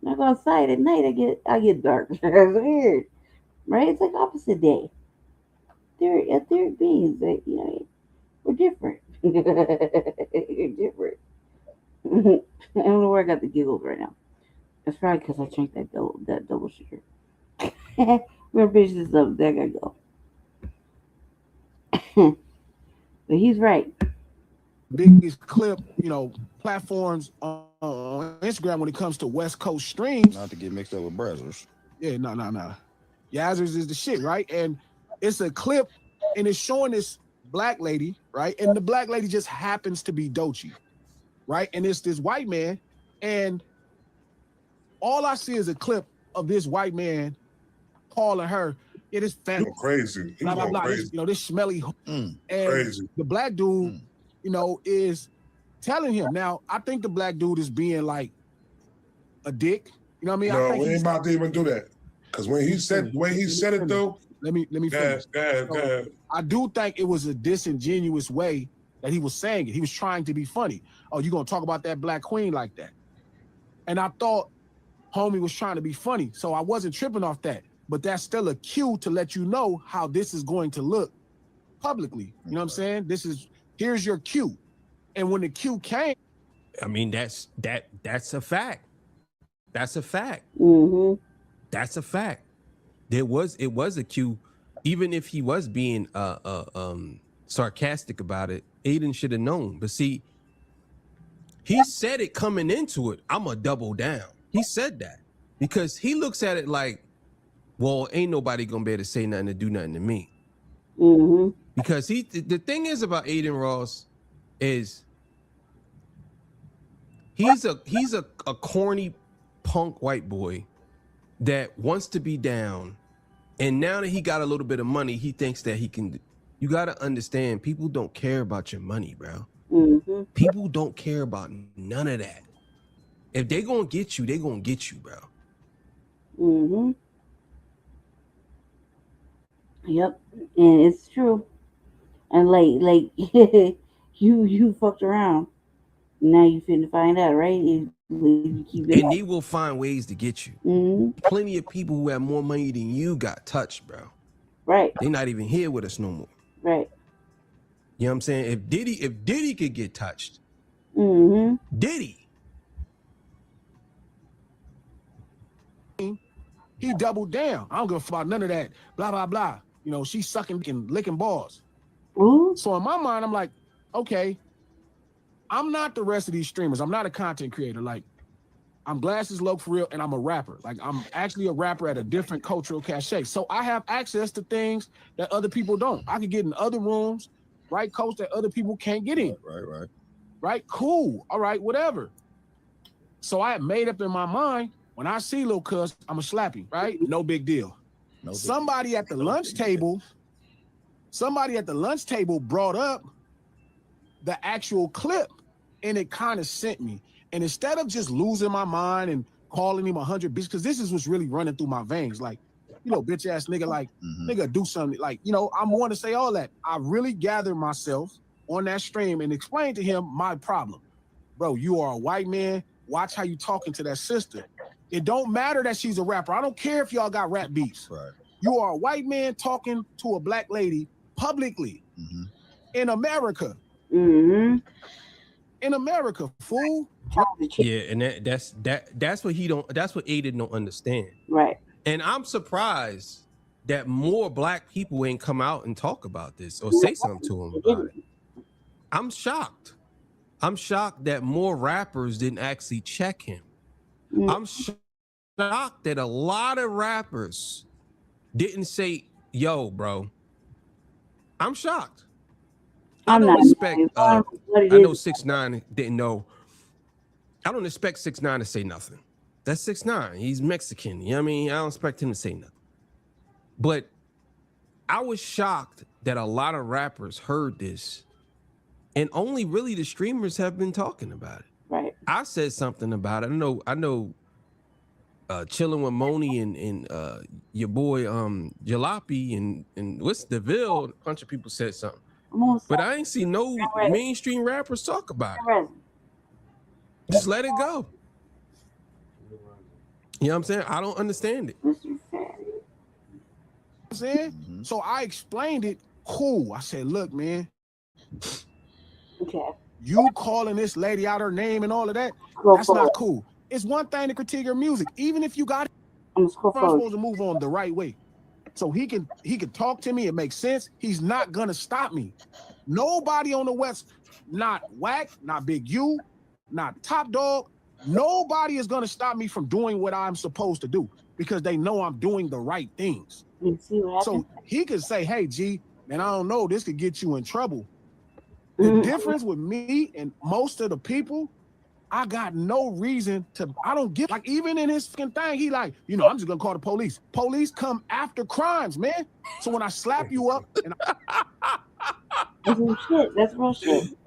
When I go outside at night, I get dark. It's weird, right? It's like opposite day. They're etheric beings. That we're different. You're different. I don't know where I got the giggles right now. That's probably because I drank that double sugar. We're gonna finish this up. There I go. But he's right. Biggest clip, platforms on Instagram when it comes to West Coast streams. Not to get mixed up with Brazzers. Yeah, no. Yazzers is the shit, right? And it's a clip, and it's showing this black lady, right? And the black lady just happens to be Doechii, right? And it's this white man, and all I see is a clip of this white man calling her, yeah, this family. You're crazy. Blah, blah, blah. This, this smelly. And crazy. The black dude, is telling him. Now, I think the black dude is being like a dick. You know what I mean? No, we ain't about to even do that. Because when he said it though. Let me finish. Go ahead. I do think it was a disingenuous way that he was saying it. He was trying to be funny. Oh, you gonna talk about that black queen like that? And I thought homie was trying to be funny. So I wasn't tripping off that. But that's still a cue to let you know how this is going to look publicly. You know what I'm saying? Here's your cue. And when the cue came, I mean, that's a fact. That's a fact. Mm-hmm. That's a fact. It was a cue, even if he was being sarcastic about it. Aiden should have known. But see, he said it coming into it. I'm a double down. He said that because he looks at it like, well, ain't nobody gonna be able to say nothing to do nothing to me. Mm-hmm. Because the thing is about Aiden Ross is he's a corny punk white boy that wants to be down, and now that he got a little bit of money, he thinks that he can. You gotta understand, people don't care about your money, bro. Mm-hmm. People don't care about none of that. If they gonna get you, they gonna get you, bro. Mm-hmm. Yep, and it's true. And like you fucked around. Now you finna find out, right? If you keep it And up. they will find ways to get you. Mm-hmm. Plenty of people who have more money than you got touched, bro. Right. They're not even here with us no more. Right. You know what I'm saying? If Diddy could get touched, Mm-hmm. Diddy. he doubled down. I don't give a fuck about none of that. Blah, blah, blah. She's sucking and licking balls. Ooh. So in my mind, I'm like, okay, I'm not the rest of these streamers. I'm not a content creator. Like, I'm Glasses Loc for real, and I'm a rapper. Like, I'm actually a rapper at a different cultural cachet. So I have access to things that other people don't. I can get in other rooms, right, coach, that other people can't get in. Right? Cool. All right, whatever. So I had made up in my mind, when I see Lil Cuz, I'ma slap him, right? No big deal. Somebody at the lunch table brought up the actual clip, and it kind of sent me. And instead of just losing my mind and calling him 100 bitches, because this is what's really running through my veins, like, bitch ass nigga, like, nigga, do something. Like, I'm want to say all that. I really gathered myself on that stream and explained to him my problem. bro, you are a white man. Watch how you talking to that sister. It don't matter that she's a rapper. I don't care if y'all got rap beefs. Right. You are a white man talking to a black lady publicly in America. In America, fool. Yeah, and that's what that's what Aiden don't understand. Right. And I'm surprised that more black people ain't come out and talk about this or say something to him about it. I'm shocked. I'm shocked that more rappers didn't actually check him. I'm shocked that a lot of rappers didn't say, yo, bro. I'm shocked. I don't expect I know 6ix9ine didn't know. I don't expect 6ix9ine to say nothing. That's 6ix9ine. He's Mexican. You know what I mean? I don't expect him to say nothing. But I was shocked that a lot of rappers heard this, and only really the streamers have been talking about it. Right. I said something about it. I know chilling with Moni and your boy Jalopy and what's DeVille, a bunch of people said something. But I ain't see no mainstream rappers talk about it. Just let it go. You know what I'm saying? I don't understand it. So I explained it cool. I said, look, man. Okay. You calling this lady out her name and all of that, that's not cool. It's one thing to critique her music, even if you got it. I'm supposed to move on the right way. So he can talk to me, it makes sense. He's not gonna stop me. Nobody on the West, not Wack, not Big U, not Top Dog, nobody is gonna stop me from doing what I'm supposed to do because they know I'm doing the right things. So he could say, hey, G, man, I don't know, this could get you in trouble. The difference with me and most of the people, I got no reason to, I don't get, like, even in his fucking thing, he like, you know, I'm just gonna call the police. Police come after crimes, man. So when I slap you up, and that's real shit. That's real shit.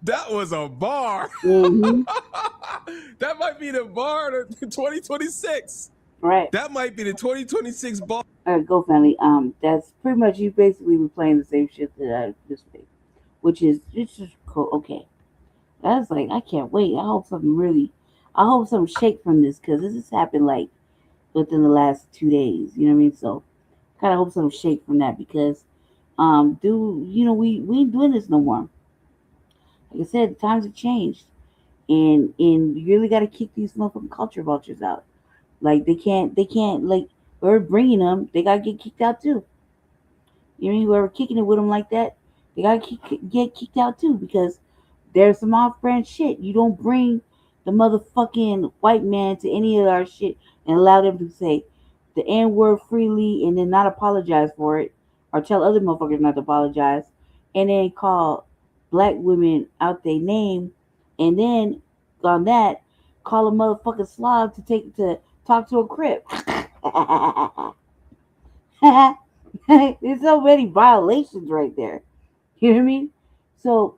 That was a bar. That might be the bar to 2026. Right. That might be the 2026 bar. Go family. That's pretty much you basically replaying the same shit that I just made, which is it's just cool. Okay. That's like I can't wait. I hope something shake from this because this has happened like within the last 2 days. You know what I mean? So kind of hope something shake from that because we ain't doing this no more. Like I said, times have changed, and you really got to kick these motherfucking culture vultures out. Like they can't like we're bringing them. They gotta get kicked out too. You know, whoever kicking it with them like that, they gotta get kicked out too because there's some off-brand shit. You don't bring the motherfucking white man to any of our shit and allow them to say the N-word freely and then not apologize for it or tell other motherfuckers not to apologize and then call black women out their name and then on that call a motherfucking Slav to talk to a Crip. There's so many violations right there. You know what I mean? So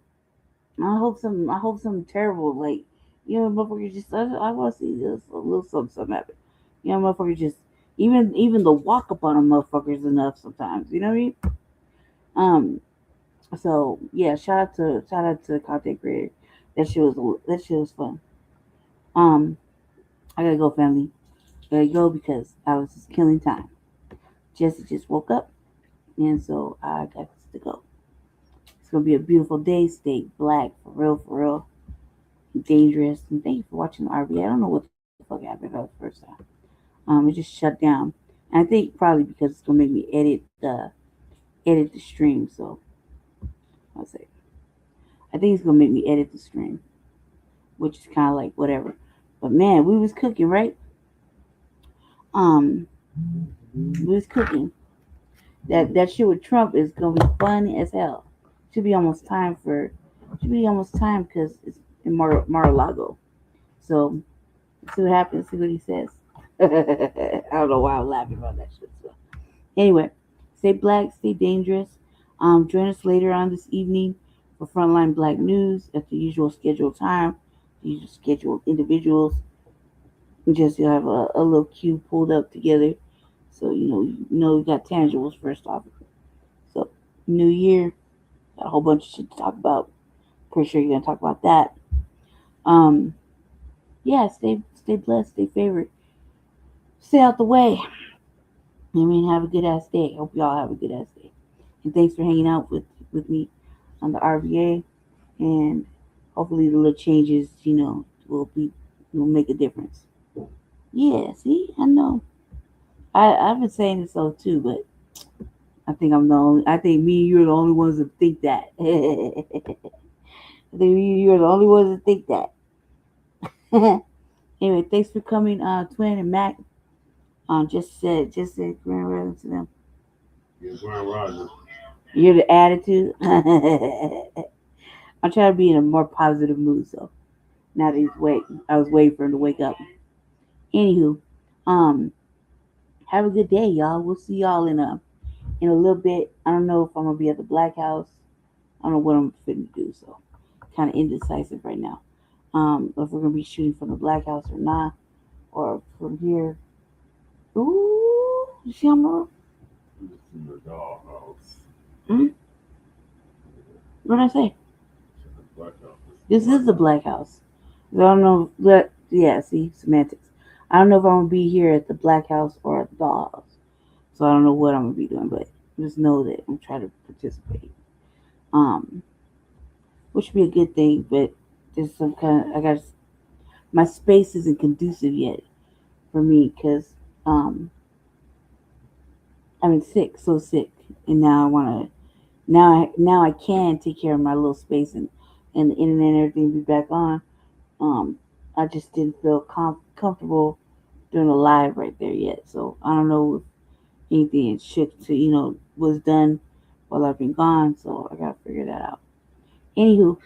I hope something terrible, like, you know, motherfuckers just I want to see this a little something happen. You know, motherfuckers just even the walk up on them motherfuckers enough sometimes. You know what I mean? So yeah, shout out to content creator. That shit was fun. I gotta go, family. Gotta go because I was just killing time. Jesse just woke up, and so I got to go. It's gonna be a beautiful day. Stay black, for real. Dangerous. And thank you for watching the RV. I don't know what the fuck happened for the first time. It just shut down. And I think probably because it's gonna make me edit the stream. So I'll say, I think it's gonna make me edit the stream, which is kind of like whatever. But man, we was cooking, right? We was cooking. That shit with Trump is gonna be fun as hell. Should be almost time because it's in Mar-a-Lago. So see what happens. See what he says. I don't know why I'm laughing about that shit. So anyway, stay black, stay dangerous. Join us later on this evening for Frontline Black News at the usual scheduled time. The usual scheduled individuals. Just have a little queue pulled up together. So you know we got tangibles first off. So new year, got a whole bunch of shit to talk about. Pretty sure you're gonna talk about that. Yeah, stay blessed, stay favored, stay out the way. I mean, have a good ass day. Hope y'all have a good ass day. And thanks for hanging out with me on the RVA. And hopefully the little changes, will make a difference. Yeah, see, I know. I've been saying it so too, but I think I think me and you are the only ones that think that. I think me and you are the only ones that think that. Anyway, thanks for coming, Twin and Mac. Just said Grand Rising to them. Yeah, Grand Rising. You're the attitude. I'm trying to be in a more positive mood, so now that I was waiting for him to wake up. Anywho, have a good day, y'all. We'll see y'all in a little bit. I don't know if I'm gonna be at the Black House. I don't know what I'm fitting to do, so kind of indecisive right now. If we're gonna be shooting from the Black House or not, or from here. Ooh, you see I'm wrong? Hmm? What did I say? This is the Black House. I don't know. Yeah, see, semantics. I don't know if I'm gonna be here at the Black House or at the Dollhouse. So I don't know what I'm gonna be doing, but just know that I'm trying to participate. Which would be a good thing, but there's some my space isn't conducive yet for me because I've been sick, so sick, and now I wanna now I can take care of my little space and the internet and everything be back on. I just didn't feel comfortable doing a live right there yet, so I don't know if anything shook to was done while I've been gone, so I gotta figure that out. Anywho,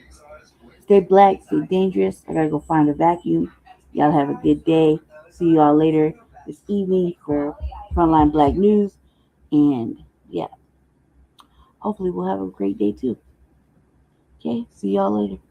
stay black, stay dangerous. I gotta go find a vacuum. Y'all have a good day. See y'all later this evening for Frontline Black News, and yeah, hopefully we'll have a great day too. Okay, see y'all later.